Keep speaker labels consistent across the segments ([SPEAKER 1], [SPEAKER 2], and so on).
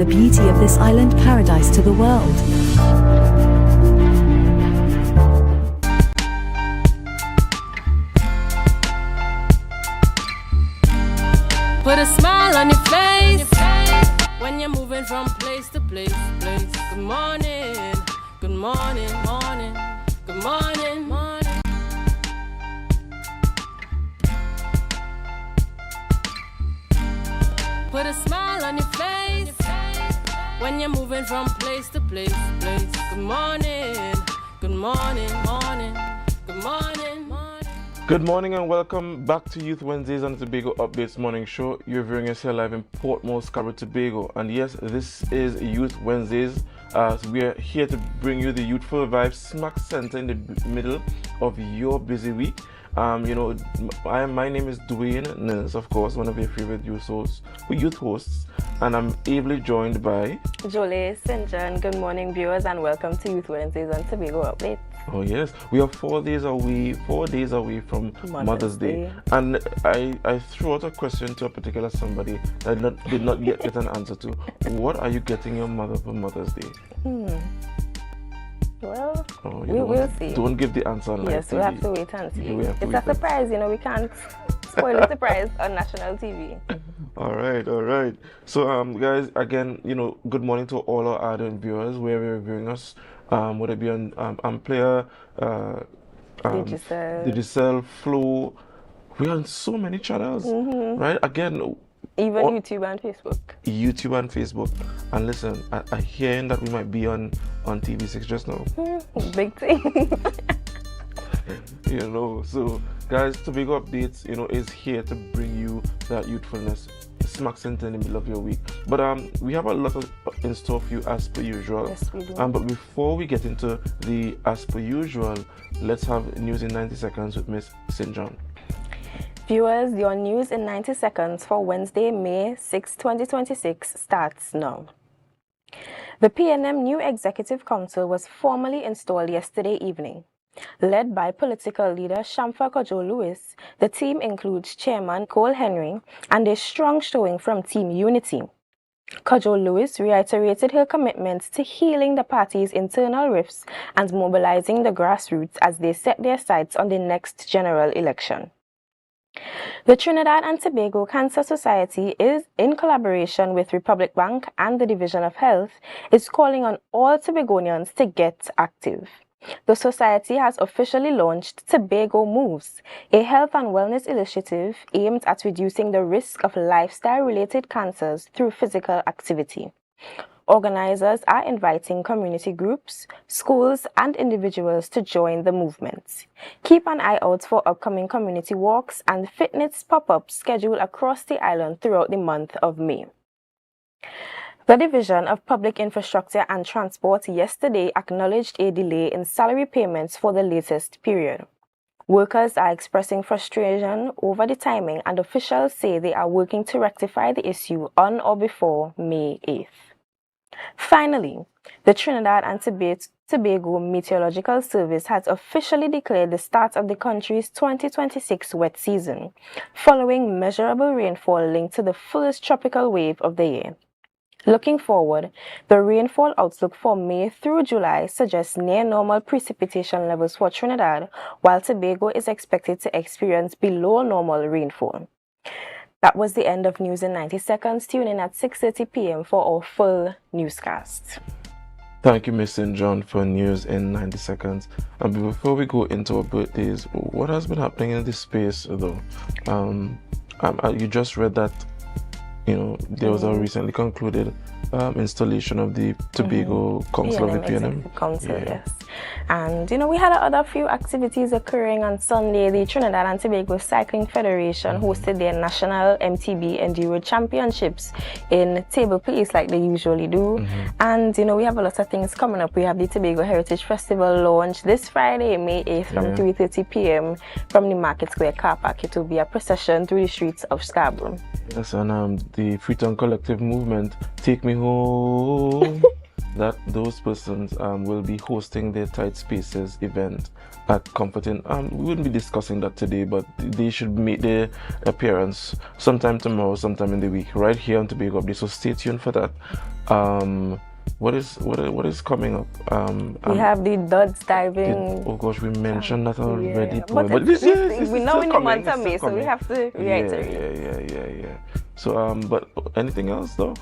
[SPEAKER 1] The beauty of this island paradise to the world.
[SPEAKER 2] Put a smile on your face when you're moving from place to place. Good morning, good morning, morning, good morning, morning. Put a smile on your face when you're moving from place to place. Good morning, good morning, morning, good morning, morning.
[SPEAKER 3] Good morning and welcome back to Youth Wednesdays on the Tobago Updates Morning Show. You're viewing us here live in Port Moresby, Tobago. And yes, this is Youth Wednesdays. We are here to bring you the youthful vibe smack center in the middle of your busy week. My name is Dwayne Nils, of course, one of your favorite youth hosts, and I'm ably joined by
[SPEAKER 4] Jolie St. John. Good morning, viewers, and welcome to Youth Wednesdays on Tobago Updates.
[SPEAKER 3] Oh yes, we are 4 days away from Mother's Day. And I threw out a question to a particular somebody that did not yet get an answer to. What are you getting your mother for Mother's Day?
[SPEAKER 4] Well, we'll see.
[SPEAKER 3] Don't give the answer on live
[SPEAKER 4] Yes,
[SPEAKER 3] TV.
[SPEAKER 4] we'll have to wait and see. It's a surprise, we can't spoil the surprise on national TV.
[SPEAKER 3] All right. So, guys, again, good morning to all our ardent viewers, wherever you're viewing us, whether it be on AMPLIA, Digicel, Flow. We're on so many channels, right? Again,
[SPEAKER 4] even YouTube and Facebook. And
[SPEAKER 3] listen, I hearing that we might be on TV6 just now.
[SPEAKER 4] Big thing.
[SPEAKER 3] So guys, Tobago Updates, is here to bring you that youthfulness smack center in the middle of your week. But we have a lot in store for you as per usual.
[SPEAKER 4] Yes, we do.
[SPEAKER 3] But before we get into the as per usual, let's have news in 90 seconds with Miss St. John.
[SPEAKER 4] Viewers, your news in 90 seconds for Wednesday, May 6, 2026 starts now. The PNM new Executive Council was formally installed yesterday evening. Led by political leader Shamfa Kojo-Lewis, the team includes Chairman Cole Henry and a strong showing from Team Unity. Kojo-Lewis reiterated her commitment to healing the party's internal rifts and mobilizing the grassroots as they set their sights on the next general election. The Trinidad and Tobago Cancer Society is, in collaboration with Republic Bank and the Division of Health, is calling on all Tobagonians to get active. The society has officially launched Tobago Moves, a health and wellness initiative aimed at reducing the risk of lifestyle-related cancers through physical activity. Organizers are inviting community groups, schools, and individuals to join the movement. Keep an eye out for upcoming community walks and fitness pop-ups scheduled across the island throughout the month of May. The Division of Public Infrastructure and Transport yesterday acknowledged a delay in salary payments for the latest period. Workers are expressing frustration over the timing, and officials say they are working to rectify the issue on or before May 8th. Finally, the Trinidad and Tobago Meteorological Service has officially declared the start of the country's 2026 wet season, following measurable rainfall linked to the first tropical wave of the year. Looking forward, the rainfall outlook for May through July suggests near normal precipitation levels for Trinidad, while Tobago is expected to experience below normal rainfall. That was the end of News in 90 Seconds. Tune in at 6:30 p.m. for our full newscast.
[SPEAKER 3] Thank you, Miss St. John, for news in 90 seconds. And before we go into our birthdays, what has been happening in this space, though? You just read that there was a recently concluded installation of the Tobago Council of the PNM.
[SPEAKER 4] Council, yes. And we had other few activities occurring on Sunday. The Trinidad and Tobago Cycling Federation hosted their national MTB Enduro Championships in Table Place like they usually do. And we have a lot of things coming up. We have the Tobago Heritage Festival launch this Friday, May 8th from 3:30 p.m. from the Market Square car park. It will be a procession through the streets of Scarborough.
[SPEAKER 3] Yes, and the Freetown Collective movement, Take Me Home. that those persons will be hosting their Tight Spaces event at Comforting. We wouldn't be discussing that today, but they should make their appearance sometime tomorrow, sometime in the week, right here on Tobago Update. So stay tuned for that. What is coming up?
[SPEAKER 4] We have the Duds diving.
[SPEAKER 3] Oh gosh, we mentioned that already.
[SPEAKER 4] Yeah. But we know in the month of May, so we have to reiterate.
[SPEAKER 3] Yeah. So, but anything else though?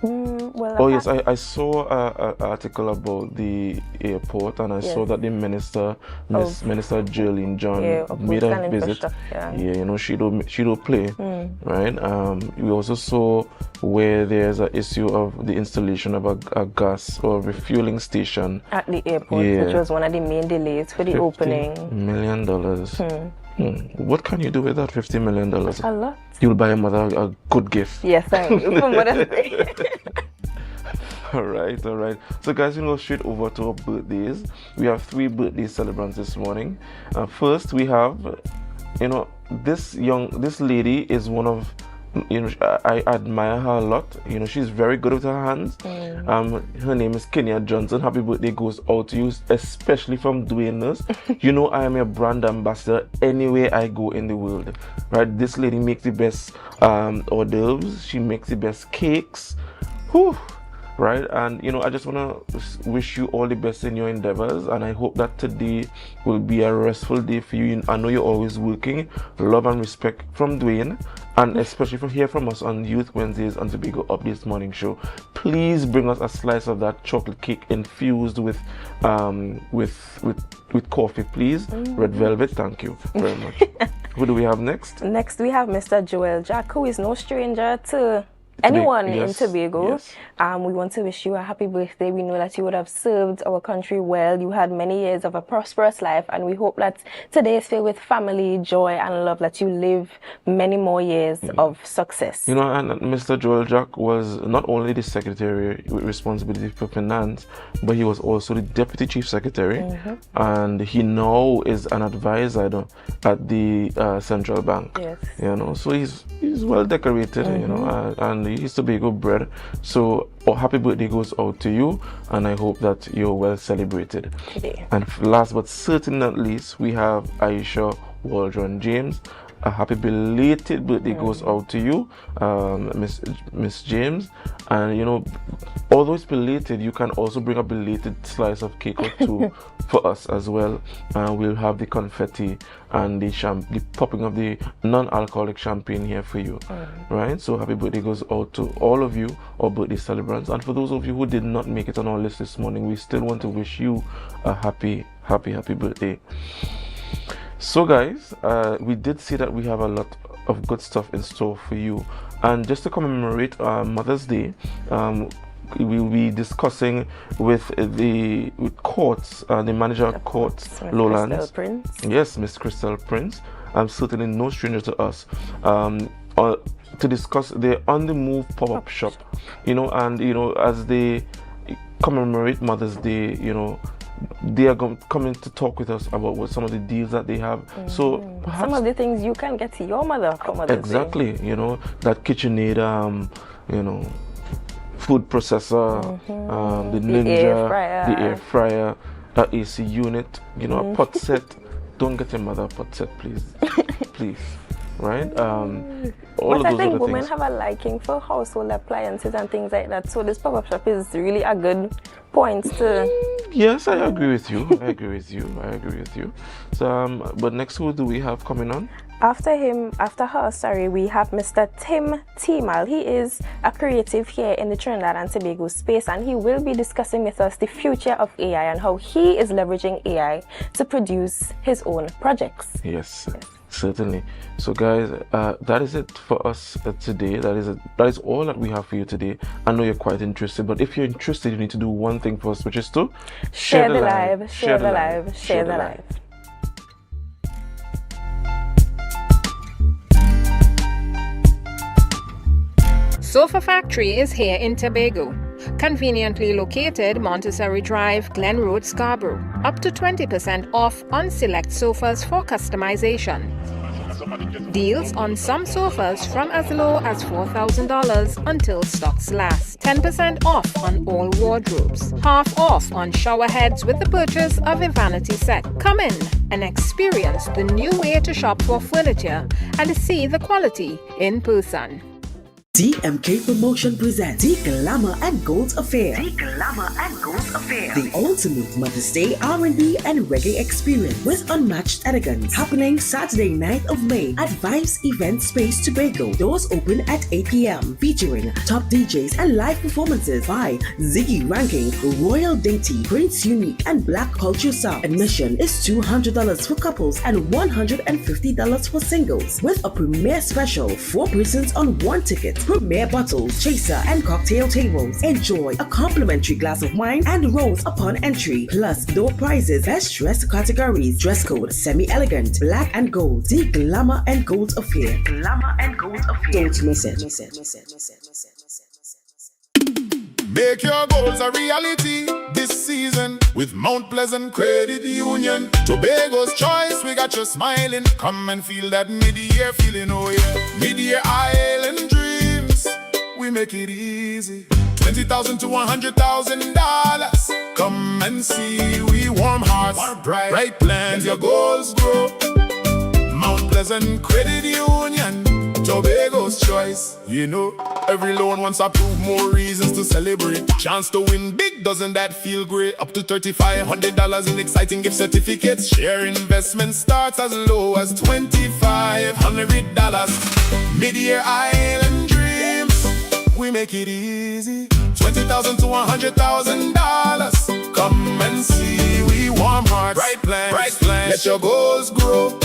[SPEAKER 4] Well,
[SPEAKER 3] yes, I saw an article about the airport, and I saw that the Minister Jerlene John made a visit. Yeah, she don't play, right? We also saw where there's an issue of the installation of a gas or refueling station
[SPEAKER 4] at the airport, which was one of the main delays for the opening.
[SPEAKER 3] $50 million. What can you do with that $50 million?
[SPEAKER 4] A lot.
[SPEAKER 3] You'll buy your mother a good gift.
[SPEAKER 4] Yes, thank you. For Mother's Day.
[SPEAKER 3] All right. So guys, we go straight over to our birthdays. We have 3 birthday celebrants this morning. First, we have, this lady is one of, I admire her a lot. She's very good with her hands. Her name is Kenya Johnson. Happy birthday goes out to you, especially from Dwayne Nurse. I am a brand ambassador anywhere I go in the world, right? This lady makes the best hors d'oeuvres. She makes the best cakes. Whew. Right, and I just want to wish you all the best in your endeavors, and I hope that today will be a restful day for you. I know you're always working. Love and respect from Dwayne, and especially from us on Youth Wednesdays on Tobago Updates Morning Show. Please bring us a slice of that chocolate cake infused with coffee, please. Red velvet, thank you very much. Who do we have next?
[SPEAKER 4] Next we have Mr. Joel Jack, who is no stranger to anyone in Tobago. We want to wish you a happy birthday. We know that you would have served our country well. You had many years of a prosperous life, and we hope that today is filled with family, joy, and love, that you live many more years of success.
[SPEAKER 3] And Mr. Joel Jack was not only the secretary with responsibility for finance, but he was also the deputy chief secretary, and he now is an advisor at the central bank. So he's well decorated, and he's Tobago bred. So happy birthday goes out to you, and I hope that you're well celebrated
[SPEAKER 4] today.
[SPEAKER 3] And last but certainly not least, we have Aisha Waldron James. A happy belated birthday goes out to you, Miss James. And although it's belated, you can also bring a belated slice of cake or two for us as well. We'll have the confetti and the popping of the non-alcoholic champagne here for you, right? So happy birthday goes out to all of you, our birthday celebrants. And for those of you who did not make it on our list this morning, we still want to wish you a happy birthday. So guys, we did see that we have a lot of good stuff in store for you, and just to commemorate Mother's Day, we will be discussing with Courts, the manager of Courts Lowlands. Yes, Miss Crystal Prince. Certainly no stranger to us. To discuss the On the Move pop-up shop, and as they commemorate Mother's Day, they are coming to talk with us about what some of the deals that they have. So perhaps
[SPEAKER 4] some of the things you can get to your mother for Mother's Day.
[SPEAKER 3] Exactly, that KitchenAid, food processor, the Ninja, the air fryer, that AC unit, a pot set. Don't get your mother a pot set, please. Please. Right?
[SPEAKER 4] But I think women have a liking for household appliances and things like that. So this pop-up shop is really a good point to...
[SPEAKER 3] Yes, I agree with you. So, but next, who do we have coming on?
[SPEAKER 4] After her, we have Mr. Tim Timal. He is a creative here in the Trinidad and Tobago space, and he will be discussing with us the future of AI and how he is leveraging AI to produce his own projects.
[SPEAKER 3] Yes. Certainly. So guys, that is it for us today. That is all that we have for you today. I know you're quite interested, but if you're interested, you need to do one thing first, which is to
[SPEAKER 4] share the live.
[SPEAKER 5] Sofa Factory is here in Tobago. Conveniently located Montessori Drive, Glen Road, Scarborough. Up to 20% off on select sofas for customization. Deals on some sofas from as low as $4,000 until stocks last. 10% off on all wardrobes. Half off on shower heads with the purchase of a vanity set. Come in and experience the new way to shop for furniture and see the quality in person.
[SPEAKER 6] DMK Promotion presents The Glamour and Gold Affair. The Glamour and Gold Affair. The ultimate Mother's Day R&B and reggae experience with unmatched elegance. Happening Saturday 9th of May at Vibes Event Space Tobago. Doors open at 8 p.m. Featuring top DJs and live performances by Ziggy Ranking, Royal Dainty, Prince Unique, and Black Culture Sound. Admission is $200 for couples and $150 for singles. With a premiere special, 4 persons on 1 ticket. Premier bottles, chaser, and cocktail tables. Enjoy a complimentary glass of wine and rose upon entry. Plus, door prizes, best dress categories, dress code, semi-elegant, black and gold. The Glamour and Gold Affair. Glamour and Gold Affair. Don't miss it.
[SPEAKER 7] Make your goals a reality this season with Mount Pleasant Credit Union. Tobago's choice, we got you smiling. Come and feel that mid-year feeling, oh yeah. Mid-year island dreams, we make it easy. $20,000 to $100,000. Come and see, we warm hearts, bright plans, your goals grow. Mount Pleasant Credit Union, Tobago's choice. You know, every loan wants to prove more reasons to celebrate. Chance to win big, doesn't that feel great? Up to $3,500 in exciting gift certificates. Share investment starts as low as $2,500. Mid-year island dreams, we make it easy. $20,000 to $100,000. Come and see, we warm hearts, bright plans, let your goals grow.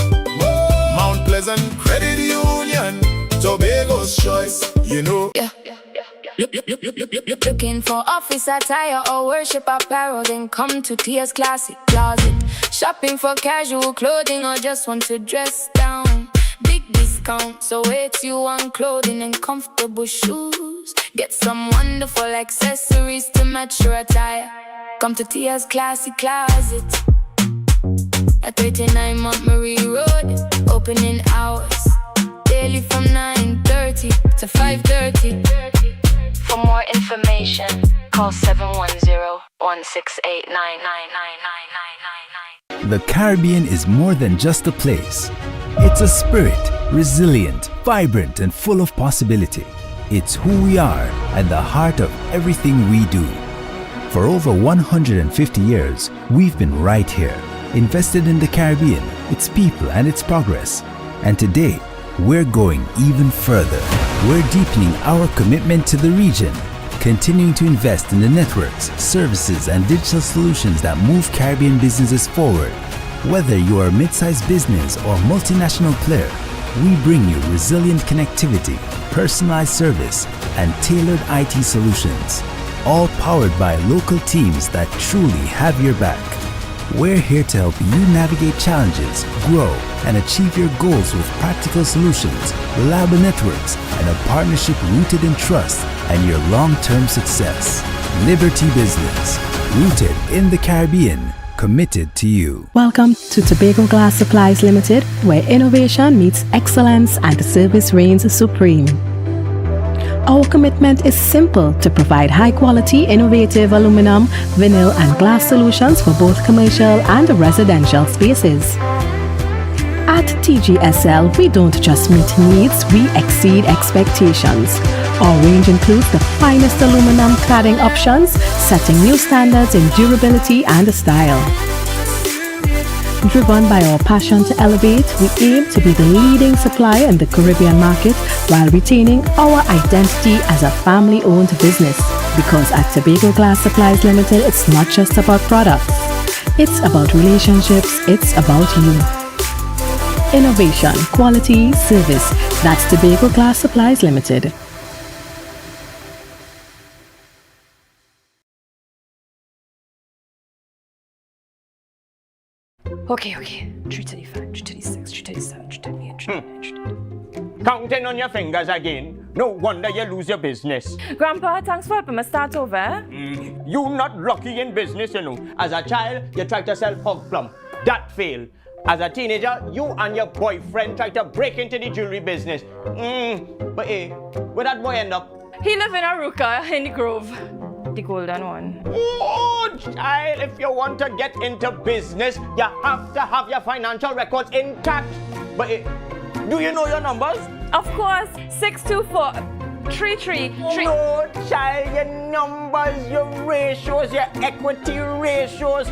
[SPEAKER 7] Mount Pleasant Credit Union, Tobago's choice, you know.
[SPEAKER 8] Yeah. Looking for office attire or worship apparel, then come to Tia's Classic Closet. Shopping for casual clothing or just want to dress down. Big discount, so wait you on clothing and comfortable shoes. Get some wonderful accessories to match your attire. Come to Tia's Classic Closet at 39 Montgomery Road. Opening hours daily from 9:30 to 5:30. For more information, call 710-168-99999.
[SPEAKER 9] The Caribbean is more than just a place. It's a spirit, resilient, vibrant, and full of possibility. It's who we are and the heart of everything we do. For over 150 years, we've been right here, invested in the Caribbean, its people, and its progress. And today, we're going even further. We're deepening our commitment to the region, continuing to invest in the networks, services, and digital solutions that move Caribbean businesses forward. Whether you are a mid-sized business or multinational player, we bring you resilient connectivity, personalized service, and tailored IT solutions, all powered by local teams that truly have your back. We're here to help you navigate challenges, grow, and achieve your goals with practical solutions, reliable networks, and a partnership rooted in trust and your long-term success. Liberty Business, rooted in the Caribbean, committed to you.
[SPEAKER 1] Welcome to Tobago Glass Supplies Limited, where innovation meets excellence and service reigns supreme. Our commitment is simple: to provide high-quality, innovative aluminum, vinyl, and glass solutions for both commercial and residential spaces. At TGSL, we don't just meet needs, we exceed expectations. Our range includes the finest aluminum cladding options, setting new standards in durability and style. Driven by our passion to elevate, we aim to be the leading supplier in the Caribbean market while retaining our identity as a family-owned business. Because at Tobago Glass Supplies Limited, it's not just about products. It's about relationships, it's about you. Innovation, quality, service. That's Tobago Glass Supplies Limited.
[SPEAKER 10] Okay. 335, 336, 337, 338, 339.
[SPEAKER 11] Counting on your fingers again. No wonder you lose your business.
[SPEAKER 10] Grandpa, thanks for helping me start over.
[SPEAKER 11] You not lucky in business, you know. As a child, you tried to sell hog plum. That failed. As a teenager, you and your boyfriend tried to break into the jewelry business. But hey, where that boy end up?
[SPEAKER 10] He live in Aruka in the Grove. The golden one.
[SPEAKER 11] Oh, child, if you want to get into business, you have to have your financial records intact. But hey, do you know your numbers?
[SPEAKER 10] Of course, 624 333.
[SPEAKER 11] No, child, your numbers, your ratios, your equity ratios.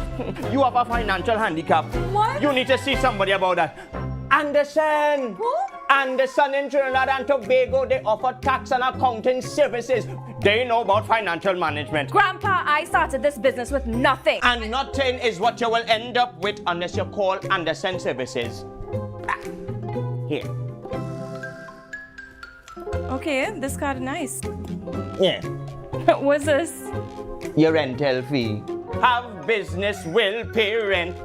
[SPEAKER 11] You have a financial handicap.
[SPEAKER 10] What?
[SPEAKER 11] You need to see somebody about that. Anderson.
[SPEAKER 10] Who?
[SPEAKER 11] Anderson in Trinidad and Tobago, they offer tax and accounting services. They know about financial management.
[SPEAKER 10] Grandpa, I started this business with nothing.
[SPEAKER 11] And nothing is what you will end up with unless you call Anderson Services. Here.
[SPEAKER 10] Okay, this card is nice.
[SPEAKER 11] Yeah.
[SPEAKER 10] What's this?
[SPEAKER 11] Your rental fee. Have business will pay rent.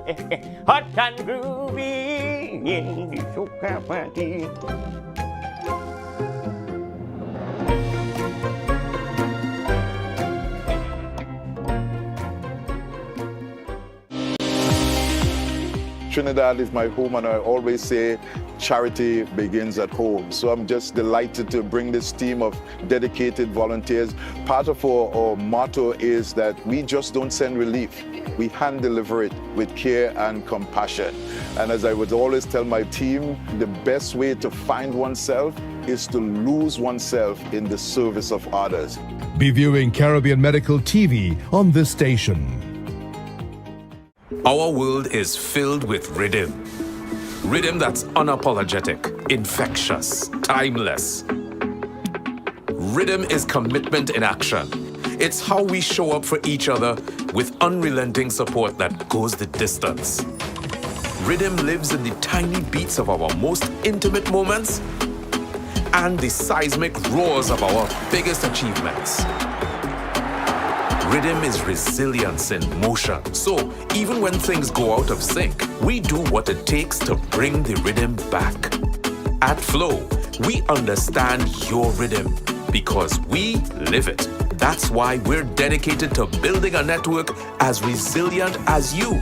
[SPEAKER 11] Hot and groovy in the soca party.
[SPEAKER 7] Trinidad is my home, and I always say charity begins at home. So I'm just delighted to bring this team of dedicated volunteers. Part of our motto is that we just don't send relief. We hand deliver it with care and compassion. And as I would always tell my team, the best way to find oneself is to lose oneself in the service of others.
[SPEAKER 12] Be viewing Caribbean Medical TV on this station.
[SPEAKER 13] Our world is filled with rhythm. Rhythm that's unapologetic, infectious, timeless. Rhythm is commitment in action. It's how we show up for each other with unrelenting support that goes the distance. Rhythm lives in the tiny beats of our most intimate moments and the seismic roars of our biggest achievements. Rhythm is resilience in motion. So even when things go out of sync, we do what it takes to bring the rhythm back. At Flow, we understand your rhythm because we live it. That's why we're dedicated to building a network as resilient as you,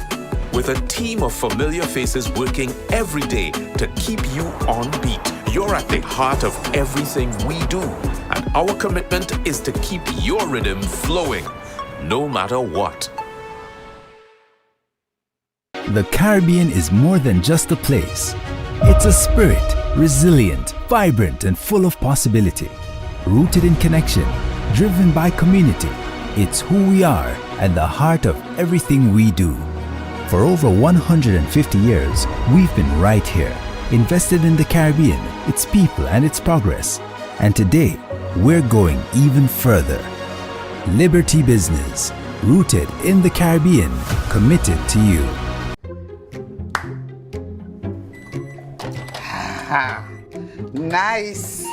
[SPEAKER 13] with a team of familiar faces working every day to keep you on beat. You're at the heart of everything we do, and our commitment is to keep your rhythm flowing, no matter what.
[SPEAKER 9] The Caribbean is more than just a place. It's a spirit, resilient, vibrant, and full of possibility. Rooted in connection, driven by community. It's who we are and the heart of everything we do. For over 150 years, we've been right here, invested in the Caribbean, its people, and its progress. And today, we're going even further. Liberty Business, rooted in the Caribbean, committed to you.
[SPEAKER 14] Nice.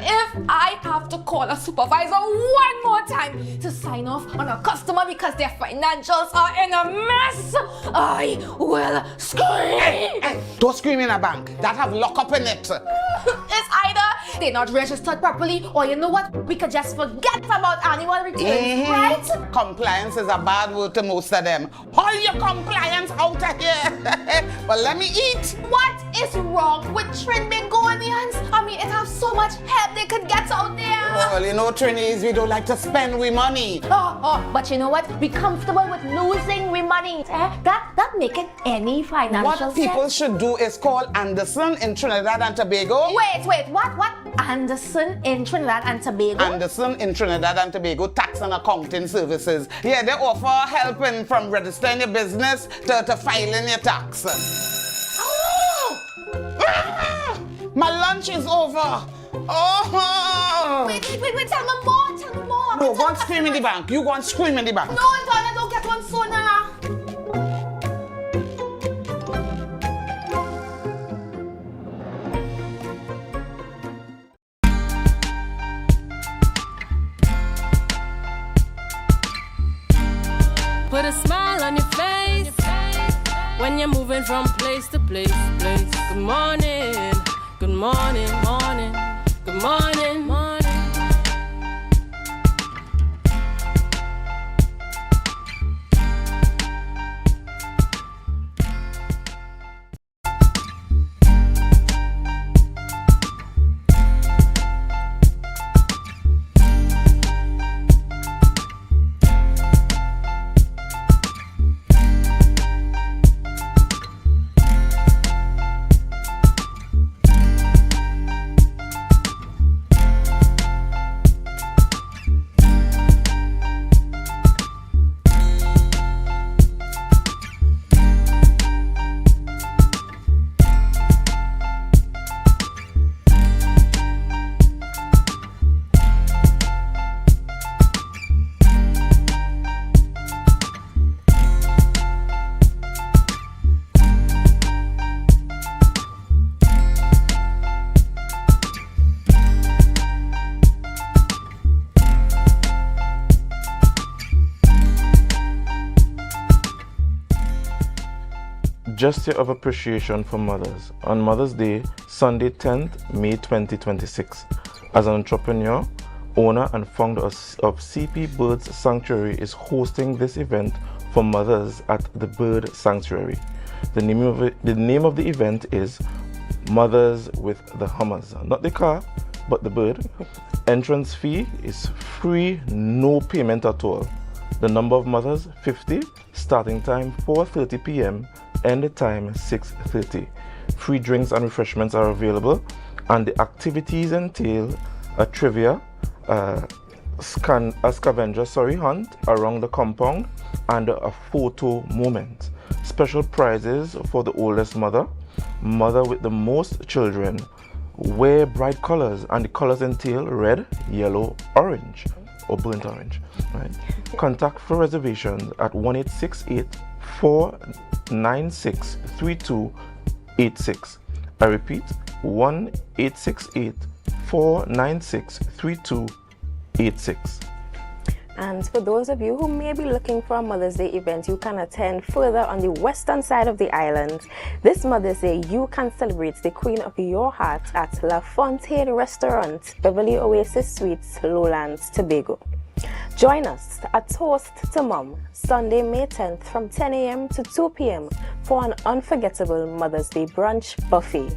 [SPEAKER 15] If I have to call a supervisor one more time to sign off on a customer because their financials are in a mess, I will scream.
[SPEAKER 14] Hey, don't scream in a bank. That have lockup in it.
[SPEAKER 15] It's either they're not registered properly, or you know what? We could just forget about annual returns, right?
[SPEAKER 14] Compliance is a bad word to most of them. Haul your compliance out of here. But let me eat.
[SPEAKER 15] What is wrong with Trinbagonians? I mean, it has so much help they could get out there.
[SPEAKER 14] Well, you know, Trinis, we don't like to spend we money.
[SPEAKER 15] But you know what? Be comfortable with losing we money. That make it any financial
[SPEAKER 14] What people should do is call Anderson in Trinidad and Tobago.
[SPEAKER 15] Wait, what? Anderson in Trinidad and Tobago?
[SPEAKER 14] Anderson in Trinidad and Tobago Tax and Accounting Services. Yeah, they offer help from registering your business to filing your tax. My lunch is over.
[SPEAKER 15] Wait, tell me more.
[SPEAKER 14] No, go and scream in the bank. You go and scream in the bank.
[SPEAKER 15] No, Donna, don't get one sooner.
[SPEAKER 2] Put a smile on your face when you're moving from place to place. Good morning, good morning, morning, good morning, morning.
[SPEAKER 3] gesture of appreciation for mothers on Mother's Day, Sunday 10th May 2026. As an entrepreneur, owner and founder of CP Birds Sanctuary is hosting this event for mothers at the Bird Sanctuary. The name of the event is Mothers with the Hummers. Not the car, but the bird. Entrance fee is free, no payment at all. The number of mothers, 50. Starting time, 4:30 p.m. End time, 6:30. Free drinks and refreshments are available, and the activities entail a trivia, a scavenger hunt around the compound, and a photo moment. Special prizes for the oldest mother with the most children. Wear bright colors, and the colors entail red, yellow, orange, or burnt orange. Right? Contact for reservations at 1-868-496-3286. I repeat, 1-868-496-3286.
[SPEAKER 4] And for those of you who may be looking for a Mother's Day event you can attend further on the western side of the island, this Mother's Day you can celebrate the Queen of your heart at La Fontaine Restaurant, Beverly Oasis Suites, Lowlands, Tobago. Join us, a toast to Mom, Sunday, May 10th from 10 a.m. to 2 p.m. for an unforgettable Mother's Day brunch buffet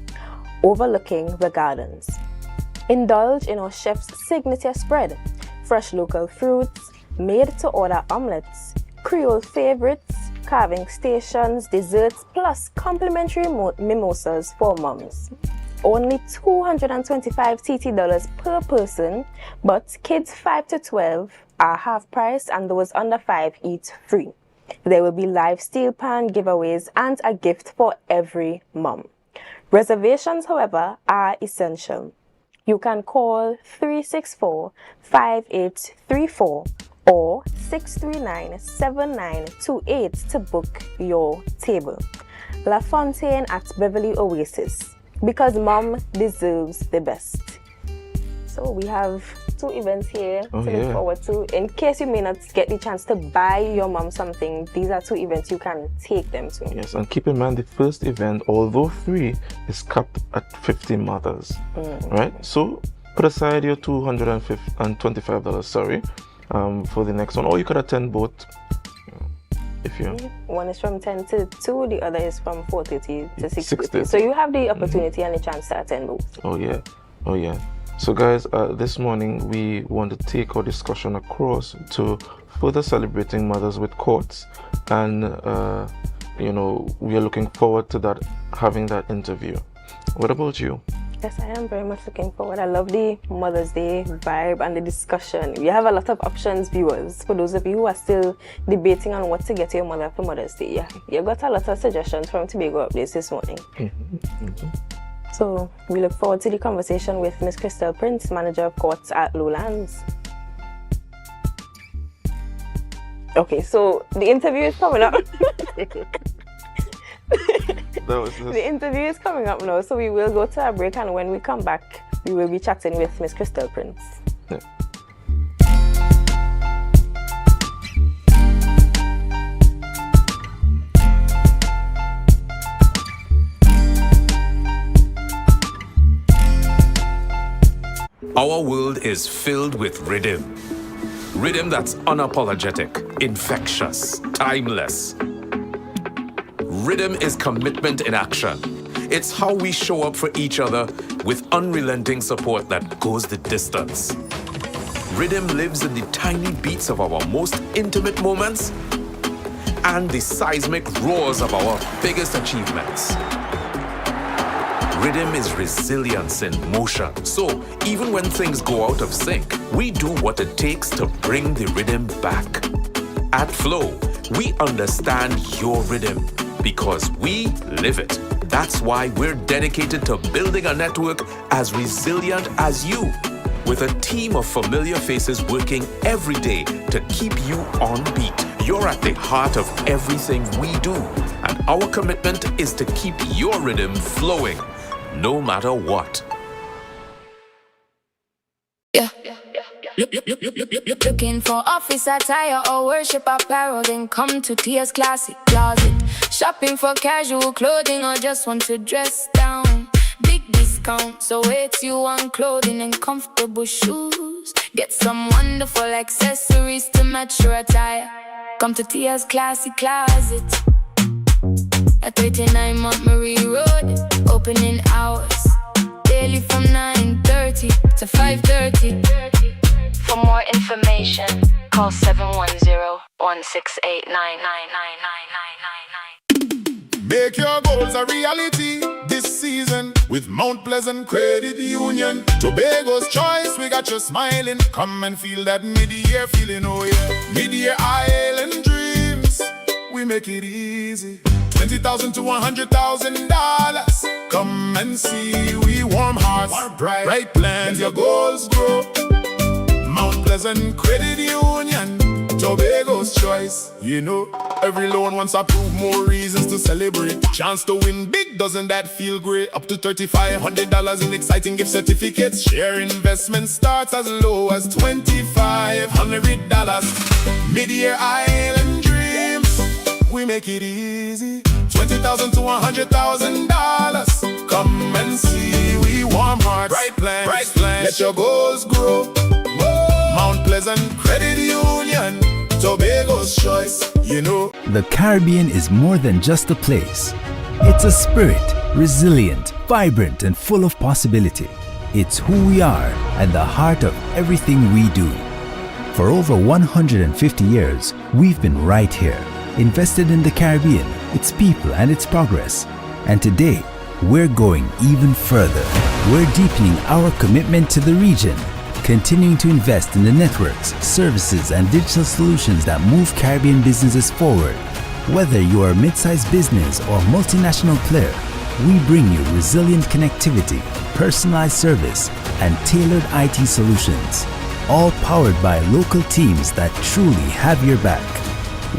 [SPEAKER 4] overlooking the gardens. Indulge in our chef's signature spread, fresh local fruits, made-to-order omelets, Creole favorites, carving stations, desserts, plus complimentary mimosas for moms. Only $225 TT per person, but kids 5 to 12 are half price and those under 5 eat free. There will be live steel pan giveaways and a gift for every mom. Reservations, however, are essential. You can call 364-5834 or 639-7928 to book your table. La Fontaine at Beverly Oasis, because mom deserves the best. So we have 2 events here to look forward to. In case you may not get the chance to buy your mom something, these are 2 events you can take them to.
[SPEAKER 3] Yes, and keep in mind the first event, although free, is capped at 50 mothers. Right? So put aside your $225, for the next one, or you could attend both. If you
[SPEAKER 4] one is from 10 to 2, the other is from 4:30 to 6:30. So you have the opportunity and the chance to attend both.
[SPEAKER 3] Oh yeah. So guys, this morning we want to take our discussion across to further celebrating mothers with courts, and we are looking forward to having that interview. What about you?
[SPEAKER 4] Yes, I am very much looking forward. I love the Mother's Day vibe and the discussion. We have a lot of options, viewers. For those of you who are still debating on what to get your mother for Mother's Day, you got a lot of suggestions from Tobago Updates this morning. So we look forward to the conversation with Ms. Crystal Prince, Manager of Courts at Lowlands. Okay, so the interview is coming up. The interview is coming up now, so we will go to a break, and when we come back, we will be chatting with Ms. Crystal Prince.
[SPEAKER 3] Yeah.
[SPEAKER 13] Our world is filled with rhythm. Rhythm that's unapologetic, infectious, timeless. Rhythm is commitment in action. It's how we show up for each other with unrelenting support that goes the distance. Rhythm lives in the tiny beats of our most intimate moments and the seismic roars of our biggest achievements. Rhythm is resilience in motion. So even when things go out of sync, we do what it takes to bring the rhythm back. At Flow, we understand your rhythm because we live it. That's why we're dedicated to building a network as resilient as you, with a team of familiar faces working every day to keep you on beat. You're at the heart of everything we do, and our commitment is to keep your rhythm flowing, no matter what.
[SPEAKER 8] Looking for office attire or worship apparel, then come to Tia's Classic Closet. Shopping for casual clothing or just want to dress down. Big discount, so it's you on clothing and comfortable shoes. Get some wonderful accessories to match your attire. Come to Tia's Classy Closet at 39 Montgomery Road. Opening hours daily from 9:30 to 5:30. For more information, call 710-168-99999.
[SPEAKER 7] Make your goals a reality this season with Mount Pleasant Credit Union. Tobago's choice, we got you smiling. Come and feel that mid-year feeling, oh yeah. Mid-year island dreams, we make it easy. $20,000 to $100,000. Come and see, we warm hearts, bright plans, your goals grow. Mount Pleasant Credit Union, Tobago's choice. You know, every loan wants to prove more reasons to celebrate. Chance to win big, doesn't that feel great? Up to $3,500 in exciting gift certificates. Share investment starts as low as $2,500. Mid-year island dreams, we make it easy. $20,000 to $100,000. Come and see, we warm hearts, bright plans. Let your goals grow. Mount Pleasant Credit Union, Tobago's choice, you know.
[SPEAKER 9] The Caribbean is more than just a place. It's a spirit, resilient, vibrant, and full of possibility. It's who we are and the heart of everything we do. For over 150 years, we've been right here, invested in the Caribbean, its people, and its progress. And today, we're going even further. We're deepening our commitment to the region, continuing to invest in the networks, services, and digital solutions that move Caribbean businesses forward. Whether you are a mid-sized business or multinational player, we bring you resilient connectivity, personalized service, and tailored IT solutions, all powered by local teams that truly have your back.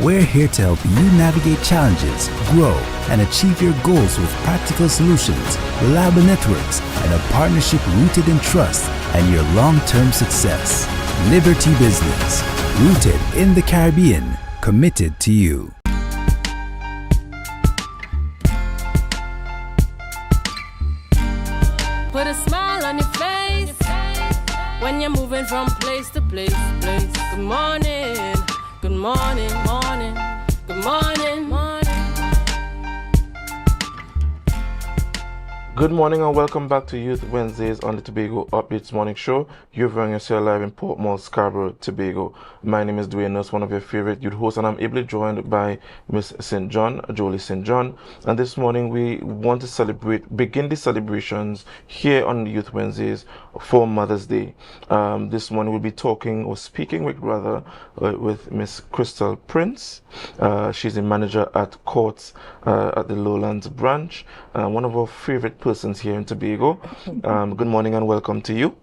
[SPEAKER 9] We're here to help you navigate challenges, grow, and achieve your goals with practical solutions, reliable networks, and a partnership rooted in trust and your long-term success. Liberty Business, rooted in the Caribbean, committed to you.
[SPEAKER 2] Put a smile on your face when you're moving from place to place. Good morning, good morning, morning, good morning, morning.
[SPEAKER 3] Good morning and welcome back to Youth Wednesdays on the Tobago Updates Morning Show. You're viewing yourself live in Port Moore, Scarborough, Tobago. My name is Dwayne Nurse, one of your favorite youth hosts, and I'm ably joined by Miss St. John, Jolie St. John. And this morning we want to begin the celebrations here on Youth Wednesdays for Mother's Day. This morning we'll be speaking with Miss Crystal Prince. She's a manager at Courts at the Lowlands branch. One of our favorite persons here in Tobago. Good morning and welcome to you.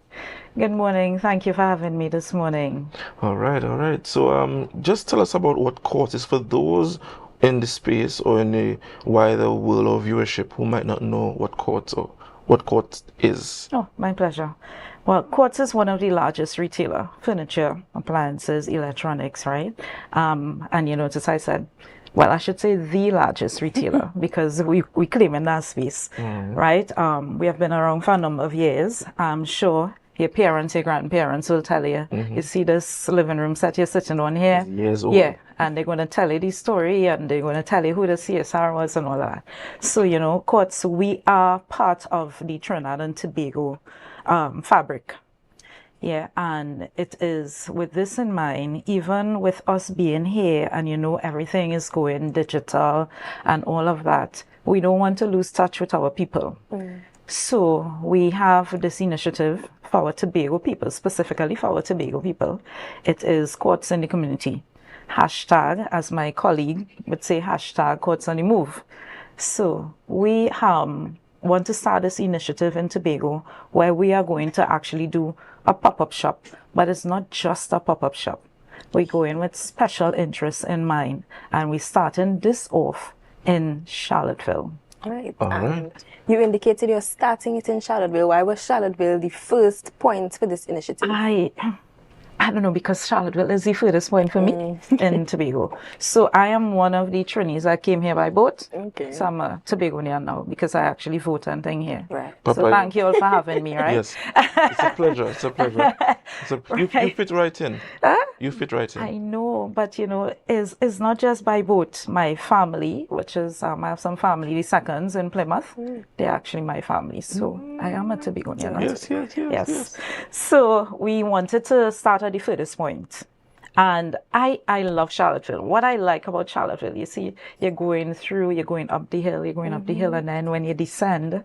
[SPEAKER 16] Good morning. Thank you for having me this morning.
[SPEAKER 3] All right. So just tell us about what Courts is for those in the space or in the wider world of viewership who might not know what Courts is.
[SPEAKER 16] Oh, my pleasure. Well, Courts is one of the largest retailer, furniture, appliances, electronics, right? And you notice I said, well, I should say the largest retailer because we claim in that space, right? We have been around for a number of years. I'm sure your parents, your grandparents will tell you, you see this living room set you're sitting on here?
[SPEAKER 3] Years old.
[SPEAKER 16] Yeah, and they're going to tell you the story and they're going to tell you who the CSR was and all that. So, you know, Courts, we are part of the Trinidad and Tobago fabric. Yeah, and it is with this in mind, even with us being here and, you know, everything is going digital and all of that, we don't want to lose touch with our people. So we have this initiative for our Tobago people, specifically for our Tobago people. It is Courts in the Community. Hashtag, as my colleague would say, hashtag Courts on the Move. So we want to start this initiative in Tobago where we are going to actually do a pop-up shop, but it's not just a pop-up shop. We go in with special interests in mind, and we're starting this off in Charlottesville.
[SPEAKER 4] Right. You indicated you're starting it in Charlottesville. Why was Charlottesville the first point for this initiative?
[SPEAKER 16] I I don't know, because Charlottesville is the furthest point for me in Tobago. So I am one of the trainees that came here by boat.
[SPEAKER 4] Okay.
[SPEAKER 16] So I'm a Tobagonian now because I actually vote and thing here.
[SPEAKER 4] Right.
[SPEAKER 16] So thank you all for having me, right?
[SPEAKER 3] Yes. It's a pleasure. It's a pleasure. You fit right in. You fit right in.
[SPEAKER 16] I know, but you know, it's not just by boat. My family, which is I have some family, the seconds in Plymouth, they're actually my family. So I am a Tobagonian.
[SPEAKER 3] Yes.
[SPEAKER 16] So we wanted to start at the furthest point. And I love Charlottesville. What I like about Charlottesville, you see, you're going up the hill, and then when you descend,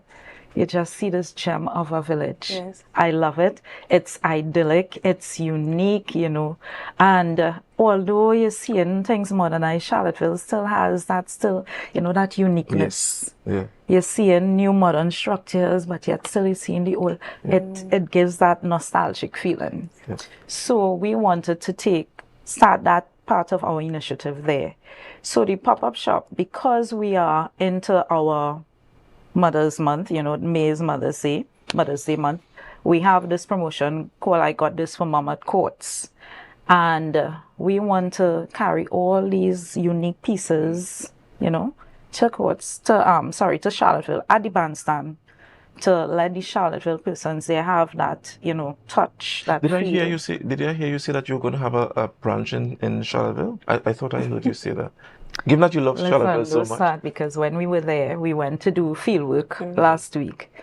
[SPEAKER 16] you just see this gem of a village.
[SPEAKER 4] Yes.
[SPEAKER 16] I love it. It's idyllic. It's unique, you know. And although you're seeing things modernized, Charlottesville still has that that uniqueness.
[SPEAKER 3] Yes. Yeah.
[SPEAKER 16] You're seeing new modern structures, but yet still you're seeing the old. It gives that nostalgic feeling.
[SPEAKER 3] Yes.
[SPEAKER 16] So we wanted to start that part of our initiative there. So the pop-up shop, because we are into our Mother's Month, May is Mother's Day month, we have this promotion called I Got This for Mom at Courts. And we want to carry all these unique pieces, to Courts, to Charlottesville at the bandstand, to let the Charlottesville persons, they have that, touch, that
[SPEAKER 3] Did I hear you say that you're going to have a branch in Charlottesville? I thought I heard you say that. Given that you love Charlottesville so much.
[SPEAKER 16] Sad because when we were there, we went to do field work last week,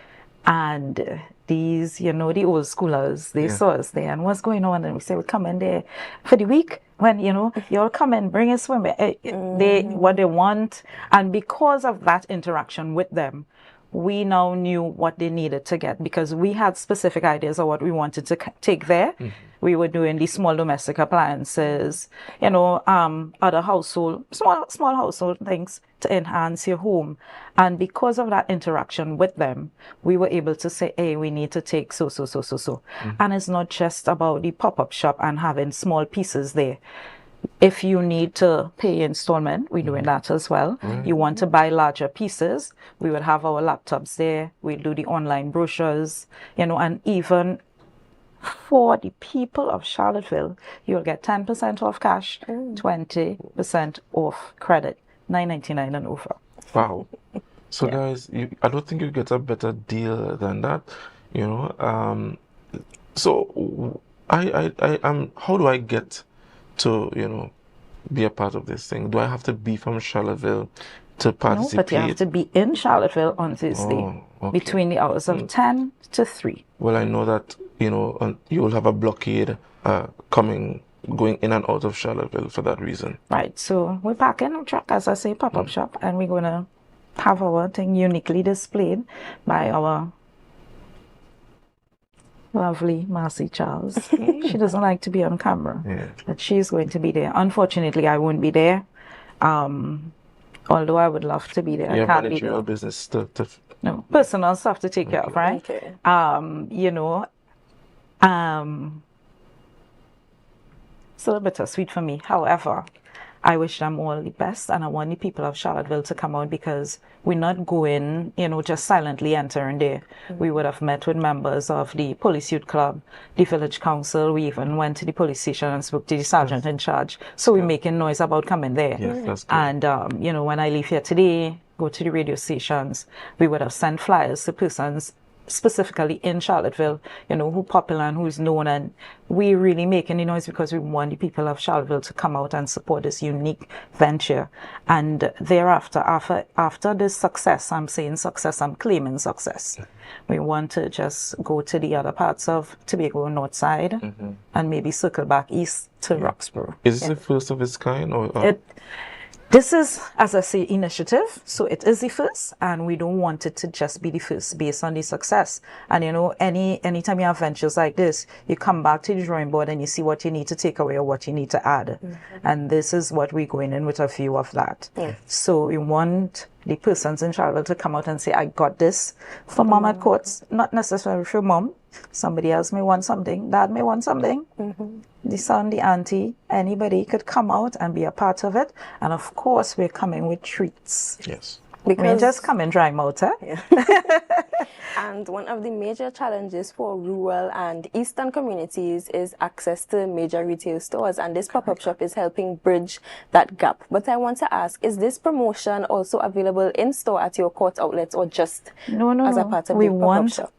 [SPEAKER 16] and these, the old schoolers, they saw us there and what's going on, and we said, we come in there for the week when, you'll come and bring us swim. What they want, and because of that interaction with them, we now knew what they needed to get because we had specific ideas of what we wanted to take there. We were doing the small domestic appliances, other household, small household things to enhance your home. And because of that interaction with them, we were able to say, hey, we need to take so. And it's not just about the pop-up shop and having small pieces there. If you need to pay installment, we're doing that as well. You want to buy larger pieces, we would have our laptops there. We'll do the online brochures, and even for the people of Charlottesville, you'll get 10% off cash, 20% off credit, $9.99 and over.
[SPEAKER 3] Wow. So guys, I don't think you get a better deal than that, So how do I get to, be a part of this thing? Do I have to be from Charlottesville to participate?
[SPEAKER 16] No, but you have to be in Charlottesville on Thursday between the hours of 10 to 3.
[SPEAKER 3] Well, I know that, you will have a blockade going in and out of Charlottesville for that reason.
[SPEAKER 16] Right. So we're packing our truck, as I say, pop-up shop, and we're going to have our thing uniquely displayed by our lovely Marcy Charles. She doesn't like to be on camera, but she's going to be there. Unfortunately, I won't be there. Although I would love to be there.
[SPEAKER 3] You
[SPEAKER 16] I can't
[SPEAKER 3] manage
[SPEAKER 16] be there.
[SPEAKER 3] your business
[SPEAKER 16] No, personal stuff to take care of, right?
[SPEAKER 4] Okay.
[SPEAKER 16] It's a little bittersweet for me. However, I wish them all the best, and I want the people of Charlottesville to come out because we're not going, just silently entering there. We would have met with members of the Police Youth Club, the Village Council. We even went to the police station and spoke to the sergeant in charge. So we're making noise about coming there.
[SPEAKER 3] Yes, that's good.
[SPEAKER 16] And, when I leave here today, go to the radio stations, we would have sent flyers to persons specifically in Charlottesville, who popular and who's known, and we really making the noise because we want the people of Charlottesville to come out and support this unique venture. And thereafter, after this success, I'm saying success, I'm claiming success. We want to just go to the other parts of Tobago North Side and maybe circle back east to Roxborough.
[SPEAKER 3] Is this the first of its kind, or?
[SPEAKER 16] This is, as I say, initiative. So it is the first, and we don't want it to just be the first based on the success. And anytime you have ventures like this, you come back to the drawing board and you see what you need to take away or what you need to add. And this is what we're going in with a view of that. So we want the persons in Charlottesville to come out and say, I got this for Mom at Courts, not necessarily for Mom. Somebody else may want something, Dad may want something. The son, the auntie, anybody could come out and be a part of it. And of course, we're coming with treats.
[SPEAKER 3] Yes.
[SPEAKER 16] We just come and dry mouth, eh?
[SPEAKER 4] And one of the major challenges for rural and eastern communities is access to major retail stores, and this pop-up shop is helping bridge that gap. But I want to ask, is this promotion also available in store at your Court outlets, or just as a part of the pop-up shop?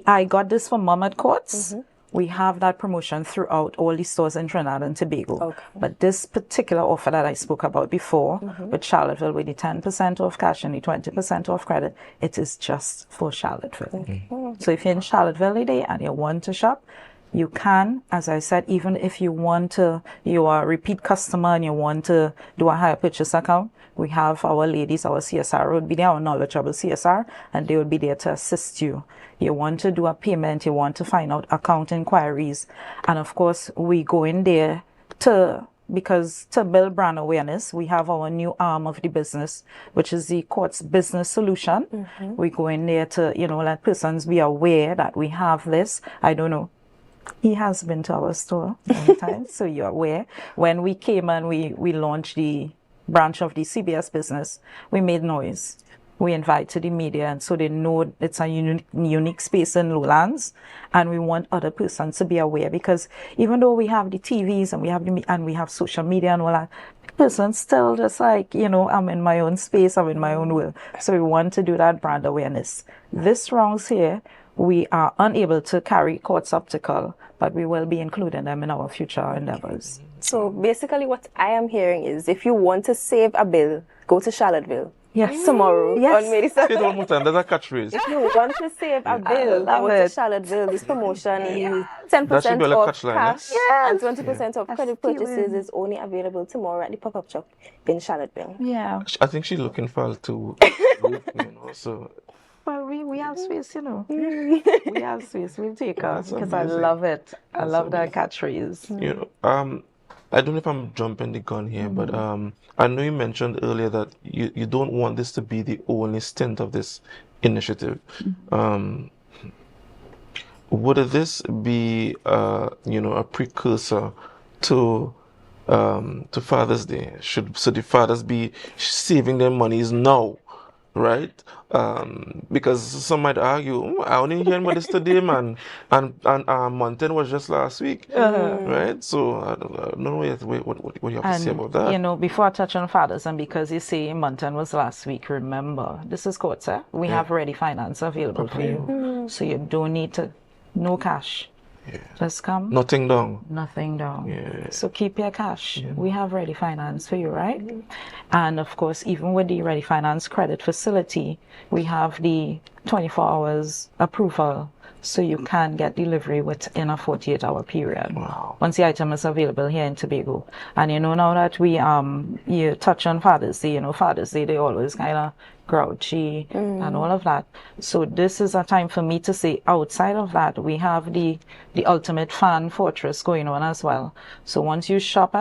[SPEAKER 16] I got this from Mom at Courts. We have that promotion throughout all the stores in Trinidad and Tobago. But this particular offer that I spoke about before, with Charlottesville, with the 10% off cash and the 20% off credit, it is just for Charlottesville. So if you're in Charlottesville today and you want to shop, you can, as I said, even if you are a repeat customer and you want to do a higher purchase account, we have our ladies, our CSR would be there, our knowledgeable CSR, and they will be there to assist you. You want to do a payment, you want to find out account inquiries, and of course we go in there to build brand awareness. We have our new arm of the business, which is the Courts Business Solution. We go in there to, let persons be aware that we have this. I don't know. He has been to our store many times, so you're aware. When we came and we launched the branch of the CBS business, we made noise. We invited the media, and so they know it's a unique space in Lowlands, and we want other persons to be aware, because even though we have the TVs and we have social media and all that, persons still just like, I'm in my own space, I'm in my own world. So we want to do that brand awareness. This rounds here, we are unable to carry Courts Optical, but we will be including them in our future endeavors.
[SPEAKER 4] So basically what I am hearing is, if you want to save a bill, go to Charlottesville.
[SPEAKER 16] Yes.
[SPEAKER 4] Tomorrow on May 7th.
[SPEAKER 3] Say it one more time. That's a catchphrase.
[SPEAKER 4] If you want to save a bill, go to Charlottesville. This promotion, 10% off cash and 20% off credit purchases is only available tomorrow at the pop-up shop in Charlottesville.
[SPEAKER 16] Yeah.
[SPEAKER 3] I think she's looking forward to so.
[SPEAKER 16] Well, we have space, we have space. We'll take her because I love it. I love that catchphrase.
[SPEAKER 3] I don't know if I'm jumping the gun here, but I know you mentioned earlier that you don't want this to be the only stint of this initiative. Would this be, a precursor to Father's Day? Should the fathers be saving their monies now? Right? Because some might argue, I only hear about this today, man, and Mountain was just last week, right? So I don't know what you have to say about that.
[SPEAKER 16] Before I touch on fathers, and because you say Mountain was last week, remember, this is Courts, eh? We have ready finance available for you, so you don't need no cash. Just come.
[SPEAKER 3] Nothing down.
[SPEAKER 16] Nothing down. So keep your cash. We have ready finance for you, right? And of course, even with the ready finance credit facility, we have the 24 hours approval, so you can get delivery within a 48-hour period.
[SPEAKER 3] Wow.
[SPEAKER 16] Once the item is available here in Tobago. And now that we you touch on Father's Day, Father's Day, they always kind of grouchy and all of that. So this is a time for me to say, outside of that, we have the ultimate fan fortress going on as well. So once you shop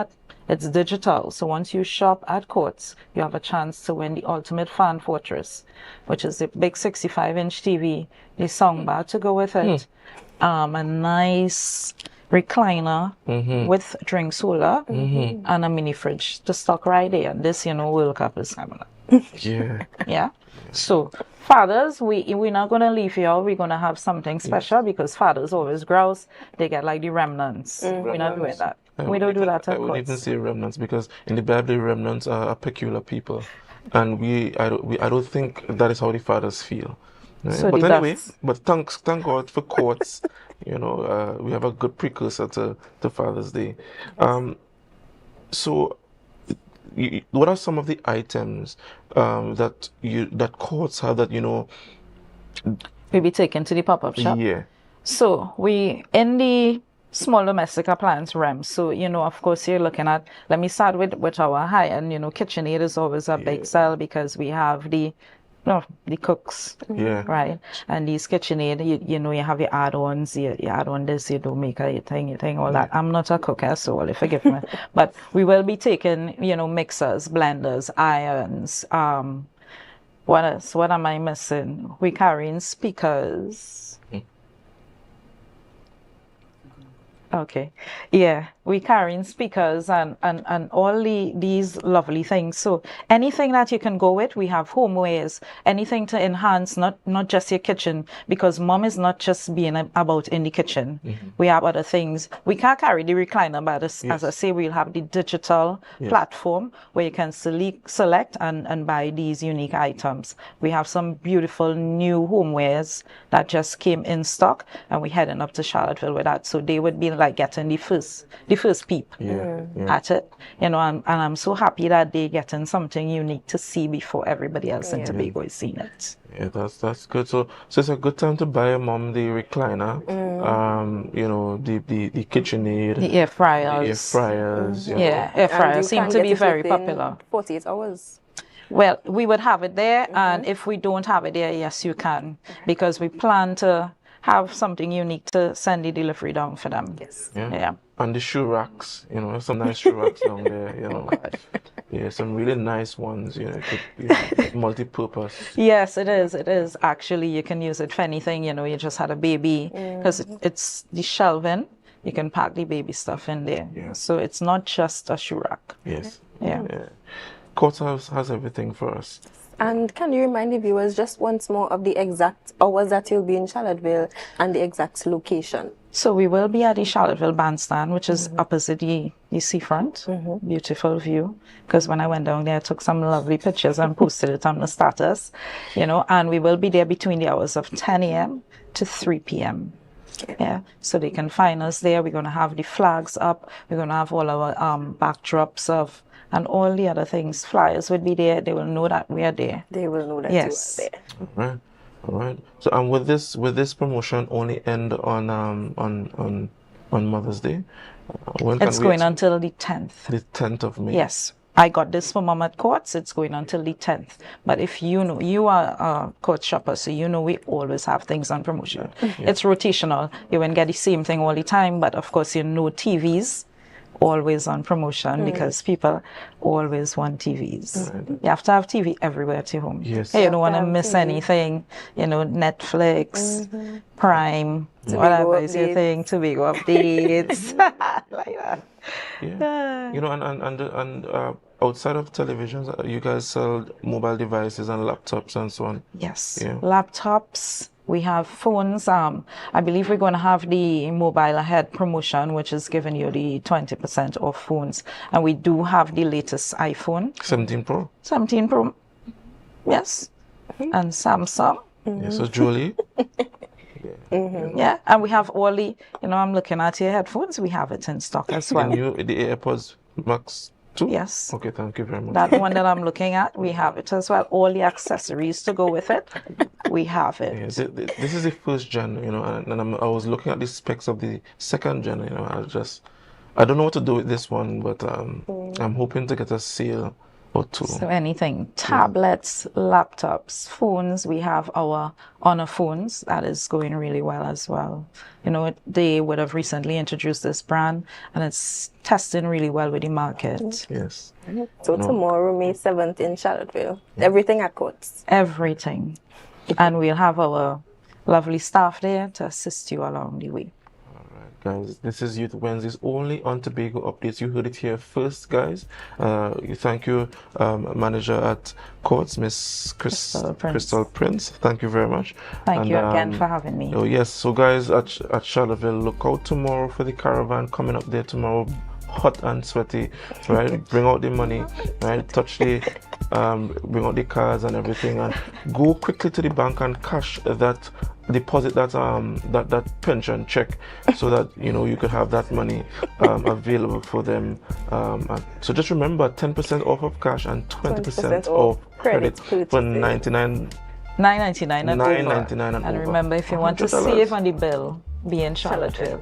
[SPEAKER 16] it's digital. So once you shop at Courts, you have a chance to win the ultimate fan fortress, which is a big 65-inch TV, the soundbar to go with it, a nice recliner with drinks holder, and a mini fridge to stock right there. And this, World Cup is coming up. Yeah. So fathers, we're not gonna leave you out. We're gonna have something special because fathers always grouse. They get like the remnants. We're not doing that. We don't do that at
[SPEAKER 3] I wouldn't even say remnants, because in the Bible, remnants are a peculiar people, and I don't think that is how the fathers feel. Right?
[SPEAKER 16] So
[SPEAKER 3] but anyway, thank God for Courts. We have a good precursor to Father's Day. So what are some of the items that Courts have that
[SPEAKER 16] will be taken to the pop-up shop?
[SPEAKER 3] Yeah.
[SPEAKER 16] So we in the small domestic appliance realm. So of course you're looking at. Let me start with our high-end. KitchenAid is always a big sell because we have the cooks, right? And these KitchenAid, you have your add-ons, you add on this, you don't make a thing, all that. I'm not a cook, so forgive me. But we will be taking, mixers, blenders, irons. What else? What am I missing? We're carrying speakers. Okay. Yeah, we carrying speakers and all these lovely things. So anything that you can go with, we have homewares, anything to enhance not just your kitchen, because mom is not just being about in the kitchen. We have other things. We can't carry the recliner, but as I say, we'll have the digital platform where you can select and buy these unique items. We have some beautiful new homewares that just came in stock, and we're heading up to Charlottesville with that. So they would be like getting the first peep at it, you know, and I'm so happy that they're getting something unique to see before everybody else in Tobago is seeing it.
[SPEAKER 3] Yeah, that's good. So it's a good time to buy your mom the recliner, you know, the KitchenAid,
[SPEAKER 16] the air fryers.
[SPEAKER 3] The air fryers. You know.
[SPEAKER 16] Air fryers seem to be very popular.
[SPEAKER 4] 48 hours.
[SPEAKER 16] Well, we would have it there, and if we don't have it there, yes, you can, because we plan to have something unique to send the delivery down for them.
[SPEAKER 4] Yes.
[SPEAKER 3] Yeah. And the shoe racks, you know, some nice shoe racks down there, you know. Yeah, some really nice ones, you know, it could be multi-purpose.
[SPEAKER 16] Yes, it is. It is. Actually, you can use it for anything, you know, you just had a baby, because it's the shelving, you can pack the baby stuff in there. Yeah. So it's not just a shoe rack.
[SPEAKER 3] Yes.
[SPEAKER 16] Yeah.
[SPEAKER 3] Courthouse has everything for us.
[SPEAKER 4] And can you remind the viewers just once more of the exact hours that you'll be in Charlottesville and the exact location?
[SPEAKER 16] So we will be at the Charlottesville Bandstand, which is opposite the seafront. Beautiful view. Because when I went down there, I took some lovely pictures and posted it on the status. You know, and we will be there between the hours of 10 a.m. to 3 p.m. Yeah, so they can find us there. We're going to have the flags up. We're going to have all our backdrops of and all the other things. Flyers would be there. They will know that we are there.
[SPEAKER 4] They will know that
[SPEAKER 16] you
[SPEAKER 4] are there.
[SPEAKER 3] All right. So, and with this promotion only end on Mother's Day. When
[SPEAKER 16] it's going until the 10th.
[SPEAKER 3] The 10th of May.
[SPEAKER 16] Yes. I got this for Mom at Courts. It's going until the 10th. But if you know, you are a Court shopper, so you know we always have things on promotion. It's rotational. You won't get the same thing all the time, but of course you know TVs always on promotion because people always want TVs. You have to have TV everywhere at your home.
[SPEAKER 3] Yes.
[SPEAKER 16] You don't want to miss anything. You know, Netflix, Prime, whatever is your thing, Tobago updates, like that.
[SPEAKER 3] Yeah. You know, and outside of televisions, you guys sell mobile devices and laptops and so on.
[SPEAKER 16] Yes.
[SPEAKER 3] Yeah.
[SPEAKER 16] Laptops. We have phones. I believe we're going to have the Mobile Ahead promotion, which is giving you the 20% off phones. And we do have the latest iPhone.
[SPEAKER 3] 17 Pro.
[SPEAKER 16] 17 Pro. Yes. And Samsung.
[SPEAKER 3] Yes, so Julie.
[SPEAKER 16] Yeah, and we have all the, you know, I'm looking at your headphones. We have it in stock as well.
[SPEAKER 3] The AirPods Max 2?
[SPEAKER 16] Yes.
[SPEAKER 3] Okay, thank you very much.
[SPEAKER 16] That one that I'm looking at, we have it as well. All the accessories to go with it, we have it.
[SPEAKER 3] Yeah, this is the first gen, you know, and I was looking at the specs of the second gen, you know, I don't know what to do with this one, but I'm hoping to get a sale or two.
[SPEAKER 16] So anything, tablets, laptops, phones, we have our Honor phones, that is going really well as well. You know, they would have recently introduced this brand and it's testing really well with the market.
[SPEAKER 3] Yes.
[SPEAKER 4] So tomorrow, May 7th in Charlottesville, everything at Courts.
[SPEAKER 16] Everything. And we'll have our lovely staff there to assist you along the way.
[SPEAKER 3] Guys, this is Youth Wednesdays only on Tobago Updates. You heard it here first, guys. Thank you, manager at Courts, Miss Crystal Prince. Thank you very much.
[SPEAKER 16] Thank you again for having me.
[SPEAKER 3] Oh yes, so guys at Charlottesville, look out tomorrow for the caravan coming up there tomorrow. Hot and sweaty, right? Bring out the money, right? Bring out the cards and everything, and go quickly to the bank and cash that deposit that pension check, so that you know you could have that money available for them. So just remember, 10% off of cash and 20% off credit for $9.99 and
[SPEAKER 16] and remember, if you want to save on the bill, be in Charlottesville.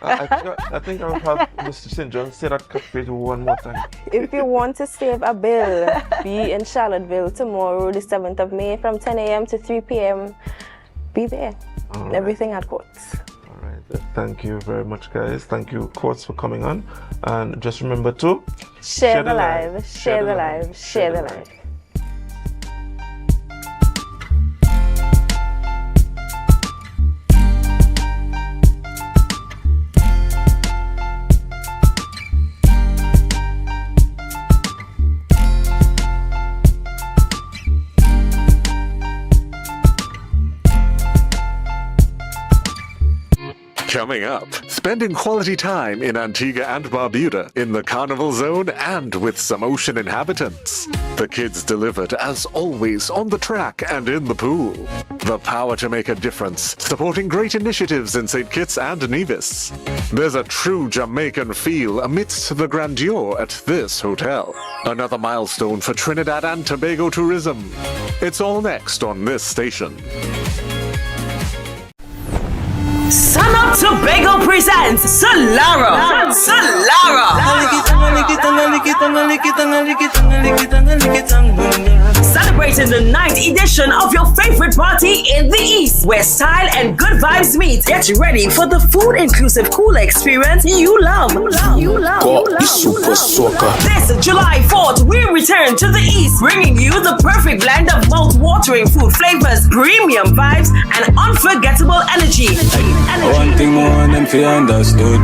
[SPEAKER 3] I think I'll have Mr. St. John say that catchphrase one more time.
[SPEAKER 4] If you want to save a bill, be in Charlottesville tomorrow, the 7th of May, from 10 a.m. to 3 p.m. Be there. Everything at Courts.
[SPEAKER 3] All right. Thank you very much, guys. Thank you, Courts, for coming on. And just remember to
[SPEAKER 4] share the live, share the live, share the live.
[SPEAKER 17] Coming up, spending quality time in Antigua and Barbuda, in the Carnival Zone, and with some ocean inhabitants. The kids delivered, as always, on the track and in the pool. The power to make a difference, supporting great initiatives in St. Kitts and Nevis. There's a true Jamaican feel amidst the grandeur at this hotel. Another milestone for Trinidad and Tobago tourism. It's all next on this station.
[SPEAKER 18] Sun Up Tobago presents Solara. Celebrating the 9th edition of your favorite party in the East, where style and good vibes meet. Get ready for the food-inclusive cool experience you love. This July 4th, we return to the East, bringing you the perfect blend of mouth-watering food flavors, premium vibes, and unforgettable energy.
[SPEAKER 19] One thing more than them feel understood.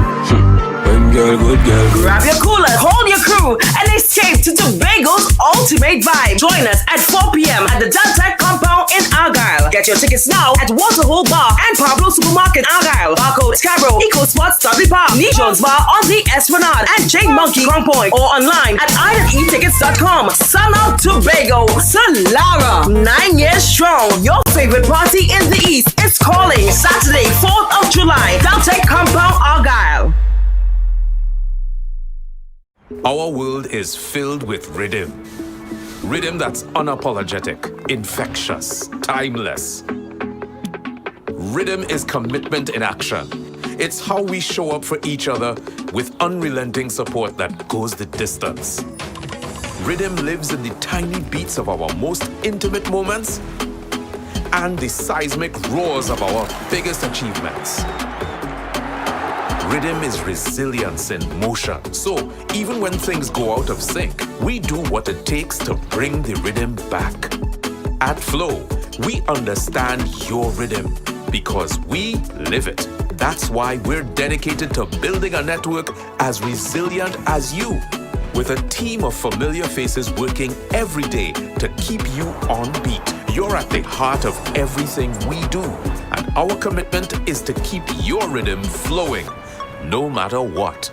[SPEAKER 19] When girl, good girl.
[SPEAKER 18] Grab your cooler, hold your crew, and escape to Tobago's ultimate vibe. Join us at 4 p.m. at the Delta compound in Argyle. Get your tickets now at Waterhole Bar and Pablo Supermarket Argyle, Barcode, Scarborough, Eco Spot, Stubby Park, Neat Jones Bar on the Esplanade, and Jane Monkey Ground Point, or online at etickets.com. Sun Up Tobago, Solara, 9 years strong. Your favorite party in the East is calling. Saturday, 4th of July, Delta compound Argyle.
[SPEAKER 13] Our world is filled with rhythm. Rhythm that's unapologetic, infectious, timeless. Rhythm is commitment in action. It's how we show up for each other with unrelenting support that goes the distance. Rhythm lives in the tiny beats of our most intimate moments and the seismic roars of our biggest achievements. Rhythm is resilience in motion. So, even when things go out of sync, we do what it takes to bring the rhythm back. At Flow, we understand your rhythm because we live it. That's why we're dedicated to building a network as resilient as you, with a team of familiar faces working every day to keep you on beat. You're at the heart of everything we do, and our commitment is to keep your rhythm flowing, no matter what.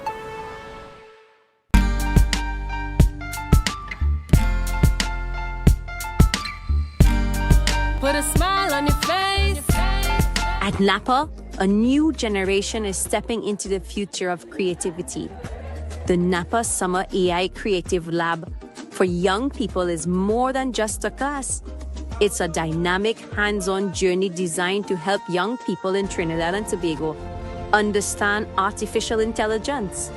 [SPEAKER 2] Put a smile on your face.
[SPEAKER 20] At Napa, a new generation is stepping into the future of creativity. The Napa Summer AI Creative Lab for young people is more than just a class. It's a dynamic, hands-on journey designed to help young people in Trinidad and Tobago understand artificial intelligence,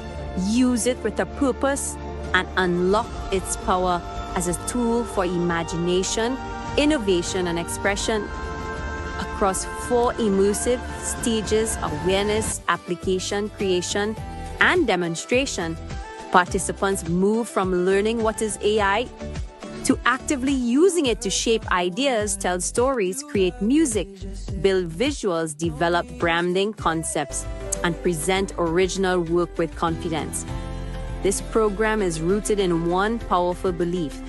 [SPEAKER 20] use it with a purpose, and unlock its power as a tool for imagination, innovation, and expression. Across 4 immersive stages: awareness, application, creation, and demonstration, participants move from learning what is AI to actively using it to shape ideas, tell stories, create music, build visuals, develop branding concepts, and present original work with confidence. This program is rooted in one powerful belief: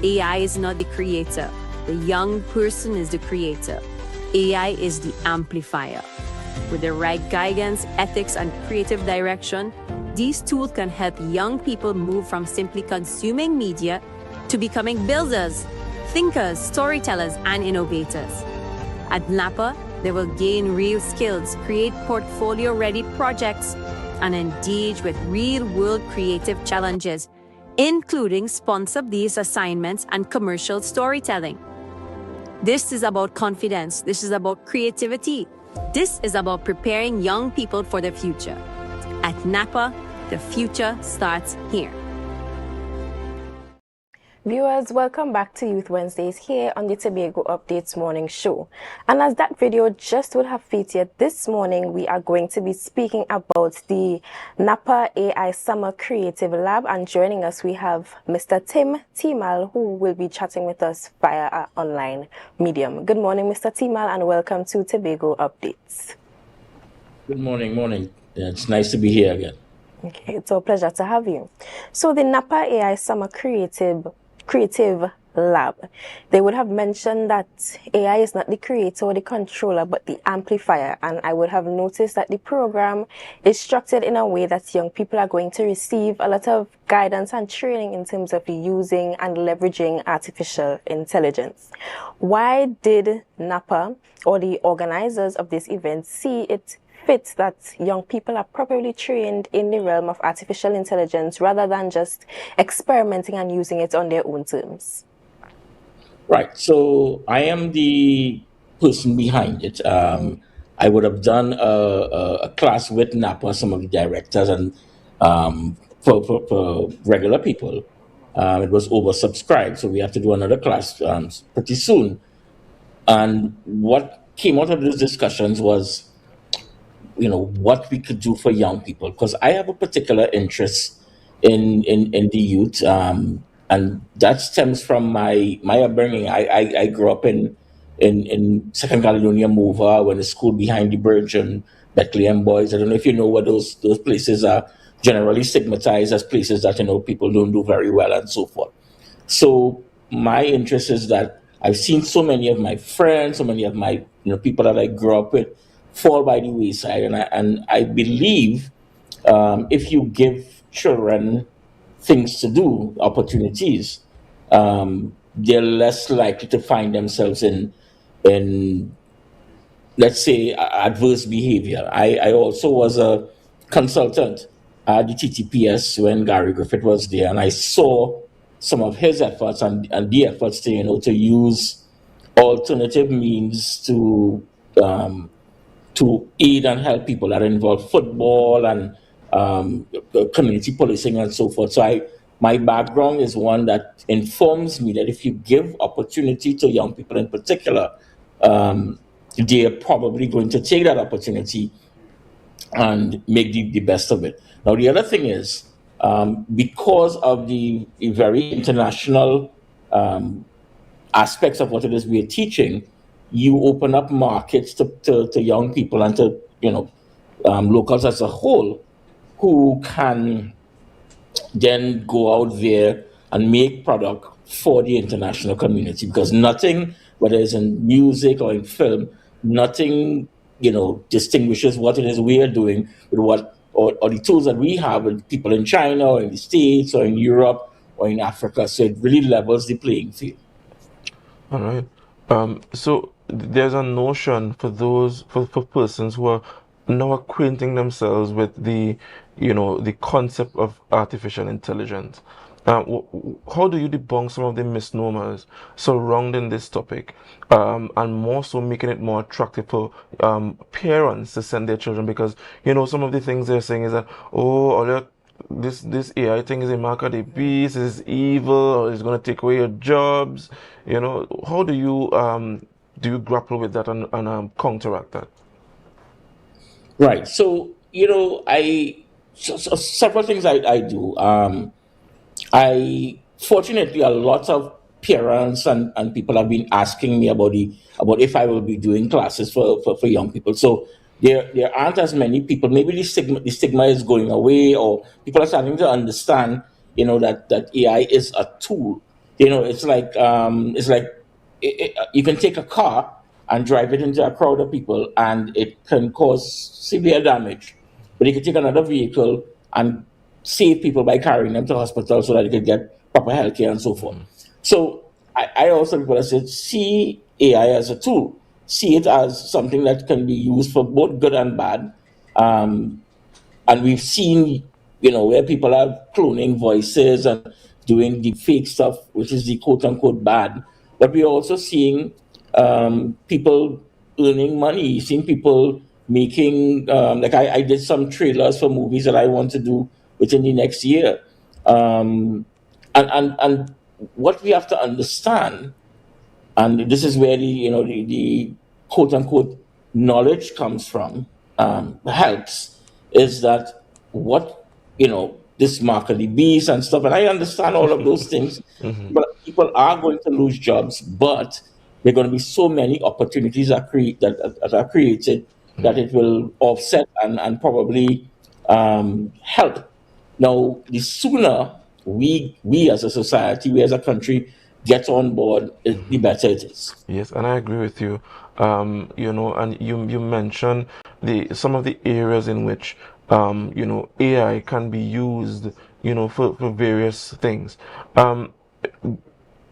[SPEAKER 20] AI is not the creator. The young person is the creator. AI is the amplifier. With the right guidance, ethics, and creative direction, these tools can help young people move from simply consuming media to becoming builders, thinkers, storytellers, and innovators. At Napa, they will gain real skills, create portfolio-ready projects, and engage with real-world creative challenges, including sponsor these assignments and commercial storytelling. This is about confidence. This is about creativity. This is about preparing young people for the future. At Napa, the future starts here.
[SPEAKER 4] Viewers, welcome back to Youth Wednesdays here on the Tobago Updates Morning Show. And as that video just would have featured, this morning we are going to be speaking about the Napa AI Summer Creative Lab. And joining us, we have Mr. Tim Timal, who will be chatting with us via our online medium. Good morning, Mr. Timal, and welcome to Tobago Updates.
[SPEAKER 21] Good morning. Yeah, it's nice to be here again.
[SPEAKER 4] Okay, it's a pleasure to have you. So the Napa AI Summer Creative lab. They would have mentioned that AI is not the creator or the controller, but the amplifier. And I would have noticed that the program is structured in a way that young people are going to receive a lot of guidance and training in terms of using and leveraging artificial intelligence. Why did NAPA or the organizers of this event see it fit that young people are properly trained in the realm of artificial intelligence rather than just experimenting and using it on their own terms?
[SPEAKER 21] Right. So I am the person behind it. I would have done a class with NAPA, some of the directors, and for regular people, it was oversubscribed. So we have to do another class pretty soon. And what came out of those discussions was, what we could do for young people, because I have a particular interest in the youth, and that stems from my upbringing. I grew up in Second Caledonia, Mova, when the school behind the bridge, and Bethlehem Boys. I don't know if you know what those places are, generally stigmatized as places that people don't do very well and so forth. So my interest is that I've seen so many of my friends, so many of my people that I grew up with fall by the wayside, and I believe if you give children things to do, opportunities, they're less likely to find themselves in let's say adverse behavior. I also was a consultant at the TTPS when Gary Griffith was there, and I saw some of his efforts and the efforts to use alternative means to aid and help people that involve football and community policing and so forth. So my background is one that informs me that if you give opportunity to young people in particular, they're probably going to take that opportunity and make the best of it. Now, the other thing is, because of the very international aspects of what it is we're teaching, you open up markets to young people and to locals as a whole, who can then go out there and make product for the international community. Because nothing, whether it's in music or in film, nothing distinguishes what it is we are doing with what or the tools that we have with people in China or in the States or in Europe or in Africa. So it really levels the playing field.
[SPEAKER 3] All right. So there's a notion for those for persons who are now acquainting themselves with the concept of artificial intelligence. How do you debunk some of the misnomers surrounding this topic, and more so making it more attractive for parents to send their children? Because some of the things they're saying is that, this AI thing is a mark of the beast, is evil, or it's going to take away your jobs. How do you grapple with that and counteract that?
[SPEAKER 21] Right. So several things I do. I fortunately a lot of parents and people have been asking me about if I will be doing classes for young people. So there aren't as many people. Maybe the stigma is going away, or people are starting to understand that AI is a tool. It's like you can take a car and drive it into a crowd of people, and it can cause severe damage. But you can take another vehicle and save people by carrying them to hospital so that they can get proper health care and so forth. So I also people that say, see AI as a tool, see it as something that can be used for both good and bad. And we've seen, where people are cloning voices and doing the fake stuff, which is the quote unquote bad. But we're also seeing people earning money, seeing people making, like I did some trailers for movies that I want to do within the next year. And what we have to understand, and this is where the quote unquote knowledge comes from, helps, is that what this mark of the beast and stuff, and I understand all of those things, but people are going to lose jobs, but there are going to be so many opportunities that are created that it will offset and probably help. Now, the sooner we as a society, we as a country, get on board, the better it is.
[SPEAKER 3] Yes, and I agree with you. And you mentioned some of the areas in which AI can be used, for various things. Are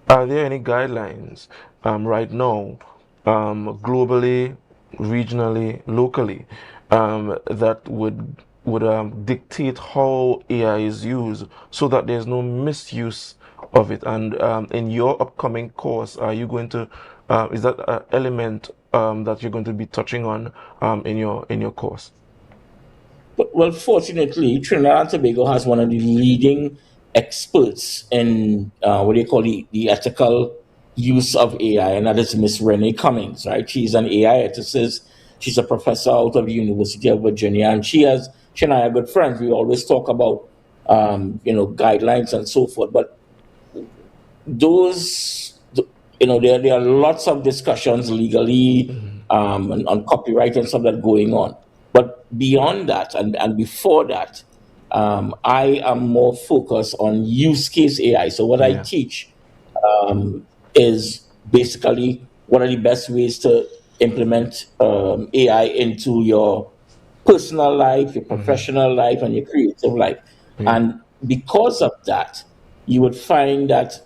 [SPEAKER 3] there any guidelines right now, globally, regionally, locally, that would dictate how AI is used so that there's no misuse of it? And in your upcoming course, are you going to is that an element that you're going to be touching on in your course?
[SPEAKER 21] Well, fortunately, Trinidad and Tobago has one of the leading experts in what they call the ethical use of AI, and that is Miss Renee Cummings, right? She's an AI ethicist. She's a professor out of the University of Virginia, and she and I are good friends. We always talk about, guidelines and so forth. But those, there are lots of discussions legally and on copyright and stuff that going on. But beyond that and before that, I am more focused on use case AI. So what I teach is basically what are the best ways to implement AI into your personal life, your professional life, and your creative life. And because of that, you would find that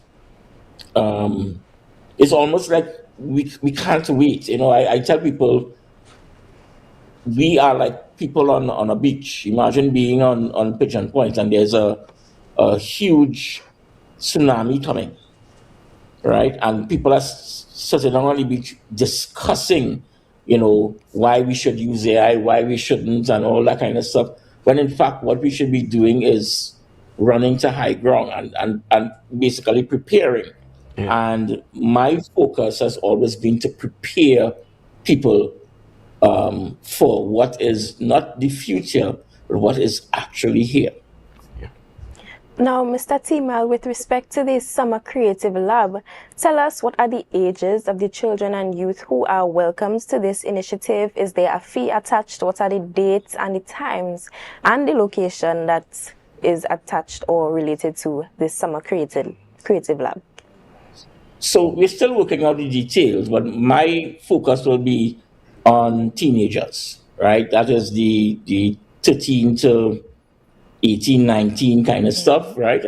[SPEAKER 21] it's almost like we can't wait. I tell people we are like people on a beach. Imagine being on Pigeon Point and there's a huge tsunami coming, right? And people are sitting on the beach discussing, why we should use AI, why we shouldn't, and all that kind of stuff. When in fact, what we should be doing is running to high ground and basically preparing. And my focus has always been to prepare people for what is not the future, but what is actually here.
[SPEAKER 4] Now, Mr. Timal, with respect to the Summer Creative Lab, tell us what are the ages of the children and youth who are welcomed to this initiative? Is there a fee attached? What are the dates and the times and the location that is attached or related to this Summer Creative Lab?
[SPEAKER 21] So we're still working out the details, but my focus will be on teenagers, right? That is the 13 to 18, 19 kind of stuff, right?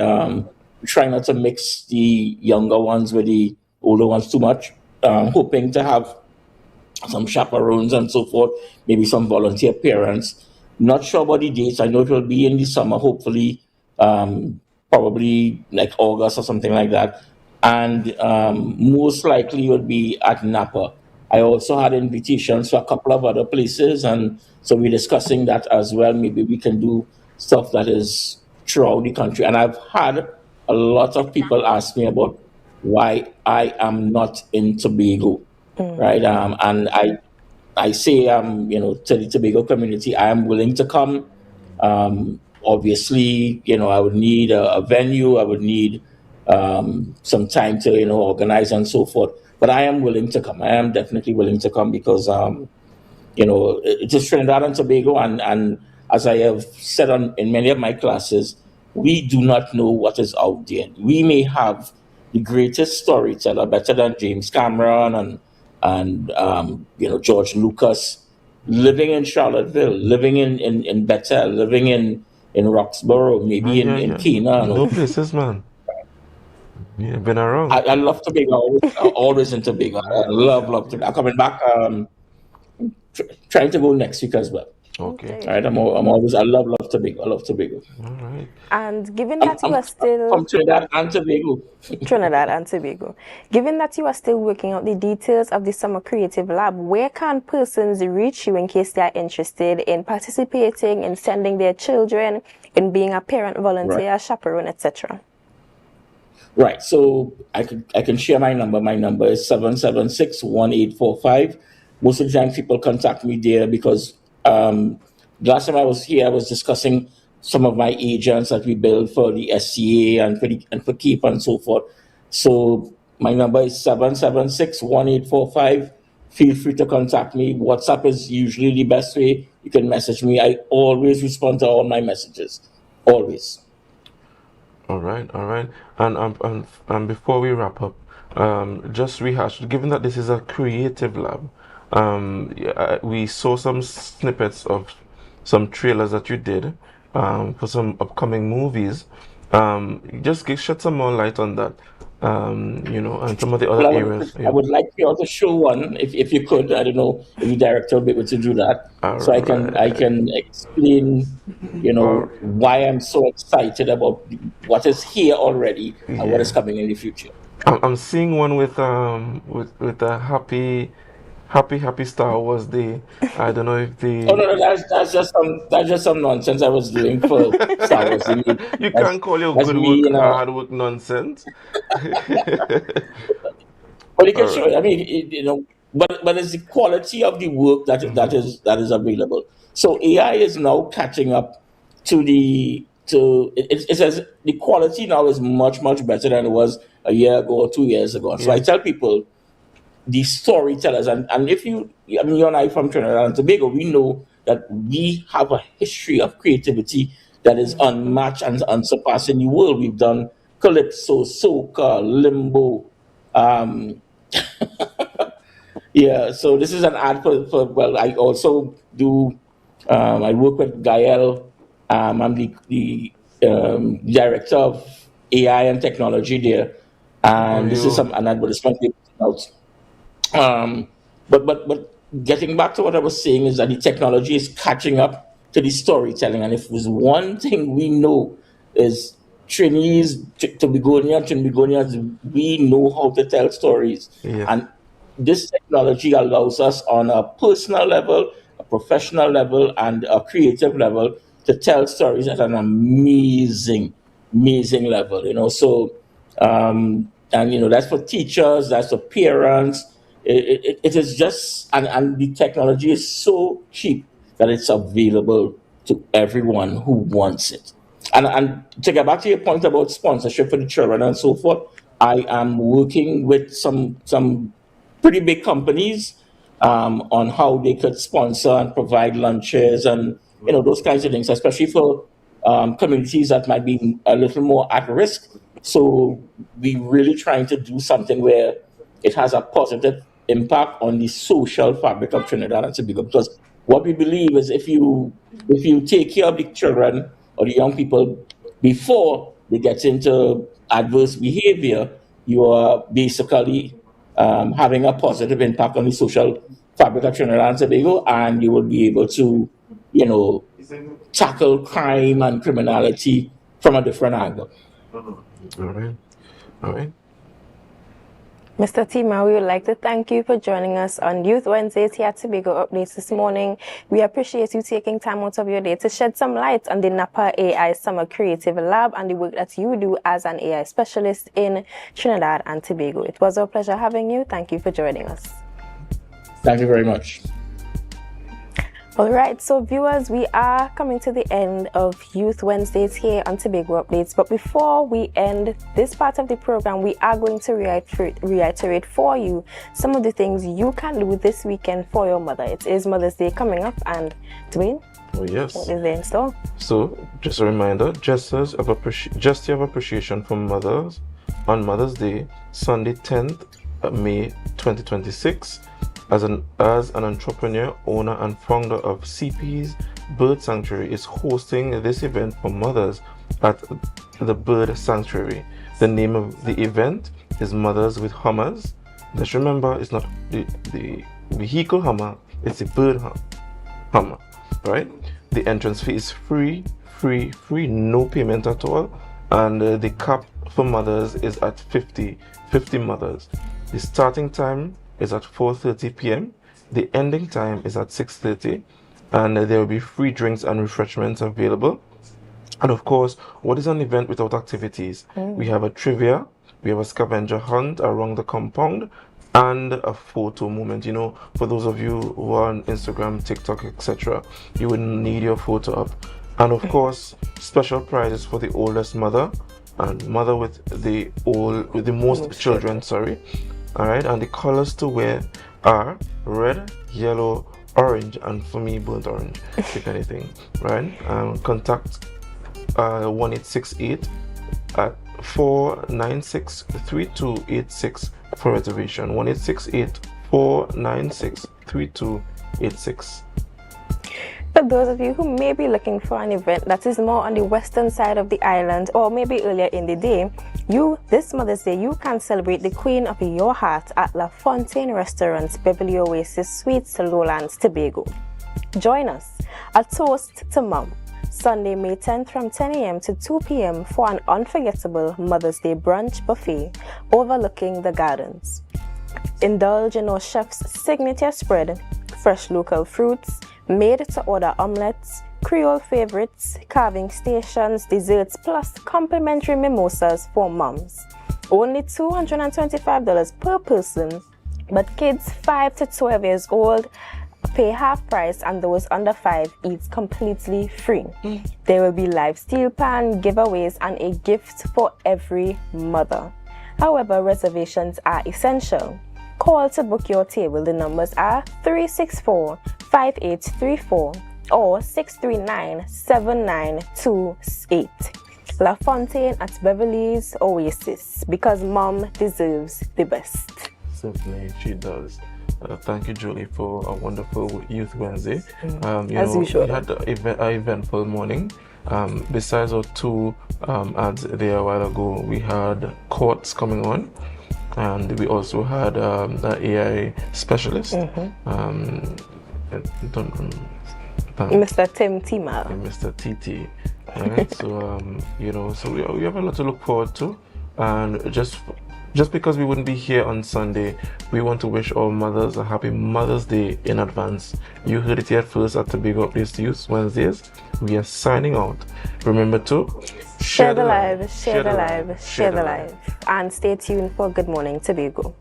[SPEAKER 21] Try not to mix the younger ones with the older ones too much. Hoping to have some chaperones and so forth, maybe some volunteer parents. Not sure about the dates. I know it will be in the summer, hopefully, probably like August or something like that. And most likely would be at Napa. I also had invitations for a couple of other places, and so we're discussing that as well. Maybe we can do stuff that is throughout the country. And I've had a lot of people ask me about why I am not in Tobago, right? And I say, to the Tobago community, I am willing to come. Obviously, I would need a venue. I would need some time to, organize and so forth. But I am willing to come. I am definitely willing to come because, it is Trinidad and Tobago, and as I have said in many of my classes, we do not know what is out there. We may have the greatest storyteller, better than James Cameron and George Lucas, living in Charlottesville, living in Bethel, living in Roxborough, maybe in Kenya.
[SPEAKER 3] No places, man. Yeah, been around.
[SPEAKER 21] I love Tobago. Always in Tobago. I love Tobago. I'm coming back. Trying to go next week as well.
[SPEAKER 3] Okay.
[SPEAKER 21] All right. I love Tobago. I love Tobago.
[SPEAKER 3] All right.
[SPEAKER 4] And given that you are still
[SPEAKER 21] from Trinidad and Tobago.
[SPEAKER 4] Trinidad and Tobago. Given that you are still working out the details of the Summer Creative Lab, where can persons reach you in case they are interested in participating, in sending their children, in being a parent, volunteer, chaperone, etc.?
[SPEAKER 21] Right. So I can share my number. My number is 776-1845. Most of the time people contact me there because last time I was here, I was discussing some of my agents that we build for the SCA and for KEEP and so forth. So my number is 776-1845. Feel free to contact me. WhatsApp is usually the best way. You can message me. I always respond to all my messages. Always.
[SPEAKER 3] All right. And before we wrap up, just rehash, given that this is a creative lab, we saw some snippets of some trailers that you did for some upcoming movies. Shed some more light on that, and some of the
[SPEAKER 21] Well,
[SPEAKER 3] other areas.
[SPEAKER 21] I would like you all to show one, if you could. I don't know if the director will be able to do that, so I can explain, why I'm so excited about what is here already and what is coming in the future.
[SPEAKER 3] I'm seeing one with a happy Star Wars Day. I don't know if the.
[SPEAKER 21] Oh no, that's just some nonsense I was doing for Star Wars.
[SPEAKER 3] You can't call your good work hard work nonsense.
[SPEAKER 21] Well, you can show it. I mean, but it's the quality of the work that is available. So AI is now catching up to it says the quality now is much better than it was a year ago or 2 years ago. So I tell people, the storytellers, and if you and I from Trinidad and Tobago, we know that we have a history of creativity that is unmatched and unsurpassed in the world. We've done calypso, soca, limbo. Yeah, so this is an ad for well, I also do, I work with Gael. I'm the director of AI and technology there. And this is an advertisement out. But getting back to what I was saying is that the technology is catching up to the storytelling. And if there's one thing we know is Tobagonians, we know how to tell stories. And this technology allows us on a personal level, a professional level, and a creative level to tell stories at an amazing level, So, and that's for teachers, that's for parents. It is just, and the technology is so cheap that it's available to everyone who wants it. And to get back to your point about sponsorship for the children and so forth, I am working with some pretty big companies on how they could sponsor and provide lunches and those kinds of things, especially for communities that might be a little more at risk. So we're really trying to do something where it has a positive impact on the social fabric of Trinidad and Tobago. Because what we believe is if you take care of the children or the young people before they get into adverse behavior, you are basically having a positive impact on the social fabric of Trinidad and Tobago, and you will be able to, tackle crime and criminality from a different angle.
[SPEAKER 3] All right.
[SPEAKER 4] Mr. Tima, we would like to thank you for joining us on Youth Wednesdays here at Tobago Updates this morning. We appreciate you taking time out of your day to shed some light on the NAPA AI Summer Creative Lab and the work that you do as an AI specialist in Trinidad and Tobago. It was our pleasure having you. Thank you for joining us.
[SPEAKER 21] Thank you very much.
[SPEAKER 4] All right, so viewers, we are coming to the end of Youth Wednesdays here on Tobago Updates. But before we end this part of the program, we are going to reiterate for you some of the things you can do this weekend for your mother. It is Mother's Day coming up, and Dwayne,
[SPEAKER 3] oh yes,
[SPEAKER 4] what is there in store?
[SPEAKER 3] So, just a reminder, gestures of appreciation for mothers on Mother's Day, Sunday 10th May 2026. As an entrepreneur, owner, and founder of CP's Bird Sanctuary is hosting this event for mothers at the Bird Sanctuary. The name of the event is Mothers with Hummers. Just remember, it's not the vehicle Hummer, it's the bird Hummer, right? The entrance fee is free, no payment at all, and the cap for mothers is at 50 mothers. The starting time is at 4:30 p.m. The ending time is at 6:30, and there will be free drinks and refreshments available. And of course, what is an event without activities? We have a trivia, we have a scavenger hunt around the compound, and a photo moment. For those of you who are on Instagram, TikTok, etc., you would need your photo up. And of course, special prizes for the oldest mother and mother with the most children. All right, and the colors to wear are red, yellow, orange, and for me, burnt orange. Pick anything, right? Contact 1868 at 496-3286 for reservation. 1-868-496-3286.
[SPEAKER 4] For those of you who may be looking for an event that is more on the western side of the island or maybe earlier in the day, this Mother's Day, you can celebrate the Queen of your heart at La Fontaine Restaurant's Beverly Oasis Suites, Lowlands, Tobago. Join us, a toast to Mom, Sunday, May 10th from 10 a.m. to 2 p.m. for an unforgettable Mother's Day brunch buffet overlooking the gardens. Indulge in our chef's signature spread, fresh local fruits, made-to-order omelets, Creole favorites, carving stations, desserts, plus complimentary mimosas for moms. Only $225 per person, but kids 5 to 12 years old pay half price and those under 5 eat completely free. There will be live steel pan giveaways and a gift for every mother. However, reservations are essential. Call to book your table. The numbers are 364-5834 or 639-7928. La Fontaine at Beverly's Oasis, because Mom deserves the best.
[SPEAKER 3] Certainly, she does. Thank you, Julie, for a wonderful Youth Wednesday.
[SPEAKER 4] As usual.
[SPEAKER 3] We had an eventful morning. Besides our two ads there a while ago, we had courts coming on, and we also had an AI specialist.
[SPEAKER 4] Mr. Tim Tima.
[SPEAKER 3] Mr. TT. Right? So, so we have a lot to look forward to. And just because we wouldn't be here on Sunday, we want to wish all mothers a happy Mother's Day in advance. You heard it here first at Tobago Updates to Youth Wednesdays. We are signing out. Remember to
[SPEAKER 4] share the live, share the live, share the live. And stay tuned for Good Morning Tobago.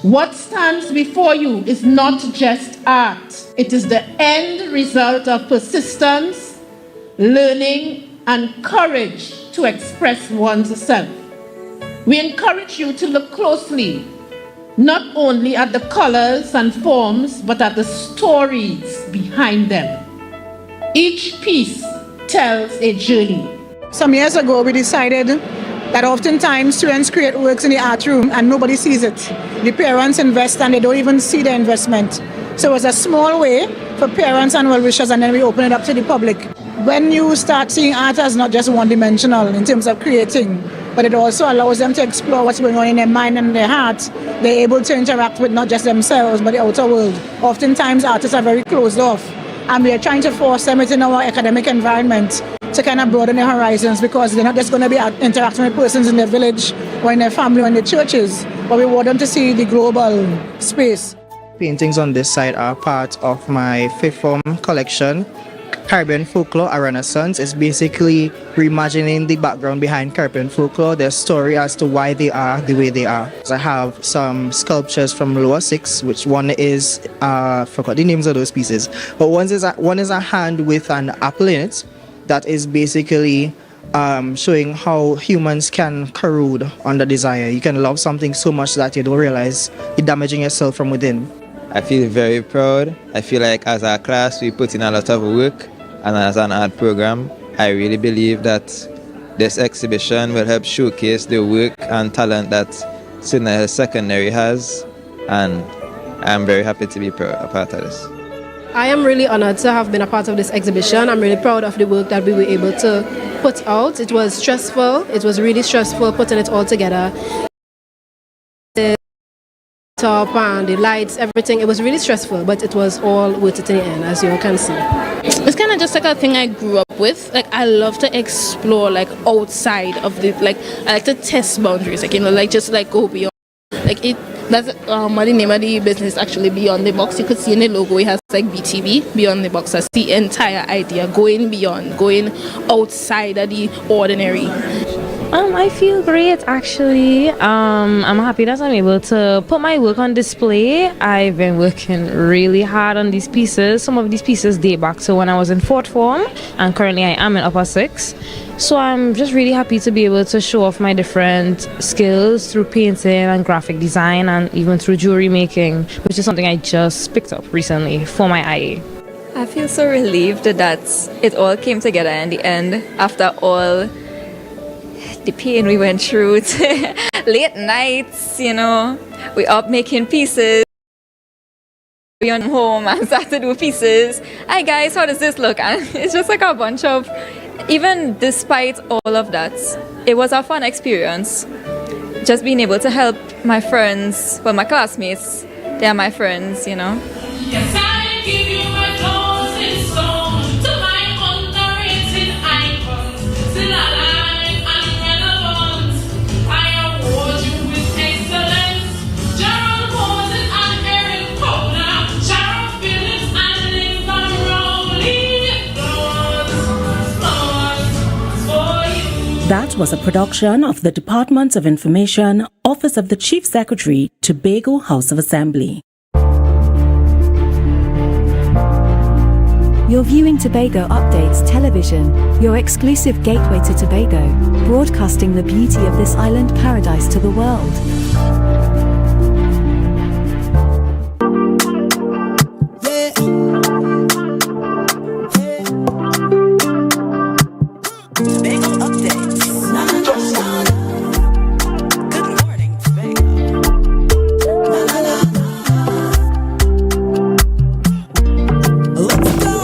[SPEAKER 5] What stands before you is not just art. It is the end result of persistence, learning, and courage to express one's self. We encourage you to look closely, not only at the colors and forms, but at the stories behind them. Each piece tells a journey.
[SPEAKER 22] Some years ago, we decided that oftentimes students create works in the art room and nobody sees it. The parents invest and they don't even see the investment. So it was a small way for parents and well-wishers, and then we open it up to the public. When you start seeing art as not just one-dimensional in terms of creating, but it also allows them to explore what's going on in their mind and their heart, they're able to interact with not just themselves, but the outer world. Oftentimes, artists are very closed off, and we are trying to force them within our academic environment to kind of broaden their horizons, because they're not just going to be interacting with persons in their village or in their family or in their churches, but we want them to see the global space.
[SPEAKER 23] Paintings on this side are part of my 5th form collection. Caribbean Folklore, A Renaissance is basically reimagining the background behind Caribbean folklore, their story as to why they are the way they are. I have some sculptures from Lower 6, which one is, I forgot the names of those pieces, but one is a hand with an apple in it that is basically showing how humans can corrode under desire. You can love something so much that you don't realize you're damaging yourself from within.
[SPEAKER 24] I feel very proud. I feel like as a class we put in a lot of work, and as an art program, I really believe that this exhibition will help showcase the work and talent that Senior Secondary has, and I'm very happy to be a part of this.
[SPEAKER 25] I am really honored to have been a part of this exhibition. I'm really proud of the work that we were able to put out. It was stressful. It was really stressful putting it all together. To setup and the lights, everything. It was really stressful, but it was all worth it in the end, as you all can see.
[SPEAKER 1] It's kind of just like a thing I grew up with. Like, I love to explore like outside of the, like, I like to test boundaries, like, you know, like just like go beyond. Like it, that's what the name of the business actually, Beyond the Box. You could see in the logo it has like BTB, Beyond the Box. That's the entire idea, going beyond, going outside of the ordinary.
[SPEAKER 6] I feel great actually. I'm happy that I'm able to put my work on display. I've been working really hard on these pieces. Some of these pieces date back to when I was in 4th form, and currently I am in upper 6. So I'm just really happy to be able to show off my different skills through painting and graphic design, and even through jewelry making, which is something I just picked up recently for my IA.
[SPEAKER 10] I feel so relieved that it all came together in the end after all the pain we went through, late nights, you know, we up making pieces, we on home and start to do pieces. Hi guys, how does this look? And it's just like a bunch of, even despite all of that, it was a fun experience. Just being able to help my friends, well, my classmates, they are my friends, you know.
[SPEAKER 2] Yes, I give you a dozen songs to my underrated icons, still alive and relevant. I award you with excellence. Gerald Moses and Eric Powder, Sharon Phillips and Linda Rowley. Flowers for you.
[SPEAKER 11] That was a production of the Department of Information, Office of the Chief Secretary, Tobago House of Assembly.
[SPEAKER 12] You're viewing Tobago Updates Television, your exclusive gateway to Tobago, broadcasting the beauty of this island paradise to the world.
[SPEAKER 18] Tobago Updates. Good morning, Tobago. Let's go.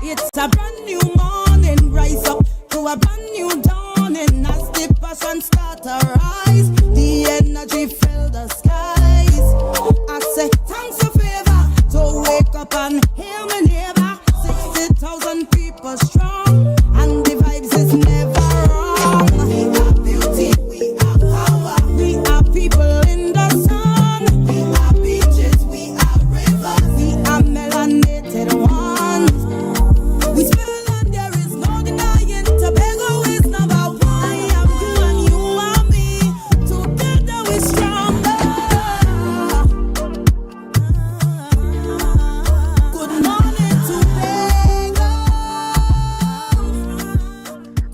[SPEAKER 18] It's a brand new morning. Rise up to a brand new dawning. As the passion start to rise, the energy fill the skies. I say thanks a favor to wake up and hear me neighbor. 60,000 people strong, and the vibes is never wrong. We are beauty, we are power, we are people in the sun. We are beaches, we are rivers, we are melanated ones. We smell and there is no denying Tobago is number one. I am you and you are me, together we're stronger. Good morning,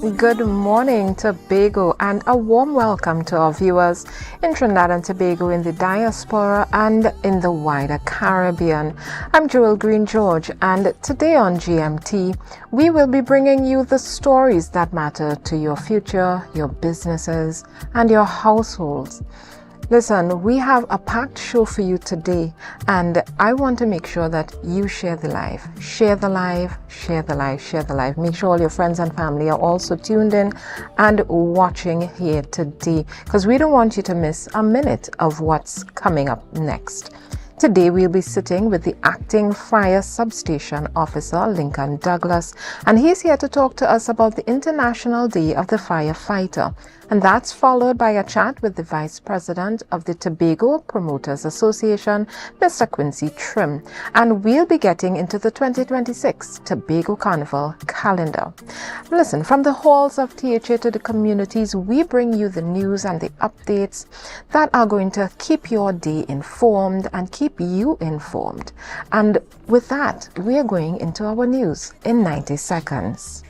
[SPEAKER 18] Tobago.
[SPEAKER 26] Good morning, Tobago, and a warm welcome to our viewers in Trinidad and Tobago, in the diaspora, and in the wider Caribbean. I'm Jewel Green George, and today on GMT, we will be bringing you the stories that matter to your future, your businesses, and your households. Listen, we have a packed show for you today, and I want to make sure that you share the live. Share the live, share the live, share the live. Make sure all your friends and family are also tuned in and watching here today, because we don't want you to miss a minute of what's coming up next. Today we'll be sitting with the Acting Fire Substation Officer, Lincoln Douglas, and he's here to talk to us about the International Day of the Firefighter. And that's followed by a chat with the Vice President of the Tobago Promoters Association, Mr. Quincy Trim. And we'll be getting into the 2026 Tobago Carnival calendar. Listen, from the halls of THA to the communities, we bring you the news and the updates that are going to keep your day informed and keep you informed. And with that, we are going into our news in 90 seconds.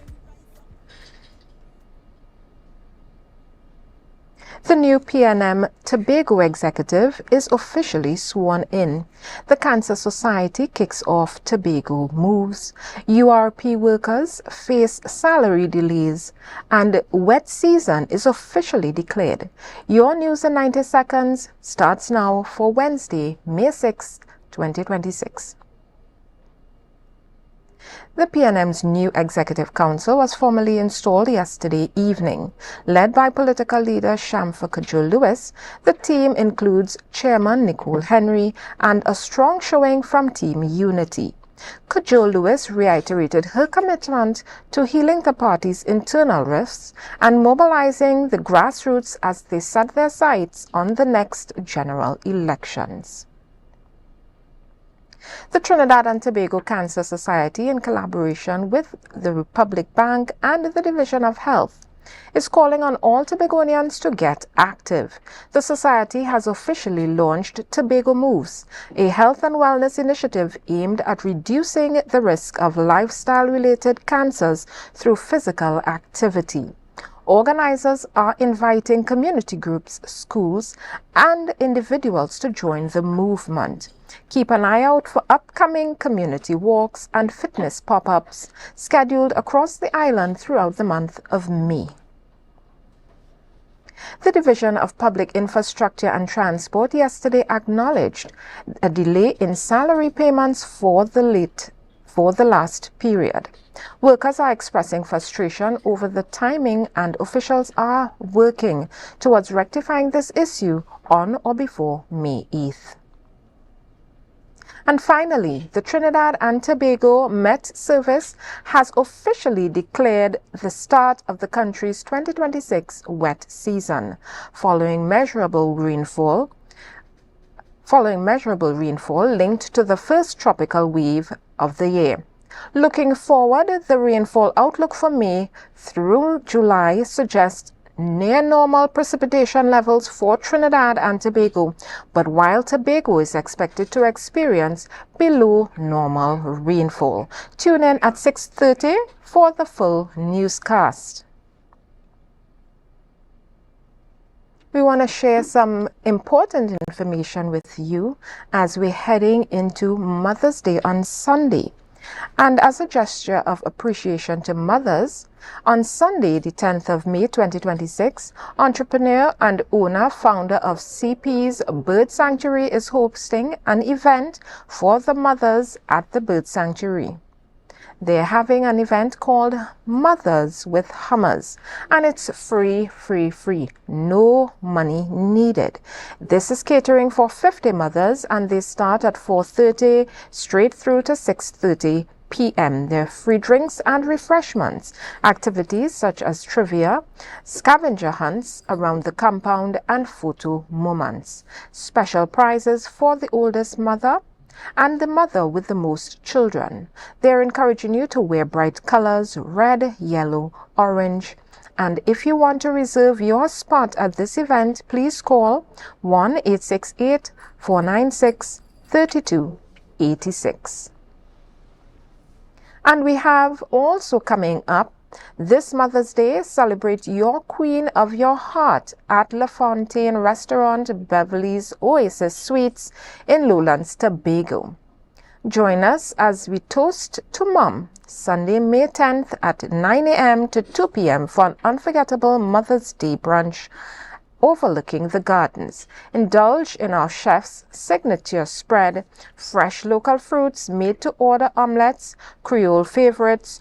[SPEAKER 26] The new PNM Tobago executive is officially sworn in. The Cancer Society kicks off Tobago Moves. URP workers face salary delays, and wet season is officially declared. Your news in 90 seconds starts now for Wednesday, May 6, 2026. The PNM's new Executive Council was formally installed yesterday evening. Led by political leader Shamfa Kajol-Lewis, the team includes Chairman Nicole Henry and a strong showing from Team Unity. Kajol-Lewis reiterated her commitment to healing the party's internal rifts and mobilizing the grassroots as they set their sights on the next general elections. The Trinidad and Tobago Cancer Society, in collaboration with the Republic Bank and the Division of Health, is calling on all Tobagonians to get active. The society has officially launched Tobago Moves, a health and wellness initiative aimed at reducing the risk of lifestyle-related cancers through physical activity. Organizers are inviting community groups, schools, and individuals to join the movement. Keep an eye out for upcoming community walks and fitness pop-ups scheduled across the island throughout the month of May. The Division of Public Infrastructure and Transport yesterday acknowledged a delay in salary payments for the last period. Workers are expressing frustration over the timing, and officials are working towards rectifying this issue on or before May 8th. And finally, the Trinidad and Tobago Met Service has officially declared the start of the country's 2026 wet season, following measurable rainfall linked to the first tropical wave of the year. Looking forward, the rainfall outlook for May through July suggests near normal precipitation levels for Trinidad and Tobago, but while Tobago is expected to experience below normal rainfall. Tune in at 6:30 for the full newscast. We want to share some important information with you as we're heading into Mother's Day on Sunday. And as a gesture of appreciation to mothers, on Sunday, the 10th of May 2026, entrepreneur and founder of CP's Bird Sanctuary is hosting an event for the mothers at the Bird Sanctuary. They're having an event called Mothers with Hummers, and it's free. No money needed. This is catering for 50 mothers, and they start at 4:30 straight through to 6:30 p.m. There are free drinks and refreshments, activities such as trivia, scavenger hunts around the compound, and photo moments. Special prizes for the oldest mother and the mother with the most children. They're encouraging you to wear bright colors, red, yellow, orange. And if you want to reserve your spot at this event, please call 1-868-496-3286. And we have also coming up this Mother's Day, celebrate your Queen of your Heart at La Fontaine Restaurant, Beverly's Oasis Suites in Lowlands, Tobago. Join us as we toast to Mom, Sunday, May 10th at 9 a.m. to 2 p.m. for an unforgettable Mother's Day brunch overlooking the gardens. Indulge in our chef's signature spread, fresh local fruits, made-to-order omelets, Creole favorites,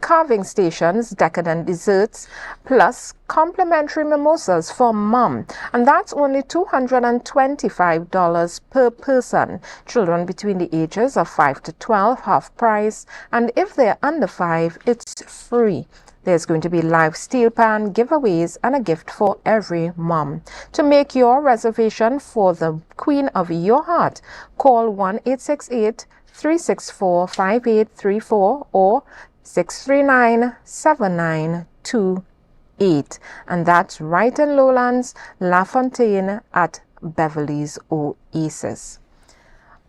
[SPEAKER 26] carving stations, decadent desserts, plus complimentary mimosas for Mom. And that's only $225 per person. Children between the ages of 5 to 12, half price. And if they're under 5, it's free. There's going to be live steel pan giveaways and a gift for every mom. To make your reservation for the Queen of your Heart, call 1-868-364-5834 or 639-7928. And that's right in Lowlands, La Fontaine at Beverly's Oasis.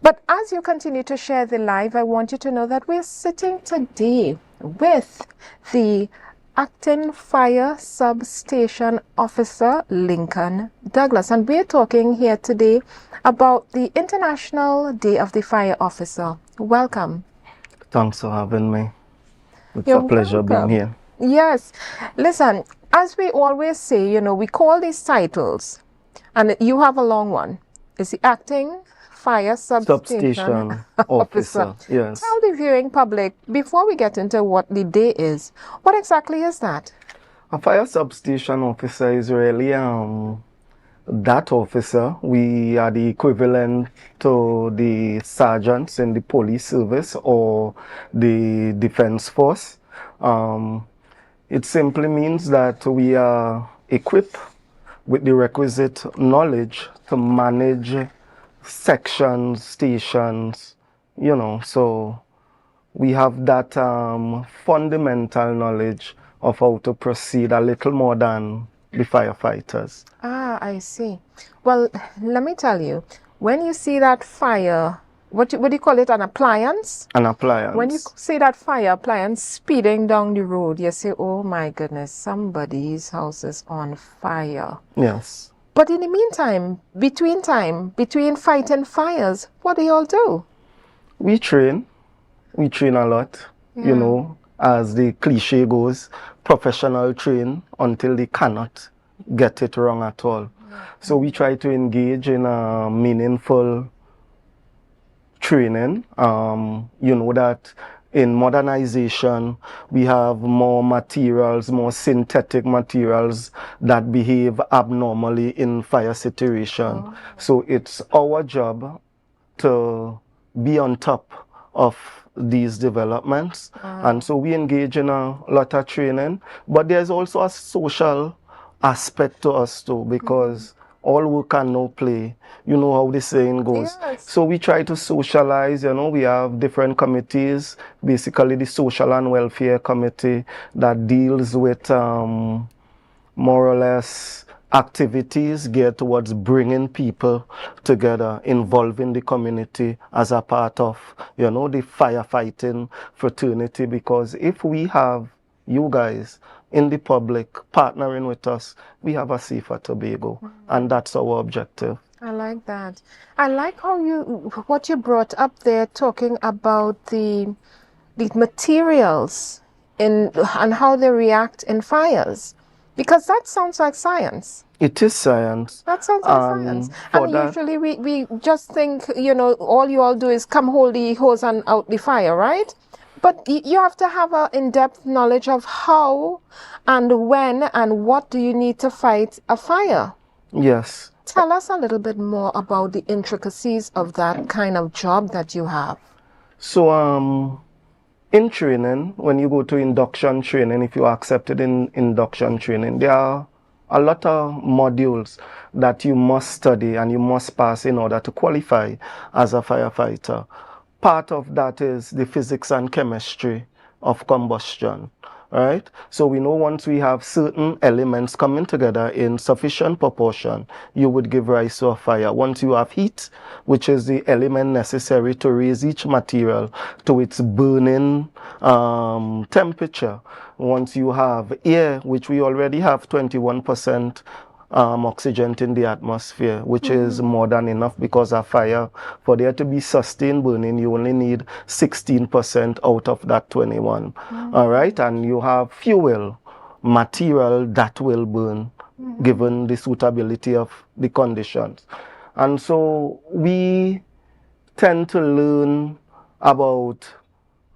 [SPEAKER 26] But as you continue to share the live, I want you to know that we're sitting today with the Acting Fire Substation Officer Lincoln Douglas, and we're talking here today about the International Day of the Fire Officer. Welcome.
[SPEAKER 7] Thanks for having me. It's
[SPEAKER 26] You're
[SPEAKER 7] a pleasure
[SPEAKER 26] welcome.
[SPEAKER 7] being here.
[SPEAKER 26] Yes. Listen, as we always say, we call these titles, and you have a long one. is the acting fire substation
[SPEAKER 7] Substation officer, yes.
[SPEAKER 26] Tell the viewing public, before we get into what the day is, what exactly is that?
[SPEAKER 7] A fire substation officer is really that officer. We are the equivalent to the sergeants in the police service or the defense force. It simply means that we are equipped with the requisite knowledge to manage sections, stations, you know, so we have that fundamental knowledge of how to proceed a little more than the firefighters.
[SPEAKER 26] Ah, I see. Well, let me tell you, when you see that fire, what do you call it, an appliance?
[SPEAKER 7] An appliance.
[SPEAKER 26] When you see that fire appliance speeding down the road, you say, oh my goodness, somebody's house is on fire.
[SPEAKER 7] Yes.
[SPEAKER 26] But in the meantime, between fighting fires, what do you all do?
[SPEAKER 7] We train. We train a lot.
[SPEAKER 26] Yeah.
[SPEAKER 7] You know, as the cliche goes, professional train until they cannot get it wrong at all. So we try to engage in a meaningful training. You know that in modernization, we have more materials, more synthetic materials that behave abnormally in fire situation. So it's our job to be on top of these developments. And so we engage in a lot of training, but there's also a social aspect to us too, because all work and no play, you know how the saying goes.
[SPEAKER 26] Yes.
[SPEAKER 7] So we try to socialize, you know, we have different committees, basically the social and welfare committee that deals with more or less activities geared towards bringing people together, involving the community as a part of, you know, the firefighting fraternity. Because if we have you guys in the public partnering with us, we have a safer Tobago, and that's our objective.
[SPEAKER 26] I like that. I like how what you brought up there, talking about the materials and how they react in fires, because that sounds like science.
[SPEAKER 7] It is science.
[SPEAKER 26] That sounds like science. And usually we just think, you know, all you all do is come hold the hose and out the fire, right? But you have to have an in-depth knowledge of how and when and what do you need to fight a fire.
[SPEAKER 7] Yes.
[SPEAKER 26] Tell us a little bit more about the intricacies of that kind of job that you have.
[SPEAKER 7] So in training, when you go to induction training, if you are accepted in induction training, there are a lot of modules that you must study and you must pass in order to qualify as a firefighter. Part of that is the physics and chemistry of combustion, right? So we know once we have certain elements coming together in sufficient proportion, you would give rise to a fire. Once you have heat, which is the element necessary to raise each material to its burning temperature. Once you have air, which we already have 21% oxygen in the atmosphere, which is more than enough, because a fire, for there to be sustained burning, you only need 16% out of that 21. All right, and you have fuel, material that will burn, given the suitability of the conditions. And so we tend to learn about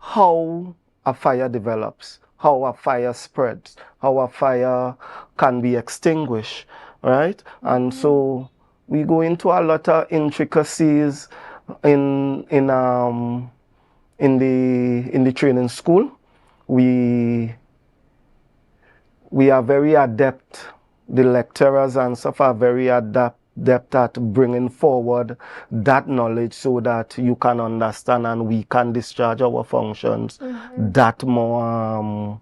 [SPEAKER 7] how a fire develops, how a fire spreads, how a fire can be extinguished, right? And so we go into a lot of intricacies in the training school. We are very adept. The lecturers and stuff are very adept at bringing forward that knowledge so that you can understand and we can discharge our functions that more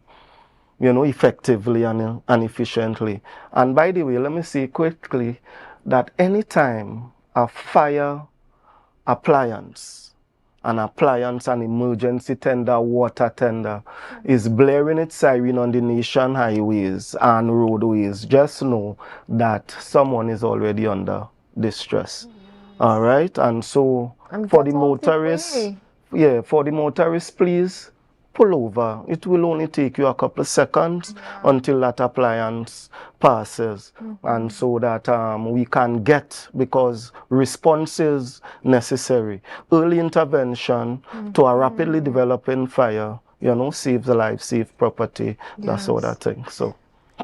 [SPEAKER 7] you know, effectively and efficiently. And by the way, let me say quickly that anytime a fire appliance, an emergency tender, water tender is blaring its siren on the nation highways and roadways, just know that someone is already under distress. All right, and so for the motorists, please pull over. It will only take you a couple of seconds until that appliance passes. And so that we can get, because response is necessary. Early intervention to a rapidly developing fire, you know, save the life, save property, that sort of thing. So.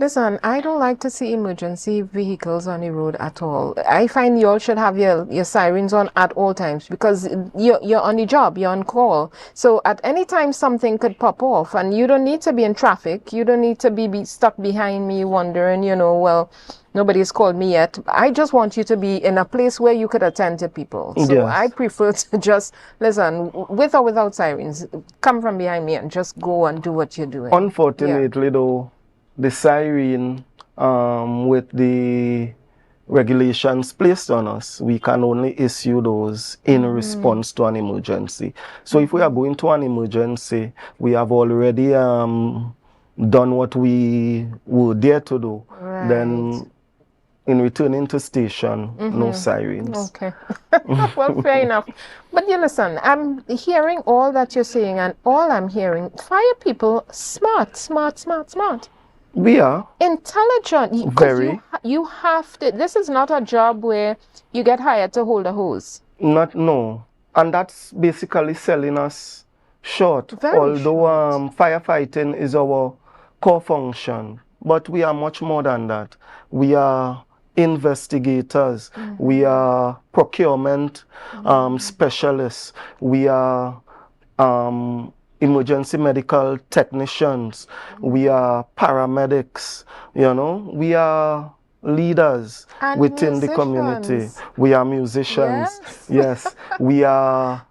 [SPEAKER 26] Listen, I don't like to see emergency vehicles on the road at all. I find you all should have your sirens on at all times, because you're on the job, you're on call. So at any time something could pop off, and you don't need to be in traffic. You don't need to be stuck behind me wondering, you know, well, nobody's called me yet. I just want you to be in a place where you could attend to people. So
[SPEAKER 7] Yes.
[SPEAKER 26] I prefer to just, listen, with or without sirens, come from behind me and just go and do what you're doing.
[SPEAKER 7] Unfortunately, though, the siren, with the regulations placed on us, we can only issue those in response to an emergency. So if we are going to an emergency, we have already done what we were there to do. Then in returning to station, no sirens.
[SPEAKER 26] Okay. Well, fair enough. But you listen, I'm hearing all that you're saying, and all I'm hearing, fire people, smart.
[SPEAKER 7] We are.
[SPEAKER 26] Intelligent.
[SPEAKER 7] Very.
[SPEAKER 26] You have to, this is not a job where you get hired to hold a hose.
[SPEAKER 7] No. And that's basically selling us short. Although firefighting is our core function, but we are much more than that. We are investigators. We are procurement specialists. We are emergency medical technicians. We are paramedics. You know, we are leaders
[SPEAKER 26] And
[SPEAKER 7] within the community.
[SPEAKER 26] musicians.
[SPEAKER 7] We are musicians. Yes. We are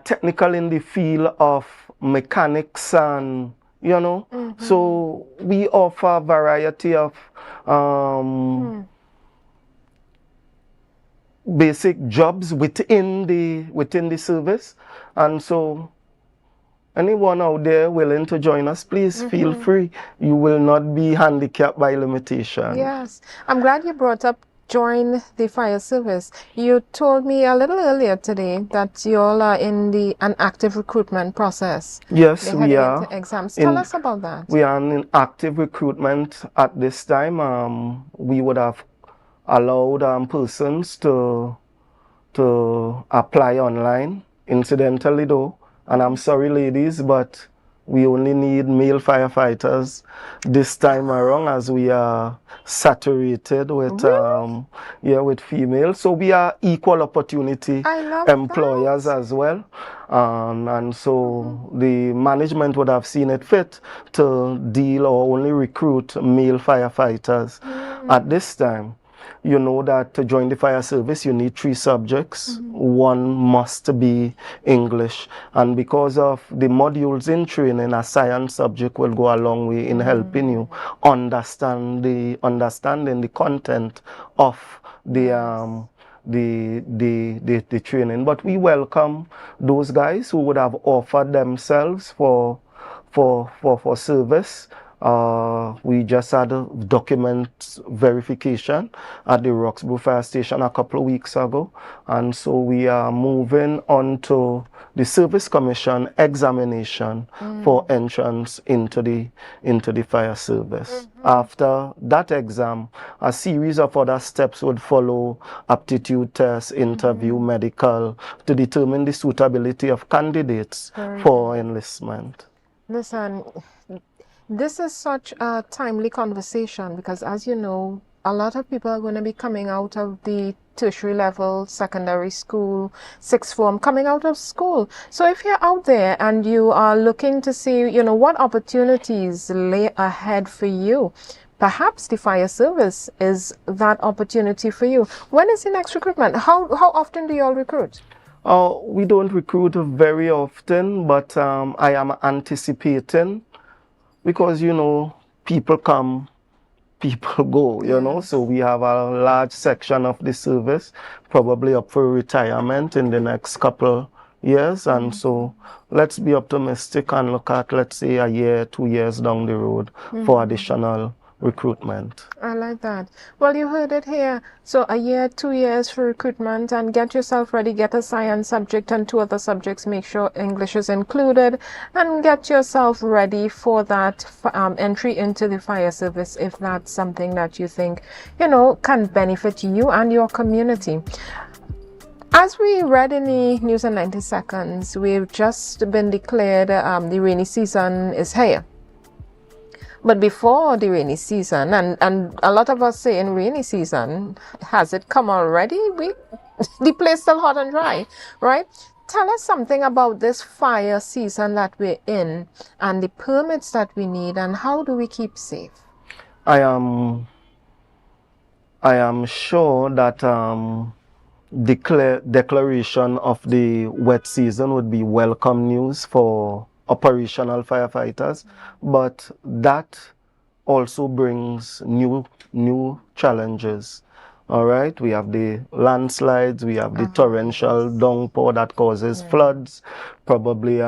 [SPEAKER 7] technical in the field of mechanics, and you know, so we offer a variety of basic jobs within the service. And so anyone out there willing to join us, please feel free. You will not be handicapped by limitation.
[SPEAKER 26] Yes. I'm glad you brought up join the fire service. You told me a little earlier today that you all are in an active recruitment process.
[SPEAKER 7] Yes,
[SPEAKER 26] They're
[SPEAKER 7] we
[SPEAKER 26] heading
[SPEAKER 7] are.
[SPEAKER 26] into exams. Tell us about that.
[SPEAKER 7] We are in active recruitment at this time. We would have allowed persons to apply online. Incidentally though, and I'm sorry ladies, but we only need male firefighters this time around, as we are saturated with with females. So we are equal opportunity employers as well. And so the management would have seen it fit to deal or only recruit male firefighters at this time. You know that to join the fire service, you need 3 subjects. One must be English. And because of the modules in training, a science subject will go a long way in helping you understanding the content of the training. But we welcome those guys who would have offered themselves for service. We just had a document verification at the Roxborough Fire Station a couple of weeks ago, and so we are moving on to the Service Commission examination for entrance into the fire service. After that exam, a series of other steps would follow: aptitude tests, interview, medical, to determine the suitability of candidates for enlistment.
[SPEAKER 26] Listen, this is such a timely conversation, because as you know, a lot of people are going to be coming out of the tertiary level, secondary school, sixth form, coming out of school. So if you're out there and you are looking to see, you know, what opportunities lay ahead for you, perhaps the fire service is that opportunity for you. When is the next recruitment? How often do you all recruit?
[SPEAKER 7] We don't recruit very often, but I am anticipating, because, you know, people come, people go, you know, so we have a large section of the service probably up for retirement in the next couple years. And so let's be optimistic and look at, let's say, a year, 2 years down the road for additional recruitment.
[SPEAKER 26] I like that. Well, you heard it here. So a year, 2 years for recruitment, and get yourself ready. Get a science subject and 2 other subjects. Make sure English is included, and get yourself ready for that entry into the fire service if that's something that you think, can benefit you and your community. As we read in the news in 90 seconds, we've just been declared the rainy season is here. But before the rainy season, and a lot of us say in rainy season, has it come already? The place still hot and dry, right? Tell us something about this fire season that we're in and the permits that we need, and how do we keep safe?
[SPEAKER 7] I am sure that declaration of the wet season would be welcome news for operational firefighters, but that also brings new challenges. All right, we have the landslides, we have the torrential downpour that causes floods, probably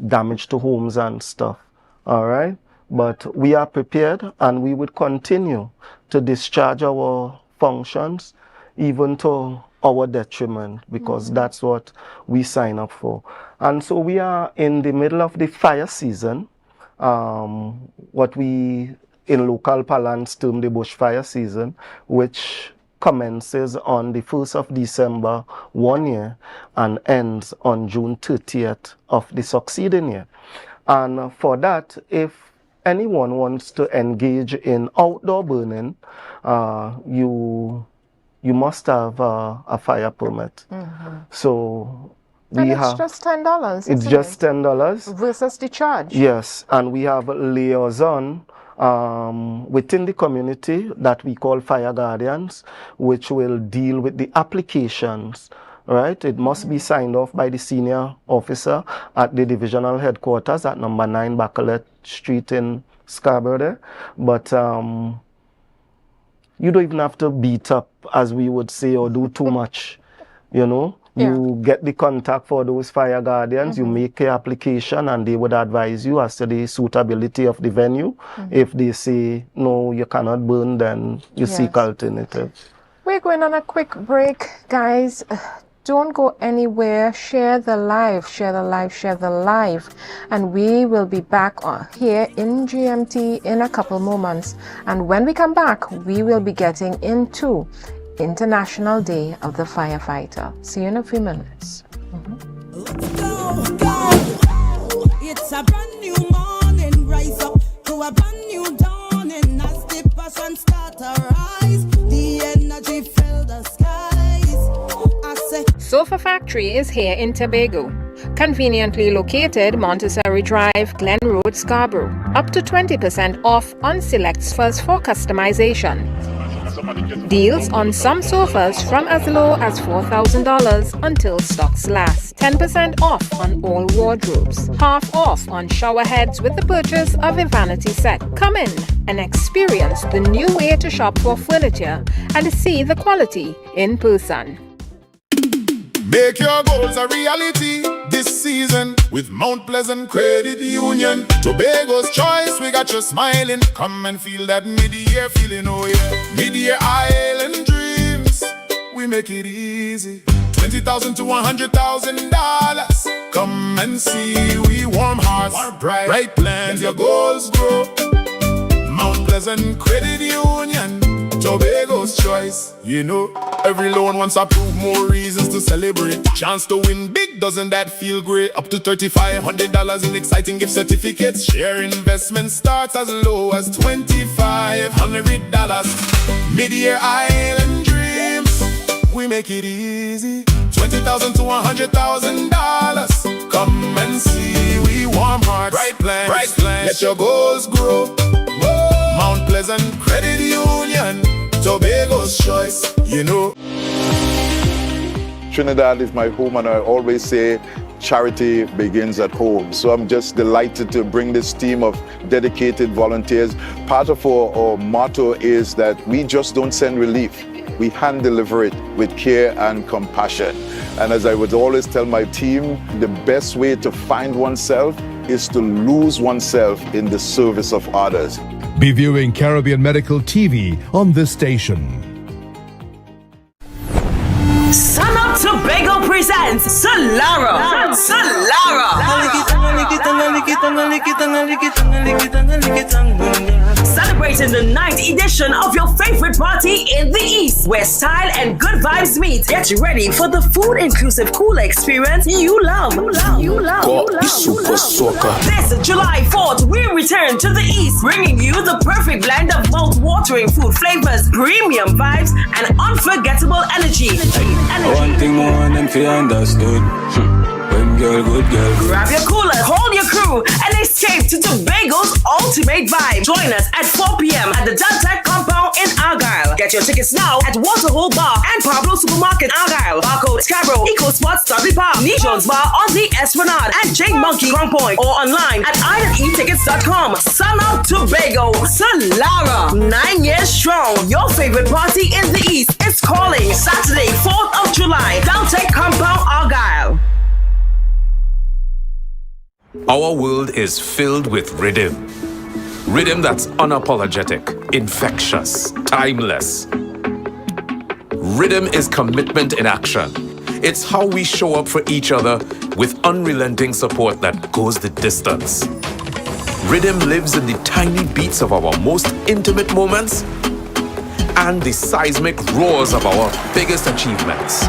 [SPEAKER 7] damage to homes and stuff. All right, but we are prepared, and we would continue to discharge our functions even to our detriment, because that's what we sign up for. And so we are in the middle of the fire season, what we in local parlance term the bushfire season, which commences on the 1st of December 1 year and ends on June 30th of the succeeding year. And for that, if anyone wants to engage in outdoor burning, you must have a fire permit. So we
[SPEAKER 26] and it's
[SPEAKER 7] have
[SPEAKER 26] just $10.
[SPEAKER 7] It's just $10
[SPEAKER 26] versus the charge.
[SPEAKER 7] Yes, and we have liaison within the community that we call fire guardians, which will deal with the applications. Right, it must be signed off by the senior officer at the divisional headquarters at number 9 Bacalet Street in Scarborough there. But you don't even have to beat up, as we would say, or do too much, You get the contact for those fire guardians, you make your application, and they would advise you as to the suitability of the venue. If they say, no, you cannot burn, then you seek alternatives.
[SPEAKER 26] We're going on a quick break, guys. Don't go anywhere. Share the live, share the live, share the live. And we will be back here in GMT in a couple moments. And when we come back, we will be getting into International Day of the Firefighter. See you in a few minutes.
[SPEAKER 8] It's a brand new morning. Rise up to a brand new dawning. As the passion start to rise, the energy fill the skies.
[SPEAKER 26] Sofa Factory is here in Tobago. Conveniently located Montessori Drive, Glen Road, Scarborough. Up to 20% off on select sofas for customization. Deals on some sofas from as low as $4,000 until stocks last. 10% off on all wardrobes. Half off on shower heads with the purchase of a vanity set. Come in and experience the new way to shop for furniture and see the quality in person.
[SPEAKER 9] Make your goals a reality this season with Mount Pleasant Credit Union. Tobago's choice, we got you smiling. Come and feel that mid-year feeling, oh yeah. Mid-year island dreams, we make it easy. $20,000 to $100,000. Come and see, we warm hearts, bright plans, your goals grow. Mount Pleasant Credit Union, Tobago's choice. Every loan wants to prove more reasons to celebrate. Chance to win big, doesn't that feel great? Up to $3,500 in exciting gift certificates. Share investment starts as low as $2,500. Mid-year island dreams, we make it easy. $20,000 to $100,000. Come and see, we warm hearts, bright plans. Let your goals grow. Whoa. Mount Pleasant Credit Union, Tobago's choice,
[SPEAKER 14] Trinidad is my home, and I always say charity begins at home. So I'm just delighted to bring this team of dedicated volunteers. Part of our motto is that we just don't send relief. We hand deliver it with care and compassion. And as I would always tell my team, the best way to find oneself is to lose oneself in the service of others.
[SPEAKER 13] Be viewing Caribbean Medical TV on this station.
[SPEAKER 18] Sun Up Tobago presents Solara. Celebrating the 9th edition of your favorite party in the East, where style and good vibes meet. Get ready for the food-inclusive cooler experience you love. This July 4th, we return to the East, bringing you the perfect blend of mouth-watering food flavors, premium vibes, and unforgettable energy.
[SPEAKER 15] One thing more than them feel understood. When girl, good girl.
[SPEAKER 18] Grab your coolers, hold your crew, and escape to Tobago's ultimate vibe. Join us at 4 p.m. at the Delta compound in Argyle. Get your tickets now at Waterhole Bar and Pablo Supermarket Argyle, Barcode, Scarborough, Eco Sports, Stubby Park, Nijon's Bar on the Esplanade, and Jane Monkey Crown Point, or online at ironetickets.com. Sun Up Tobago, Solara, 9 years strong. Your favorite party in the East is calling Saturday, 4th of July, Delta compound Argyle.
[SPEAKER 16] Our world is filled with rhythm. Rhythm that's unapologetic, infectious, timeless. Rhythm is commitment in action. It's how we show up for each other with unrelenting support that goes the distance. Rhythm lives in the tiny beats of our most intimate moments and the seismic roars of our biggest achievements.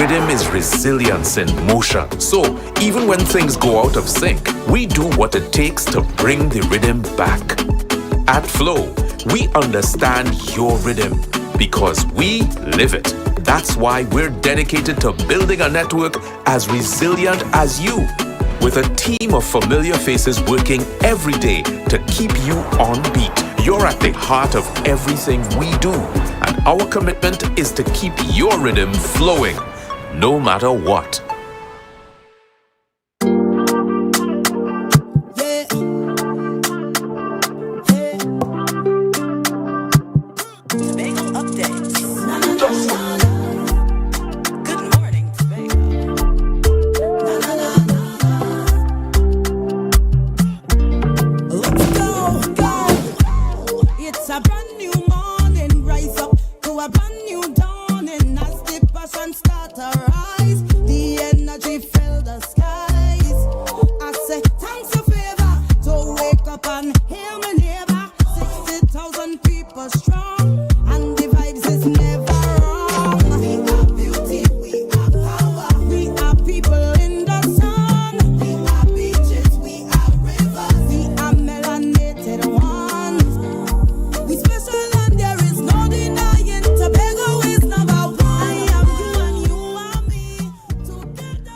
[SPEAKER 16] Rhythm is resilience in motion. So even when things go out of sync, we do what it takes to bring the rhythm back. At Flow, we understand your rhythm because we live it. That's why we're dedicated to building a network as resilient as you, with a team of familiar faces working every day to keep you on beat. You're at the heart of everything we do, and our commitment is to keep your rhythm flowing, no matter what.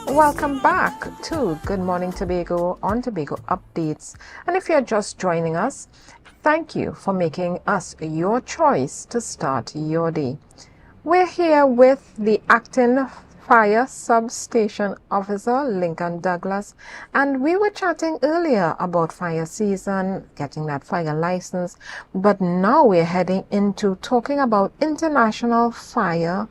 [SPEAKER 26] Welcome back to Good Morning Tobago on Tobago Updates. And if you're just joining us, thank you for making us your choice to start your day. We're here with the acting Fire Substation Officer, Lincoln Douglas, and we were chatting earlier about fire season, getting that fire license, but now we're heading into talking about International Fire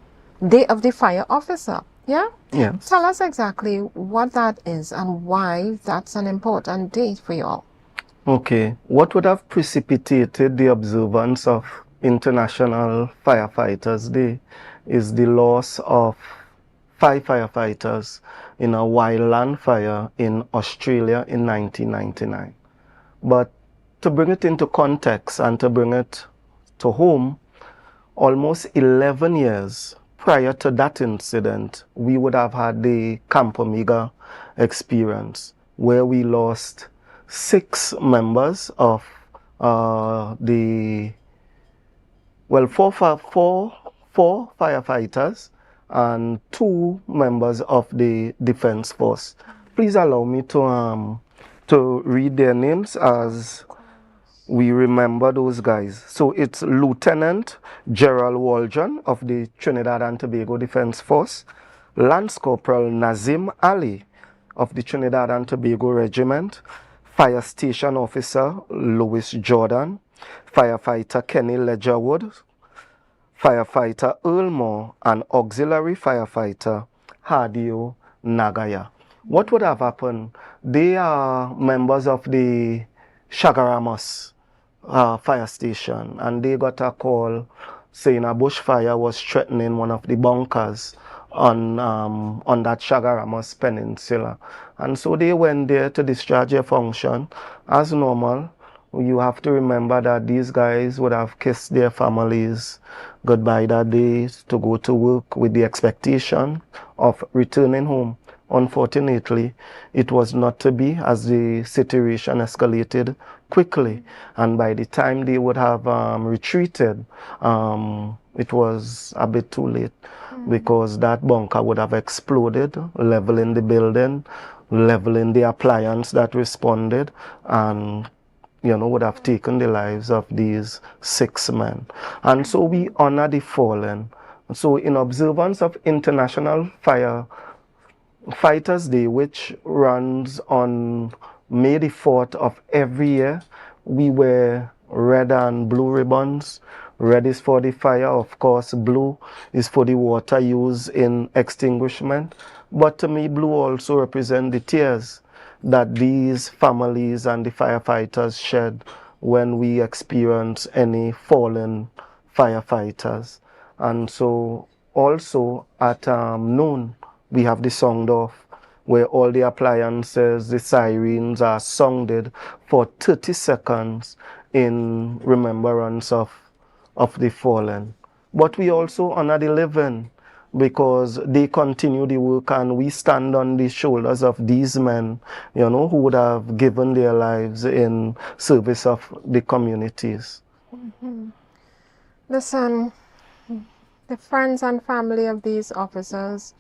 [SPEAKER 26] Day of the Fire Officer. Yeah?
[SPEAKER 7] Yes.
[SPEAKER 26] Tell us exactly what that is and why that's an important date for you all.
[SPEAKER 7] Okay. What would have precipitated the observance of International Firefighters Day is the loss of 5 firefighters in a wildland fire in Australia in 1999. But to bring it into context and to bring it to home, almost 11 years prior to that incident, we would have had the Camp Omega experience, where we lost 6 members of four firefighters and 2 members of the Defense Force. Please allow me to read their names as we remember those guys. So it's Lieutenant Gerald Waldron of the Trinidad and Tobago Defense Force, Lance Corporal Nazim Ali of the Trinidad and Tobago Regiment, Fire Station Officer Louis Jordan, Firefighter Kenny Ledgerwood, Firefighter Earl Moore, and Auxiliary Firefighter Hadio Nagaya. What would have happened? They are members of the Shagaramas fire station, and they got a call saying a bushfire was threatening one of the bunkers on that Shagaramas Peninsula. And so they went there to discharge their function as normal. You have to remember that these guys would have kissed their families goodbye that day to go to work with the expectation of returning home. Unfortunately, it was not to be, as the situation escalated quickly, and by the time they would have retreated, it was a bit too late, because that bunker would have exploded, leveling the building, leveling the appliance that responded, and would have taken the lives of these 6 men. And so we honor the fallen. So in observance of International Fighters Day, which runs on May the 4th of every year, we wear red and blue ribbons. Red is for the fire, of course. Blue is for the water used in extinguishment. But to me, blue also represents the tears that these families and the firefighters shed when we experience any fallen firefighters. And so also at noon, we have the sound off, where all the appliances, the sirens are sounded for 30 seconds in remembrance of the fallen. But we also honor the living, because they continue the work, and we stand on the shoulders of these men, who would have given their lives in service of the communities.
[SPEAKER 26] Listen, the friends and family of these officers,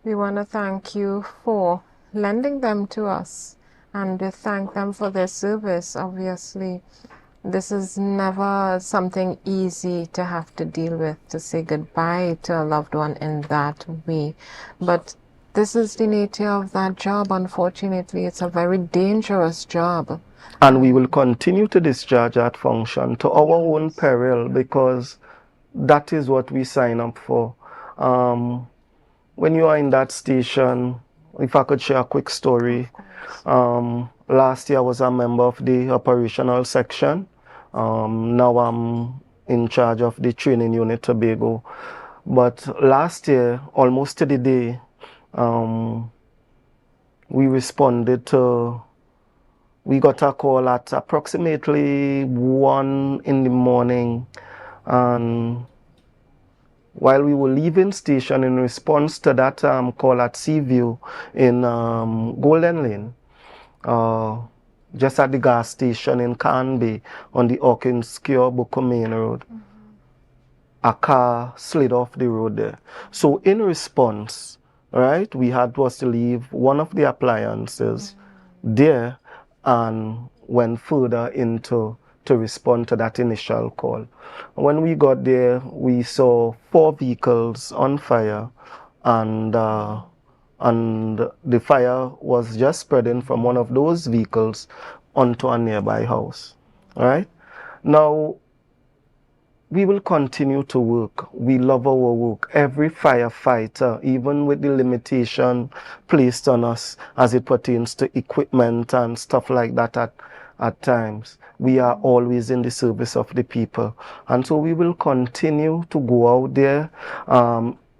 [SPEAKER 26] we want to thank you for lending them to us, and we thank them for their service. Obviously, this is never something easy to have to deal with, to say goodbye to a loved one in that way. But this is the nature of that job. Unfortunately, it's a very dangerous job.
[SPEAKER 7] And we will continue to discharge that function to our own peril, because that is what we sign up for. When you are in that station, if I could share a quick story. Last year I was a member of the operational section. Now I'm in charge of the training unit Tobago. But last year, almost to the day, we got a call at approximately 1 in the morning, and while we were leaving station in response to that call at Seaview in Golden Lane, just at the gas station in Canby on the Hawkins-Boko Main Road, a car slid off the road there. So in response, right, we had was to leave one of the appliances there and went further into to respond to that initial call. When we got there, we saw 4 vehicles on fire, and the fire was just spreading from one of those vehicles onto a nearby house. All right? Now, we will continue to work. We love our work. Every firefighter, even with the limitation placed on us as it pertains to equipment and stuff like that at times, we are always in the service of the people. And so we will continue to go out there,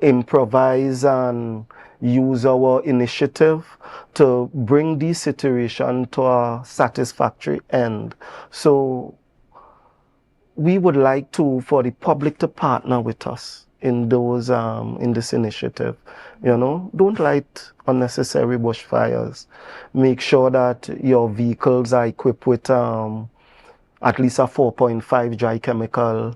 [SPEAKER 7] improvise and use our initiative to bring this situation to a satisfactory end. So we would like for the public to partner with us in those in this initiative. Don't light unnecessary bushfires. Make sure that your vehicles are equipped with at least a 4.5 dry chemical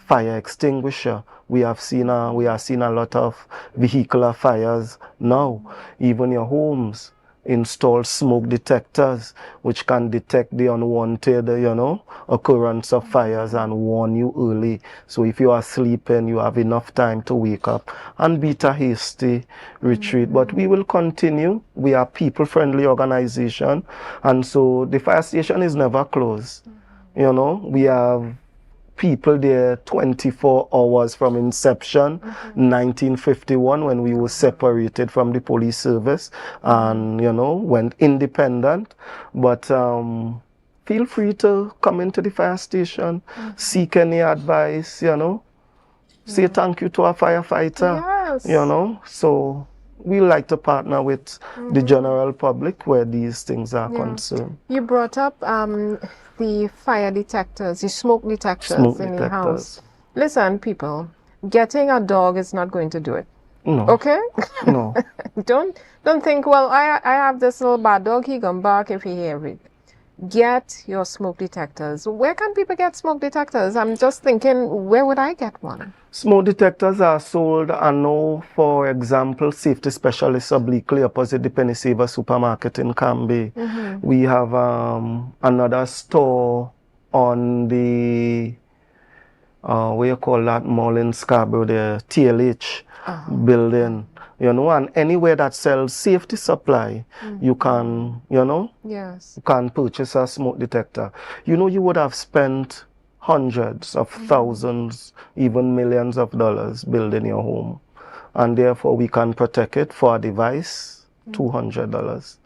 [SPEAKER 7] fire extinguisher. We are seeing a lot of vehicular fires now. Even your homes install smoke detectors which can detect the unwanted occurrence of fires and warn you early. So if you are sleeping, you have enough time to wake up and beat a hasty retreat. But we will continue. We are a people-friendly organization, and so the fire station is never closed. We have people there 24 hours from inception, 1951, when we were separated from the police service and, went independent. But feel free to come into the fire station, seek any advice, you know. Say thank you to a firefighter,
[SPEAKER 26] Yes.
[SPEAKER 7] you know. So we like to partner with the general public where these things are concerned.
[SPEAKER 26] You brought up the fire detectors, the smoke detectors in your house. Listen, people, getting a dog is not going to do it.
[SPEAKER 7] No.
[SPEAKER 26] Okay?
[SPEAKER 7] No.
[SPEAKER 26] Don't think, well, I have this little bad dog, he gonna bark if he hear it. Get your smoke detectors. Where can people get smoke detectors? I'm just thinking, where would I get one?
[SPEAKER 7] Smoke detectors are sold, I know, for example, Safety Specialist obliquely opposite the Penny Saver supermarket in Canby. We have another store on the, what you call that mall in Scarborough, the TLH building, you know, and anywhere that sells safety supply, you can, you know, you can purchase a smoke detector. You know, you would have spent hundreds of thousands, even millions of dollars building your home. And therefore, we can protect it for a device, $200.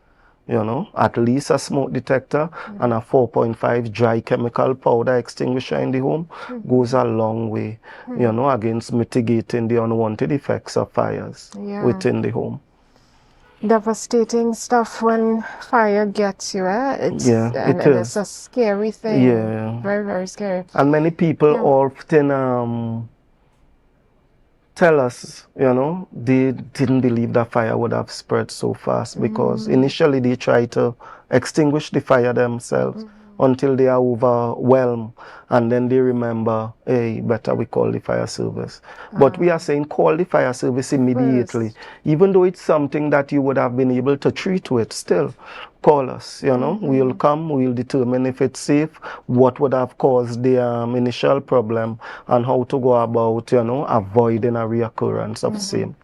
[SPEAKER 7] You know, at least a smoke detector and a 4.5 dry chemical powder extinguisher in the home goes a long way, you know, against mitigating the unwanted effects of fires within the home.
[SPEAKER 26] Devastating stuff when fire gets you, It's, and it's a scary thing. Very, very scary.
[SPEAKER 7] And many people often tell us, you know, they didn't believe that fire would have spread so fast because initially they try to extinguish the fire themselves until they are overwhelmed, and then they remember, hey, better we call the fire service. But we are saying call the fire service immediately. Even though it's something that you would have been able to treat with, still call us, you know. We'll come, we'll determine if it's safe, what would have caused the initial problem, and how to go about, you know, avoiding a reoccurrence of same.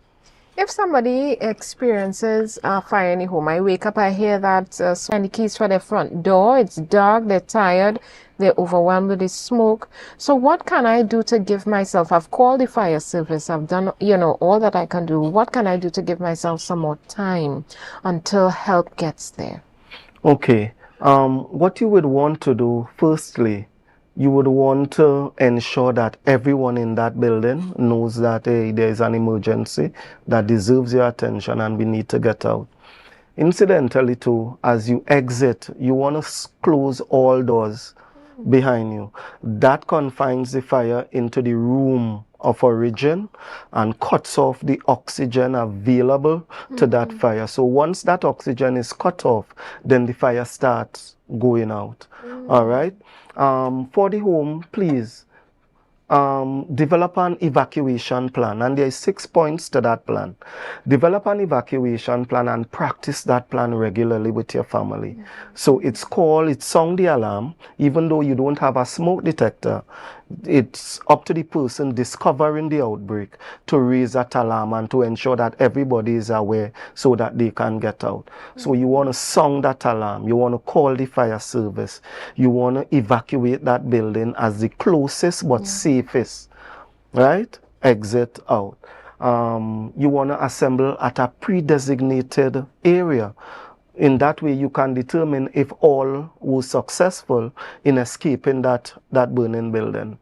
[SPEAKER 26] If somebody experiences a fire in the home, I wake up, I hear that someone the keys for their front door, it's dark, they're tired, they're overwhelmed with the smoke. So what can I do to give myself, I've called the fire service, I've done, you know, all that I can do. What can I do to give myself some more time until help gets there?
[SPEAKER 7] Okay, what you would want to do, firstly, you would want to ensure that everyone in that building knows that hey, there is an emergency that deserves your attention and we need to get out. Incidentally too, as you exit, you want to close all doors behind you. That confines the fire into the room of origin and cuts off the oxygen available to that fire. So once that oxygen is cut off, then the fire starts going out. All right? For the home, please develop an evacuation plan, and there are 6 points to that plan. Develop an evacuation plan and practice that plan regularly with your family. So it's sound the alarm, even though you don't have a smoke detector. It's up to the person discovering the outbreak to raise that alarm and to ensure that everybody is aware so that they can get out. So you want to sound that alarm, you want to call the fire service, you want to evacuate that building as the closest but safest, right, exit out. You want to assemble at a pre-designated area. In that way, you can determine if all were successful in escaping that burning building.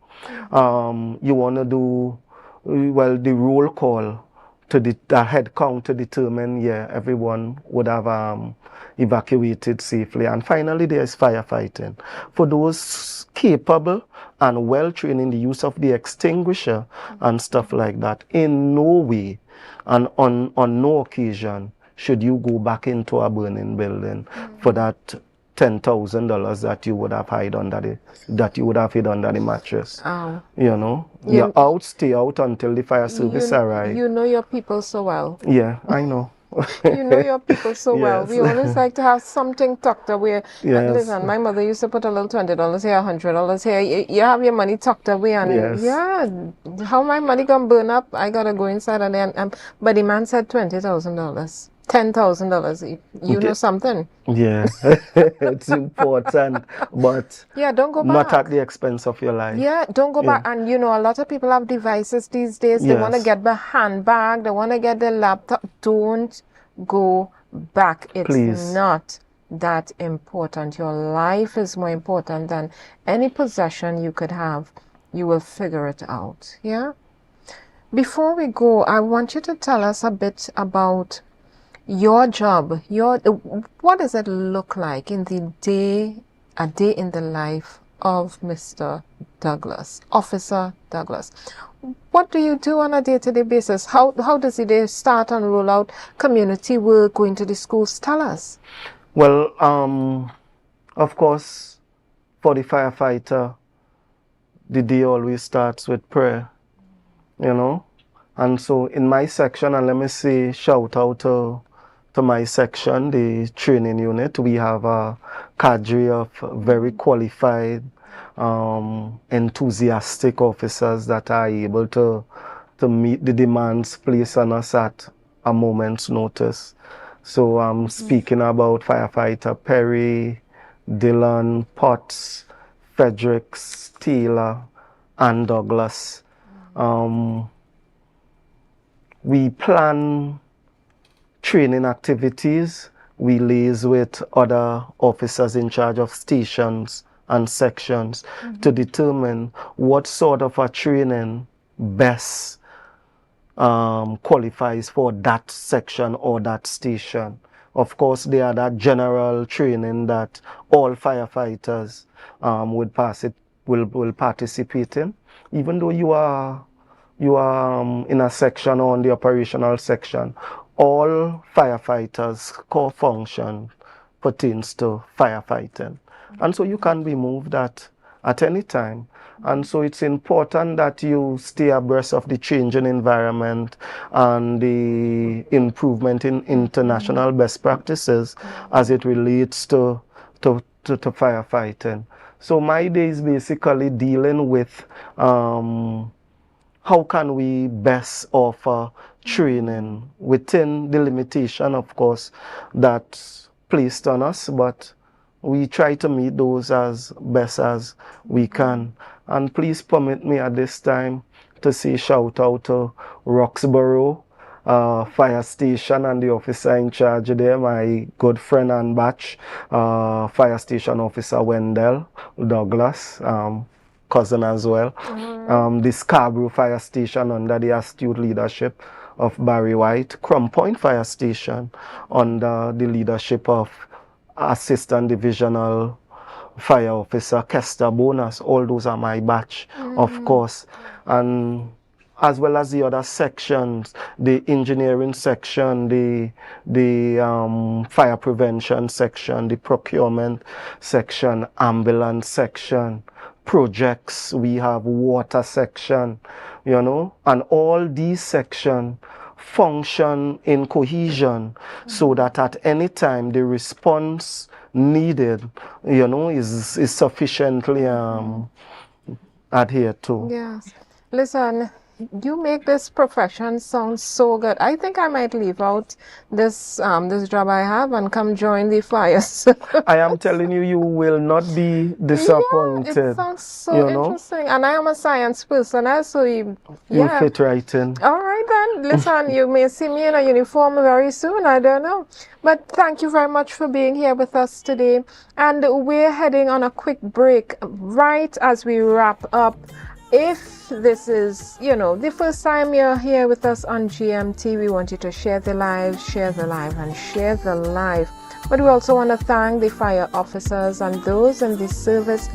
[SPEAKER 7] You want to do, well, the roll call to the head count to determine, everyone would have evacuated safely. And finally, there is firefighting. For those capable and well trained in the use of the extinguisher and stuff like that, in no way and on no occasion should you go back into a burning building for that $10,000 that you would have hid under the mattress. You know, you're out, stay out until the fire service arrives.
[SPEAKER 26] You know your people so well.
[SPEAKER 7] Yeah, I know.
[SPEAKER 26] You know your people so well. We always like to have something tucked away. Listen, my mother used to put a little $20 here, $100 here. You have your money tucked away, and how my money gonna burn up? I gotta go inside and then. But the man said $20,000. $10,000. You know something.
[SPEAKER 7] Yeah, it's important, but
[SPEAKER 26] don't go back.
[SPEAKER 7] Not at the expense of your life.
[SPEAKER 26] Yeah, don't go back. And you know, a lot of people have devices these days. They want to get the handbag. They want to get the laptop. Don't go back. It's not that important. Your life is more important than any possession you could have. You will figure it out. Yeah? Before we go, I want you to tell us a bit about your job. What does it look like in a day in the life of Mr. Douglas, Officer Douglas? What do you do on a day-to-day basis? How does the day start and roll out? Community work, going to the schools? Tell us.
[SPEAKER 7] Well, of course, for the firefighter, the day always starts with prayer, you know. And so in my section, and let me say shout out to my section, the training unit, we have a cadre of very qualified, enthusiastic officers that are able to meet the demands placed on us at a moment's notice. So I'm speaking about firefighter Perry, Dylan, Potts, Fredericks, Taylor, and Douglas. We plan training activities. We liaise with other officers in charge of stations and sections to determine what sort of a training best qualifies for that section or that station. Of course, there are that general training that all firefighters will participate in. Even though you are in a section or in the operational section, all firefighters' core function pertains to firefighting. And so you can be moved at any time. And so it's important that you stay abreast of the changing environment and the improvement in international best practices as it relates to firefighting. So my day is basically dealing with how can we best offer training within the limitation, of course, that's placed on us, but we try to meet those as best as we can. And please permit me at this time to say shout out to Roxborough Fire Station and the officer in charge there, my good friend and batch, Fire Station Officer Wendell Douglas, cousin as well. The Scarborough Fire Station under the astute leadership of Barry White. Crum Point Fire Station under the leadership of Assistant Divisional Fire Officer Kester Bonus. All those are my batch, of course. And as well as the other sections, the engineering section, the fire prevention section, the procurement section, ambulance section, projects, we have water section, you know, and all these sections function in cohesion so that at any time the response needed, you know, is sufficiently adhered to.
[SPEAKER 26] Yes. Listen, you make this profession sound so good. I think I might leave out this this job I have and come join the fires.
[SPEAKER 7] I am telling you, you will not be disappointed.
[SPEAKER 26] Yeah, it sounds so interesting. And I am a science person, so you
[SPEAKER 7] fit right in.
[SPEAKER 26] All right then. Listen, you may see me in a uniform very soon. I don't know. But thank you very much for being here with us today. And we're heading on a quick break right as we wrap up. If this is, you know, the first time you're here with us on GMT, we want you to share the live, and share the live. But we also want to thank the fire officers and those in the service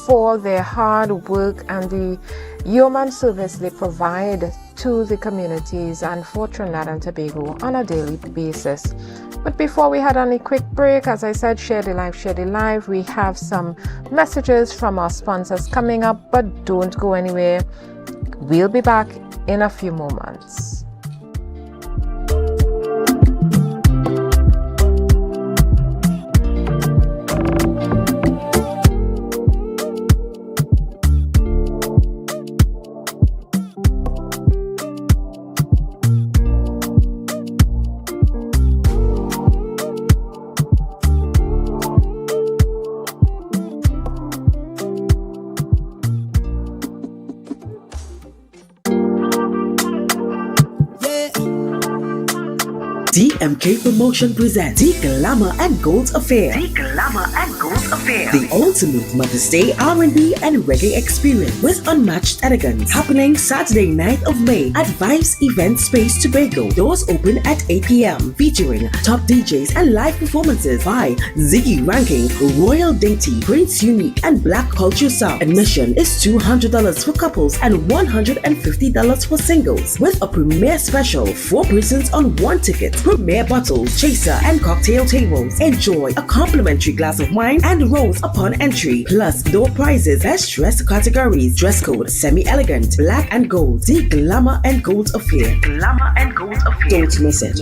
[SPEAKER 26] for their hard work and the human service they provide to the communities and for Trinidad and Tobago on a daily basis. But before we head on a quick break, as I said, share the live. We have some messages from our sponsors coming up, but don't go anywhere. We'll be back in a few moments.
[SPEAKER 3] DMK Promotion presents The Glamour and Gold Affair. The Glamour and Gold Affair. The ultimate Mother's Day R&B and reggae experience with unmatched elegance. Happening Saturday night of May at Vibes Event Space Tobago. Doors open at 8 p.m. Featuring top DJs and live performances by Ziggy Ranking, Royal Dainty, Prince Unique, and Black Culture Sound. Admission is $200 for couples and $150 for singles. With a premiere special, 4 persons on 1 ticket. Premier bottles, chaser, and cocktail tables. Enjoy a complimentary glass of wine and rose upon entry. Plus, door prizes, best dress categories, dress code, semi-elegant, black and gold. The Glamour and Gold Affair. Glamour and Gold Affair. Don't miss it.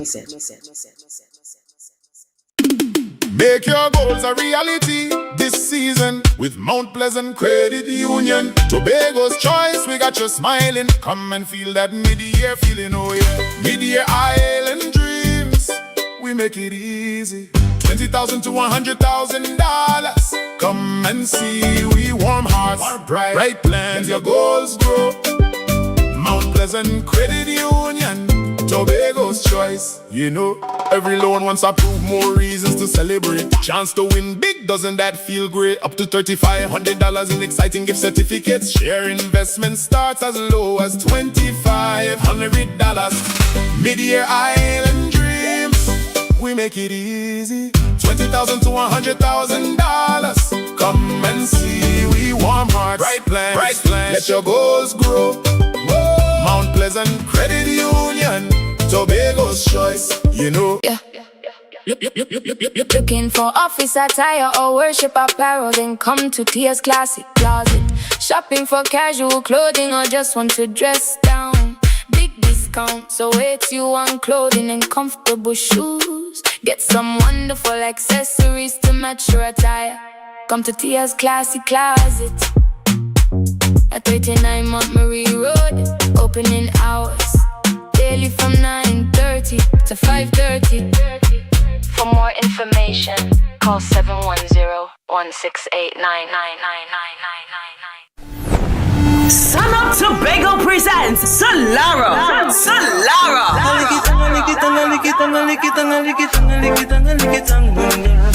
[SPEAKER 9] Make your goals a reality this season with Mount Pleasant Credit Union. Tobago's choice, we got you smiling. Come and feel that mid-year feeling, oh yeah. Mid-year island dreams, we make it easy. $20,000 to $100,000. Come and see, we warm hearts, bright plans, your goals grow. Mount Pleasant Credit Union, Tobago's choice. You know, every loan wants to prove more reasons to celebrate. Chance to win big, doesn't that feel great? Up to $3,500 in exciting gift certificates. Share investment starts as low as $2,500. Mid-year island dreams, we make it easy. $20,000 to $100,000. Come and see, we warm hearts, bright plans. Let your goals grow. Whoa. Mount Pleasant Credit Union, Tobago's choice, you know.
[SPEAKER 4] Yeah. Looking for office attire or worship apparel, then come to Tia's Classic Closet. Shopping for casual clothing or just want to dress down. Big discount, so it's you on clothing and comfortable shoes. Get some wonderful accessories to match your attire. Come to Tia's Classic Closet at 39 Montgomery Road. Opening hours daily from 9:30 to 5:30. For more information, call 710-168-99999.
[SPEAKER 18] Sun Up Tobago presents Solara.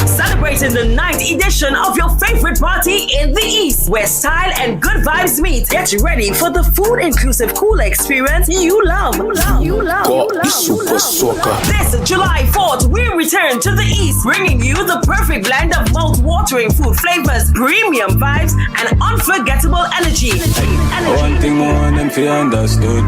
[SPEAKER 18] Celebrating the 9th edition of your favorite party in the East, where style and good vibes meet. Get ready for the food-inclusive cool experience you love. This July 4th, we return to the East, bringing you the perfect blend of mouth-watering food flavors, premium vibes, and unforgettable energy.
[SPEAKER 15] One thing more than them feel understood.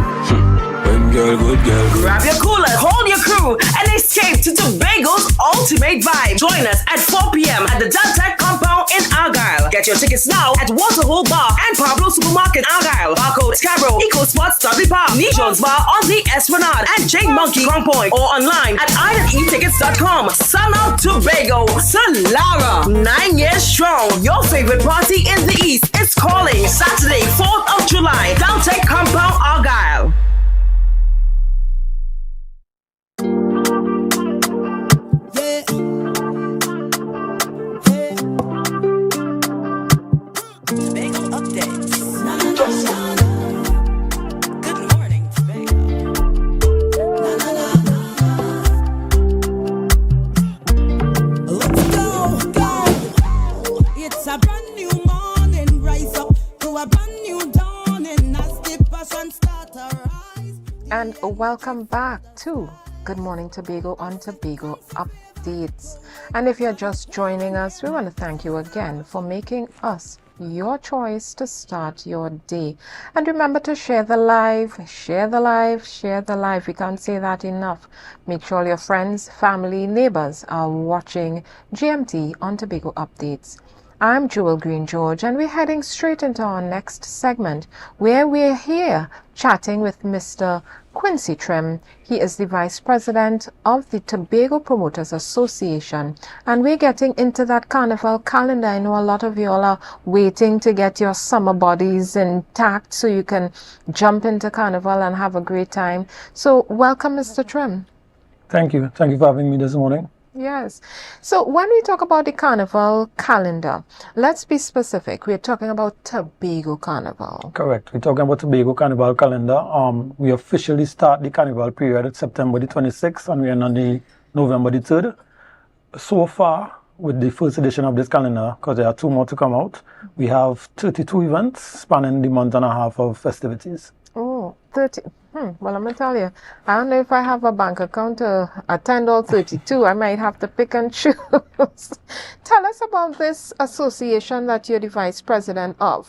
[SPEAKER 15] When girl, good girl.
[SPEAKER 18] Grab your cooler, hold your crew, and escape to Tobago's ultimate vibe. Join us at 4 p.m. at the Delta compound in Argyle. Get your tickets now at Waterhole Bar and Pablo Supermarket Argyle. Barcode, Scarborough, EcoSpots, Dudley Park, Nijon's Bar on the Esplanade, and Jane Monkey Crown Point, or online at islandetickets.com. Sun Out Tobago, Solara, 9 years strong. Your favorite party in the East is calling Saturday, 4th of July, Delta compound Argyle.
[SPEAKER 26] And welcome back to Good Morning Tobago on Tobago Updates. And if you're just joining us, we want to thank you again for making us your choice to start your day. And remember to share the live. We can't say that enough. Make sure your friends, family, neighbors are watching GMT on Tobago Updates. I'm Jewel Green George, and we're heading straight into our next segment, where we're here chatting with Mr. Quincy Trim. He is the Vice President of the Tobago Promoters Association, and we're getting into that carnival calendar. I know a lot of you all are waiting to get your summer bodies intact so you can jump into carnival and have a great time. So welcome, Mr. Trim.
[SPEAKER 17] Thank you for having me this morning.
[SPEAKER 26] Yes. So when we talk about the carnival calendar, let's be specific. We're talking about Tobago Carnival.
[SPEAKER 5] Correct. We're talking about Tobago Carnival calendar. We officially start the carnival period at September the 26th and we end on the November the 3rd. So far, with the first edition of this calendar, because there are 2 more to come out, we have 32 events spanning the month and a half of festivities.
[SPEAKER 26] Oh, 30. Well, I'm going to tell you, I don't know if I have a bank account to attend all 32. I might have to pick and choose. Tell us about this association that you're the vice president of.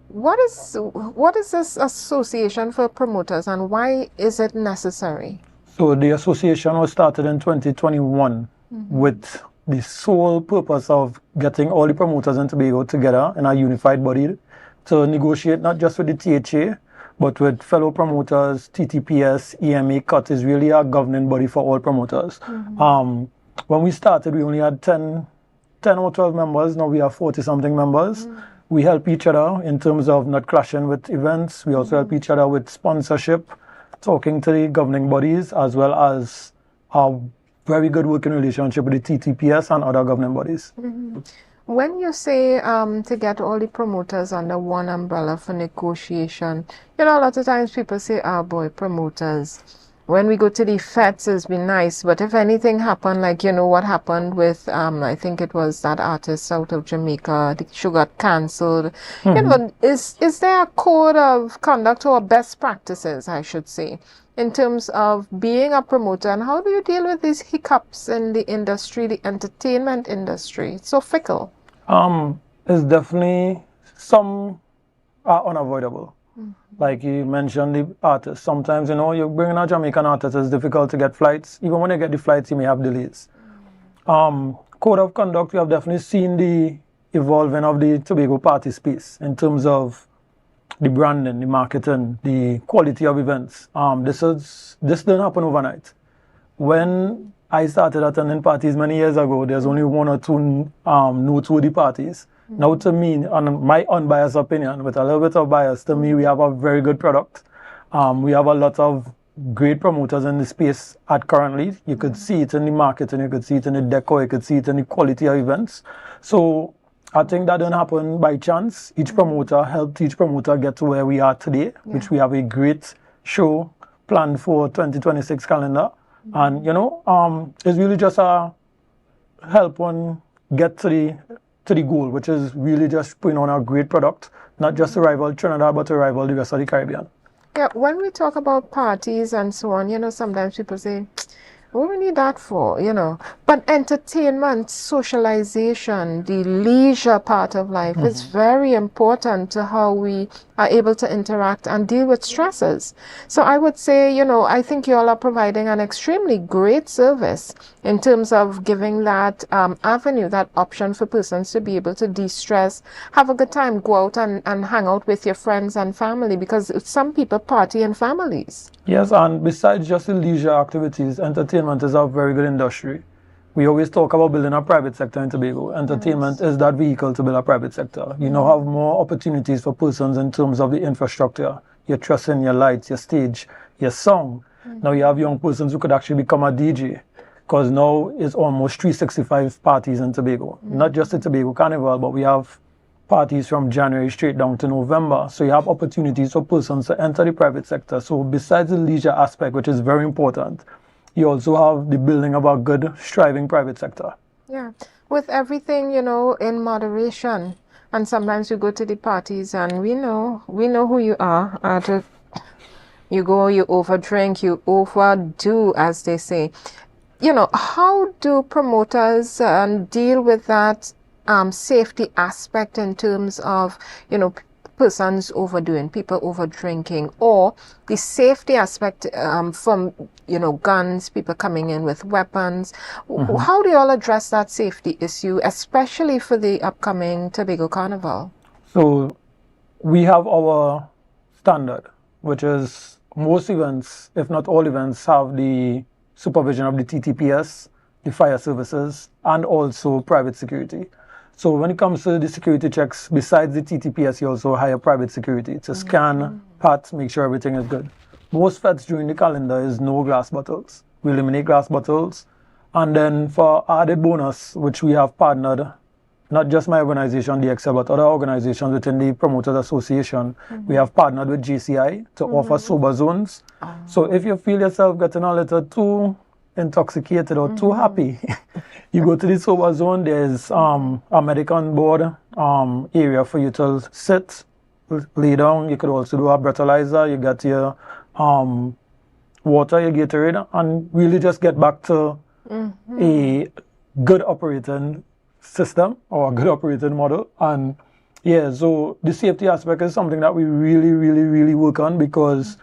[SPEAKER 26] What is this association for promoters and why is it necessary?
[SPEAKER 5] So the association was started in 2021 with the sole purpose of getting all the promoters in Tobago together in a unified body to negotiate not just with the THA, but with fellow promoters. TTPS, EMA, CUT is really a governing body for all promoters. When we started, we only had 10 or 12 members. Now we have 40-something members. We help each other in terms of not clashing with events. We also help each other with sponsorship, talking to the governing bodies, as well as a very good working relationship with the TTPS and other governing bodies.
[SPEAKER 26] When you say to get all the promoters under one umbrella for negotiation, a lot of times people say, oh boy, promoters. When we go to the feds, it's been nice, but if anything happened, like, what happened with, I think it was that artist out of Jamaica, the show got cancelled. Is there a code of conduct or best practices, I should say, in terms of being a promoter, and how do you deal with these hiccups in the industry, the entertainment industry? It's so fickle.
[SPEAKER 5] It's definitely some are unavoidable. Like you mentioned, the artists. Sometimes, you're bringing a Jamaican artist, it's difficult to get flights. Even when you get the flights, you may have delays. Code of conduct, we have definitely seen the evolving of the Tobago party space in terms of the branding, the marketing, the quality of events. This didn't happen overnight. When I started attending parties many years ago, there's only 1 or 2 noteworthy parties. Now, to me, on my unbiased opinion, with a little bit of bias, to me, we have a very good product. We have a lot of great promoters in the space currently. You could see it in the marketing, you could see it in the decor, you could see it in the quality of events. So I think that didn't happen by chance. Each promoter helped each promoter get to where we are today, which we have a great show planned for 2026 calendar. And, it's really just a help one get to the goal, which is really just putting on a great product, not just to rival Trinidad, but to rival the rest of the Caribbean.
[SPEAKER 26] Yeah, when we talk about parties and so on, sometimes people say, what do we need that for, But entertainment, socialization, the leisure part of life is very important to how we are able to interact and deal with stresses. So I would say, I think you all are providing an extremely great service in terms of giving that avenue, that option for persons to be able to de-stress, have a good time, go out and hang out with your friends and family, because some people party in families.
[SPEAKER 5] Yes, and besides just the leisure activities, entertainment is a very good industry. We always talk about building a private sector in Tobago. Entertainment is that vehicle to build a private sector. You now have more opportunities for persons in terms of the infrastructure, your trussing, your lights, your stage, your song. Now you have young persons who could actually become a DJ, because now it's almost 365 parties in Tobago. Not just the Tobago Carnival, but we have parties from January straight down to November. So you have opportunities for persons to enter the private sector. So besides the leisure aspect, which is very important, you also have the building of a good, striving private sector.
[SPEAKER 26] Yeah, with everything, in moderation. And sometimes you go to the parties and we know who you are. You go, you overdrink, you overdo, as they say. How do promoters deal with that safety aspect in terms of, persons overdoing, people over drinking, or the safety aspect from, guns, people coming in with weapons? How do you all address that safety issue, especially for the upcoming Tobago Carnival?
[SPEAKER 5] So we have our standard, which is most events, if not all events, have the supervision of the TTPS, the fire services, and also private security. So when it comes to the security checks, besides the TTPS, you also hire private security to scan, pat, make sure everything is good. Most feds during the calendar is no glass bottles. We eliminate glass bottles. And then for added bonus, which we have partnered, not just my organization, DXL, but other organizations within the Promoters Association, we have partnered with GCI to offer sober zones. So if you feel yourself getting a little too intoxicated or too happy, you go to the sober zone. There's a medic on board area for you to sit, lay down. You could also do a breathalyzer. You get your water, your Gatorade, and really just get back to a good operating system or a good operating model. And yeah, so the safety aspect is something that we really work on, because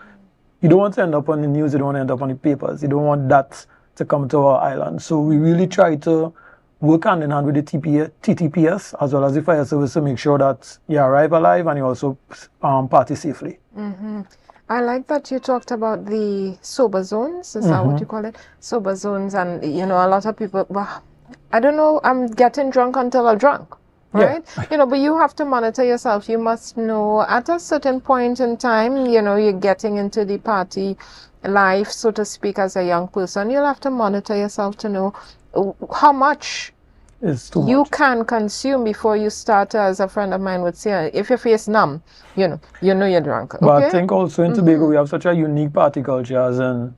[SPEAKER 5] you don't want to end up on the news, you don't want to end up on the papers, you don't want that to come to our island. So we really try to work hand in hand with the TTPS as well as the fire service to make sure that you arrive alive and you also party safely.
[SPEAKER 26] I like that you talked about the sober zones. Is that what you call it? Sober zones. And, you know, a lot of people, well, I don't know, I'm getting drunk until I'm drunk, right? Yeah. You know, but you have to monitor yourself. You must know at a certain point in time, you know, you're getting into the party life, so to speak, as a young person. You'll have to monitor yourself to know how much you can consume before you start, as a friend of mine would say, if your face numb, you know you're drunk. Okay?
[SPEAKER 5] But I think also in Tobago we have such a unique party culture, as in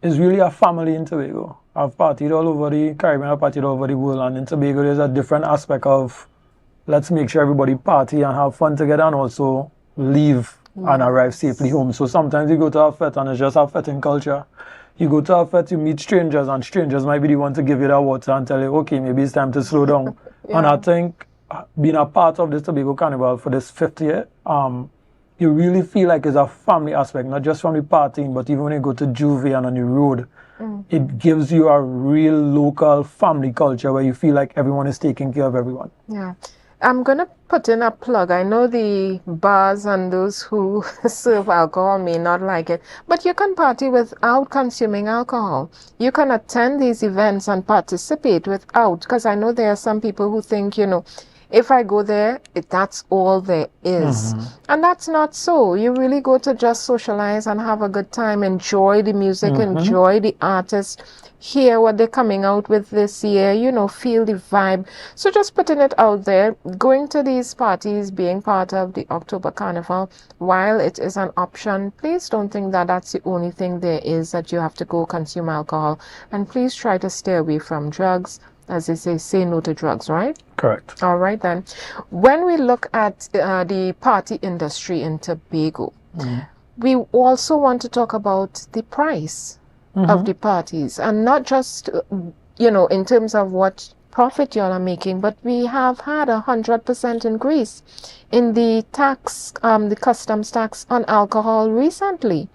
[SPEAKER 5] it's really a family in Tobago. I've partied all over the Caribbean, I've partied all over the world, and in Tobago there's a different aspect of let's make sure everybody party and have fun together and also leave and arrive safely home. So sometimes you go to a fete and it's just a fete in culture. You go to a fete, you meet strangers, and strangers might be the one to give you that water and tell you, okay, maybe it's time to slow down. And I think being a part of this Tobago Carnival for this 5th year, you really feel like it's a family aspect, not just from the partying, but even when you go to Juve and on the road, it gives you a real local family culture where you feel like everyone is taking care of everyone.
[SPEAKER 26] Yeah. I'm going to put in a plug. I know the bars and those who serve alcohol may not like it, but you can party without consuming alcohol. You can attend these events and participate without, because I know there are some people who think, you know, if I go there, that's all there is. And that's not so. You really go to just socialize and have a good time, enjoy the music, enjoy the artists, hear what they're coming out with this year, you know, feel the vibe. So just putting it out there, going to these parties, being part of the October Carnival, while it is an option, please don't think that that's the only thing there is, that you have to go consume alcohol. And please try to stay away from drugs. As they say no to drugs, right?
[SPEAKER 5] Correct.
[SPEAKER 26] All right then. When we look at the party industry in Tobago, we also want to talk about the price of the parties, and not just, you know, in terms of what profit y'all are making, but we have had 100% increase in the tax, the customs tax on alcohol recently.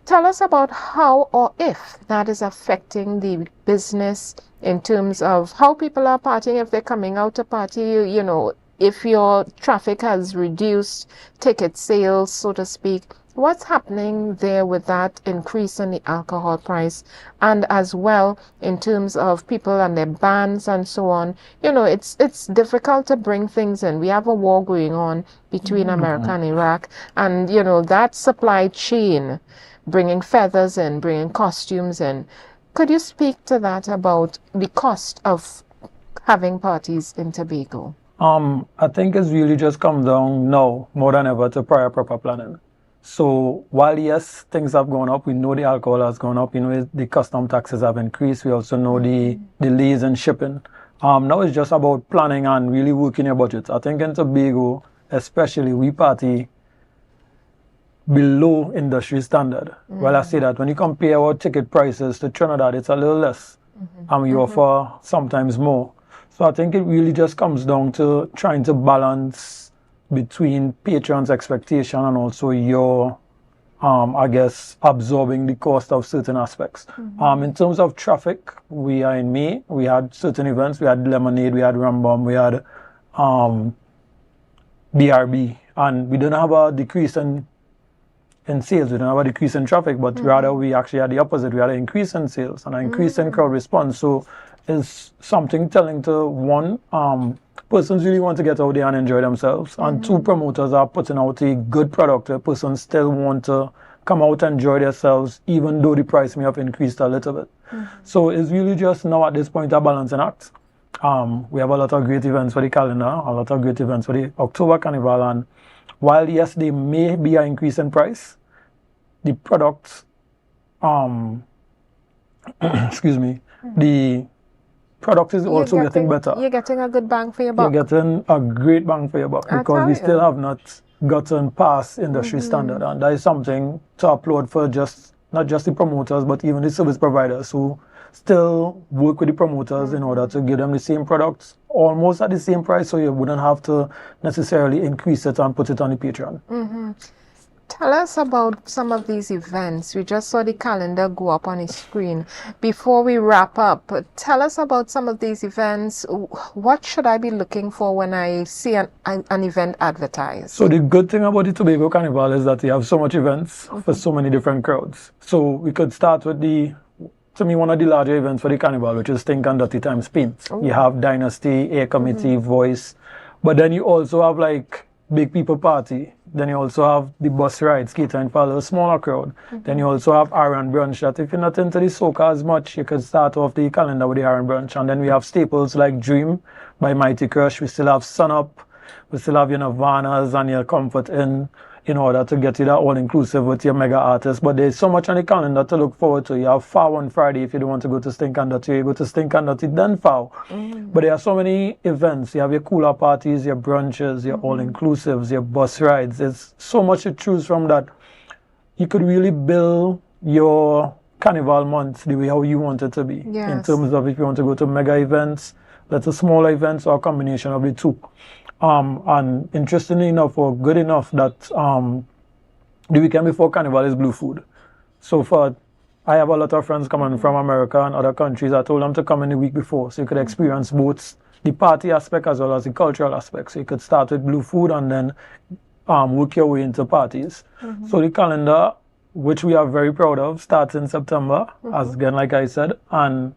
[SPEAKER 26] Tell us about how or if that is affecting the business in terms of how people are partying, if they're coming out to party, you know, if your traffic has reduced, ticket sales, so to speak. What's happening there with that increase in the alcohol price? And as well, in terms of people and their bans and so on, you know, it's difficult to bring things in. We have a war going on between America and Iraq, and, you know, that supply chain, bringing feathers in, bringing costumes in. Could you speak to that about the cost of having parties in Tobago?
[SPEAKER 5] I think it's really just come down now more than ever to prior proper planning. So while yes, things have gone up, we know the alcohol has gone up, you know, the custom taxes have increased, we also know the delays in shipping. Now it's just about planning and really working your budget. I think in Tobago, especially, we party below industry standard. Well, I say that when you compare our ticket prices to Trinidad, it's a little less, and we offer sometimes more. So I think it really just comes down to trying to balance between patrons' expectation and also your, I guess, absorbing the cost of certain aspects. In terms of traffic, we are in May. We had certain events. We had Lemonade, we had Rambam, we had BRB, and we didn't have a decrease in sales. We didn't have a decrease in traffic, but rather we actually had the opposite. We had an increase in sales and an increase in crowd response. So it's something telling to one, persons really want to get out there and enjoy themselves, and two, promoters are putting out a good product. Persons still want to come out and enjoy themselves, even though the price may have increased a little bit. So it's really just now at this point a balancing act. We have a lot of great events for the calendar, a lot of great events for the October Carnival, and while yes, they may be an increase in price, the products, excuse me, the product is also getting better.
[SPEAKER 26] You're getting a good bang for your buck.
[SPEAKER 5] You're getting a great bang for your buck because we still have not gotten past industry standard, and that is something to applaud for not just the promoters but even the service providers who still work with the promoters in order to give them the same products almost at the same price, so you wouldn't have to necessarily increase it and put it on the Patreon.
[SPEAKER 26] Tell us about some of these events. We just saw the calendar go up on the screen. Before we wrap up, tell us about some of these events. What should I be looking for when I see an event advertised?
[SPEAKER 5] So the good thing about the Tobago Carnival is that you have so much events for so many different crowds. So we could start with to me, one of the larger events for the carnival, which is Think and Dirty times Paint. You have Dynasty, Air Committee, Voice, but then you also have like Big People Party. Then you also have the bus rides catering for a smaller crowd. Then you also have Iron Brunch, that if you're not into the soca as much, you could start off the calendar with the Iron Brunch. And then we have staples like Dream by Mighty Crush. We still have Sun Up. We still have your Nirvanas and your Comfort in order to get you that all-inclusive with your mega artists. But there's so much on the calendar to look forward to. You have FAO on Friday if you don't want to go to Stink and Dirty. You go to Stink and Dirty, then FAO. But there are so many events. You have your cooler parties, your brunches, your all-inclusives, your bus rides. There's so much to choose from that you could really build your carnival month the way how you want it to be. In terms of if you want to go to mega events, little smaller events, or a combination of the two. And interestingly enough, or good enough, that the weekend before Carnival is Blue Food. So I have a lot of friends coming from America and other countries. I told them to come in the week before so you could experience both the party aspect as well as the cultural aspect. So you could start with Blue Food and then work your way into parties. So the calendar, which we are very proud of, starts in September, as again, like I said, and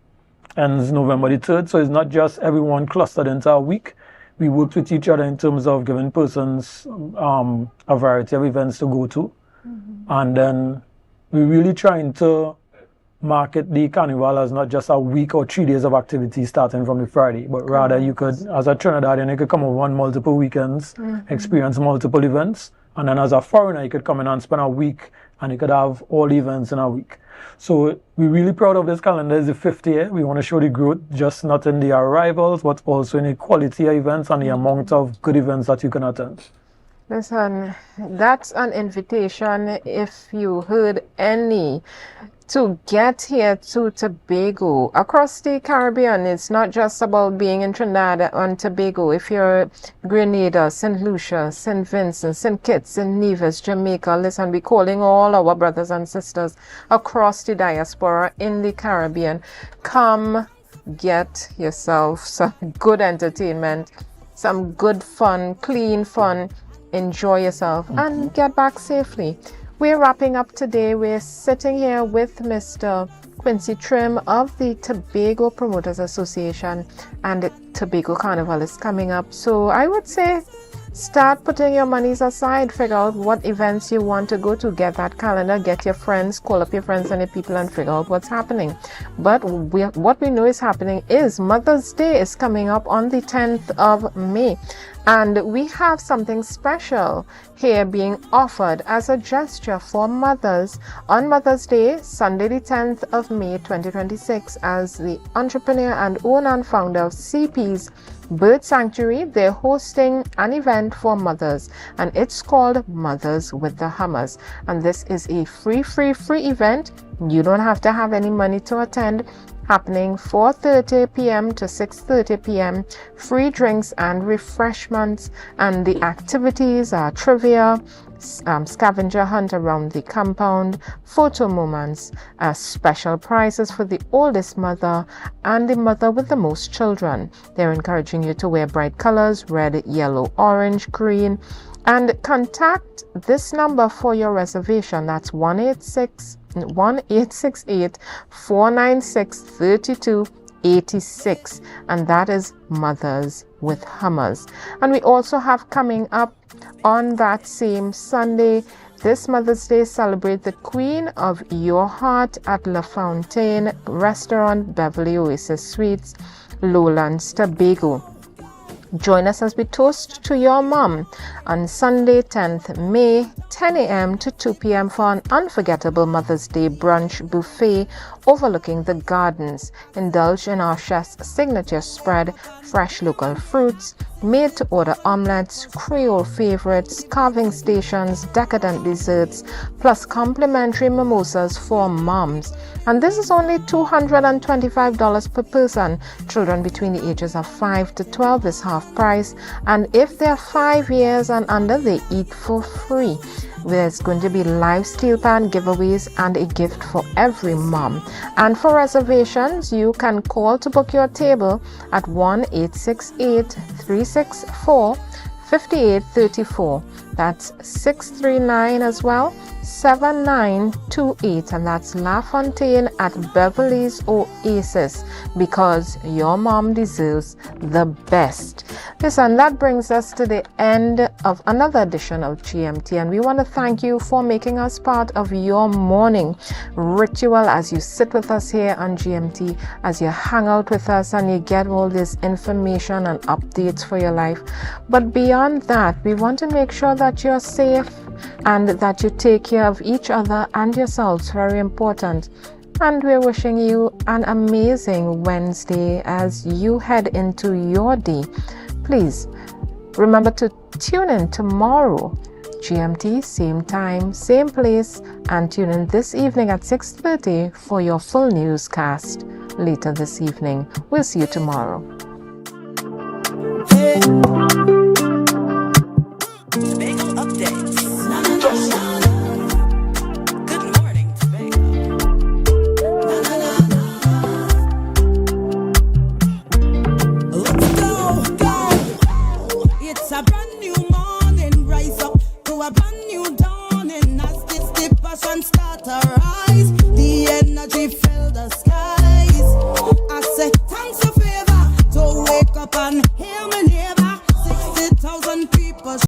[SPEAKER 5] ends November the 3rd. So it's not just everyone clustered into a week. We worked with each other in terms of giving persons a variety of events to go to. And then we're really trying to market the carnival as not just a week or 3 days of activity starting from the Friday, but rather you could, as a Trinidadian, you could come over on multiple weekends, experience multiple events. And then as a foreigner, you could come in and spend a week and you could have all the events in a week. So we're really proud of this calendar. It's the 5th year. We want to show the growth, just not in the arrivals, but also in the quality of events and the amount of good events that you can attend.
[SPEAKER 26] Listen, that's an invitation, if you heard any, to get here to Tobago. Across the Caribbean, it's not just about being in Trinidad and Tobago. If you're Grenada, St. Lucia, St. Vincent, St. Kitts, St. Nevis, Jamaica, listen, we're calling all our brothers and sisters across the diaspora in the Caribbean. Come get yourself some good entertainment, some good fun, clean fun. Enjoy yourself and get back safely. We're wrapping up today. We're sitting here with Mr. Quincy Trim of the Tobago Promoters Association, and the Tobago Carnival is coming up. So I would say start putting your monies aside, figure out what events you want to go to, get that calendar, get your friends, call up your friends and your people and figure out what's happening. But what we know is happening is Mother's Day is coming up on the 10th of May. And we have something special here being offered as a gesture for mothers on Mother's Day, Sunday the 10th of May 2026, as the entrepreneur and owner and founder of CP's Bird Sanctuary. They're hosting an event for mothers, and it's called Mothers with the Hammers. And this is a free event. You don't have to have any money to attend. Happening 4:30 p.m. to 6:30 p.m. Free drinks and refreshments, and the activities are trivia, scavenger hunt around the compound, photo moments, special prizes for the oldest mother and the mother with the most children. They're encouraging you to wear bright colors: red, yellow, orange, green. And contact this number for your reservation. That's 1-868-496-3286, and that is Mothers with Hammers. And we also have coming up on that same Sunday this Mother's Day, celebrate the Queen of Your Heart at La Fontaine Restaurant, Beverly Oasis Suites, Lowlands, Tobago. Join us as we toast to your mom on Sunday, 10th May, 10 a.m. to 2 p.m. for an unforgettable Mother's Day brunch buffet overlooking the gardens. Indulge in our chef's signature spread, fresh local fruits, made-to-order omelets, Creole favorites, carving stations, decadent desserts, plus complimentary mimosas for moms. And this is only $225 per person. Children between the ages of 5 to 12 is half price, and if they're 5 years and under, they eat for free. There's going to be live steel pan giveaways and a gift for every mom. And for reservations, you can call to book your table at 1-868-364-5834. That's 639 as well, 7928, and that's La Fontaine at Beverly's Oasis, because your mom deserves the best. Listen, that brings us to the end of another edition of GMT, and we want to thank you for making us part of your morning ritual as you sit with us here on GMT, as you hang out with us and you get all this information and updates for your life. But beyond that, we want to make sure that you're safe and that you take care of each other and yourselves. Very important. And we're wishing you an amazing Wednesday as you head into your day. Please remember to tune in tomorrow, GMT, same time, same place, and tune in this evening at 6:30 for your full newscast later this evening. We'll see you tomorrow.
[SPEAKER 18] Tobago update.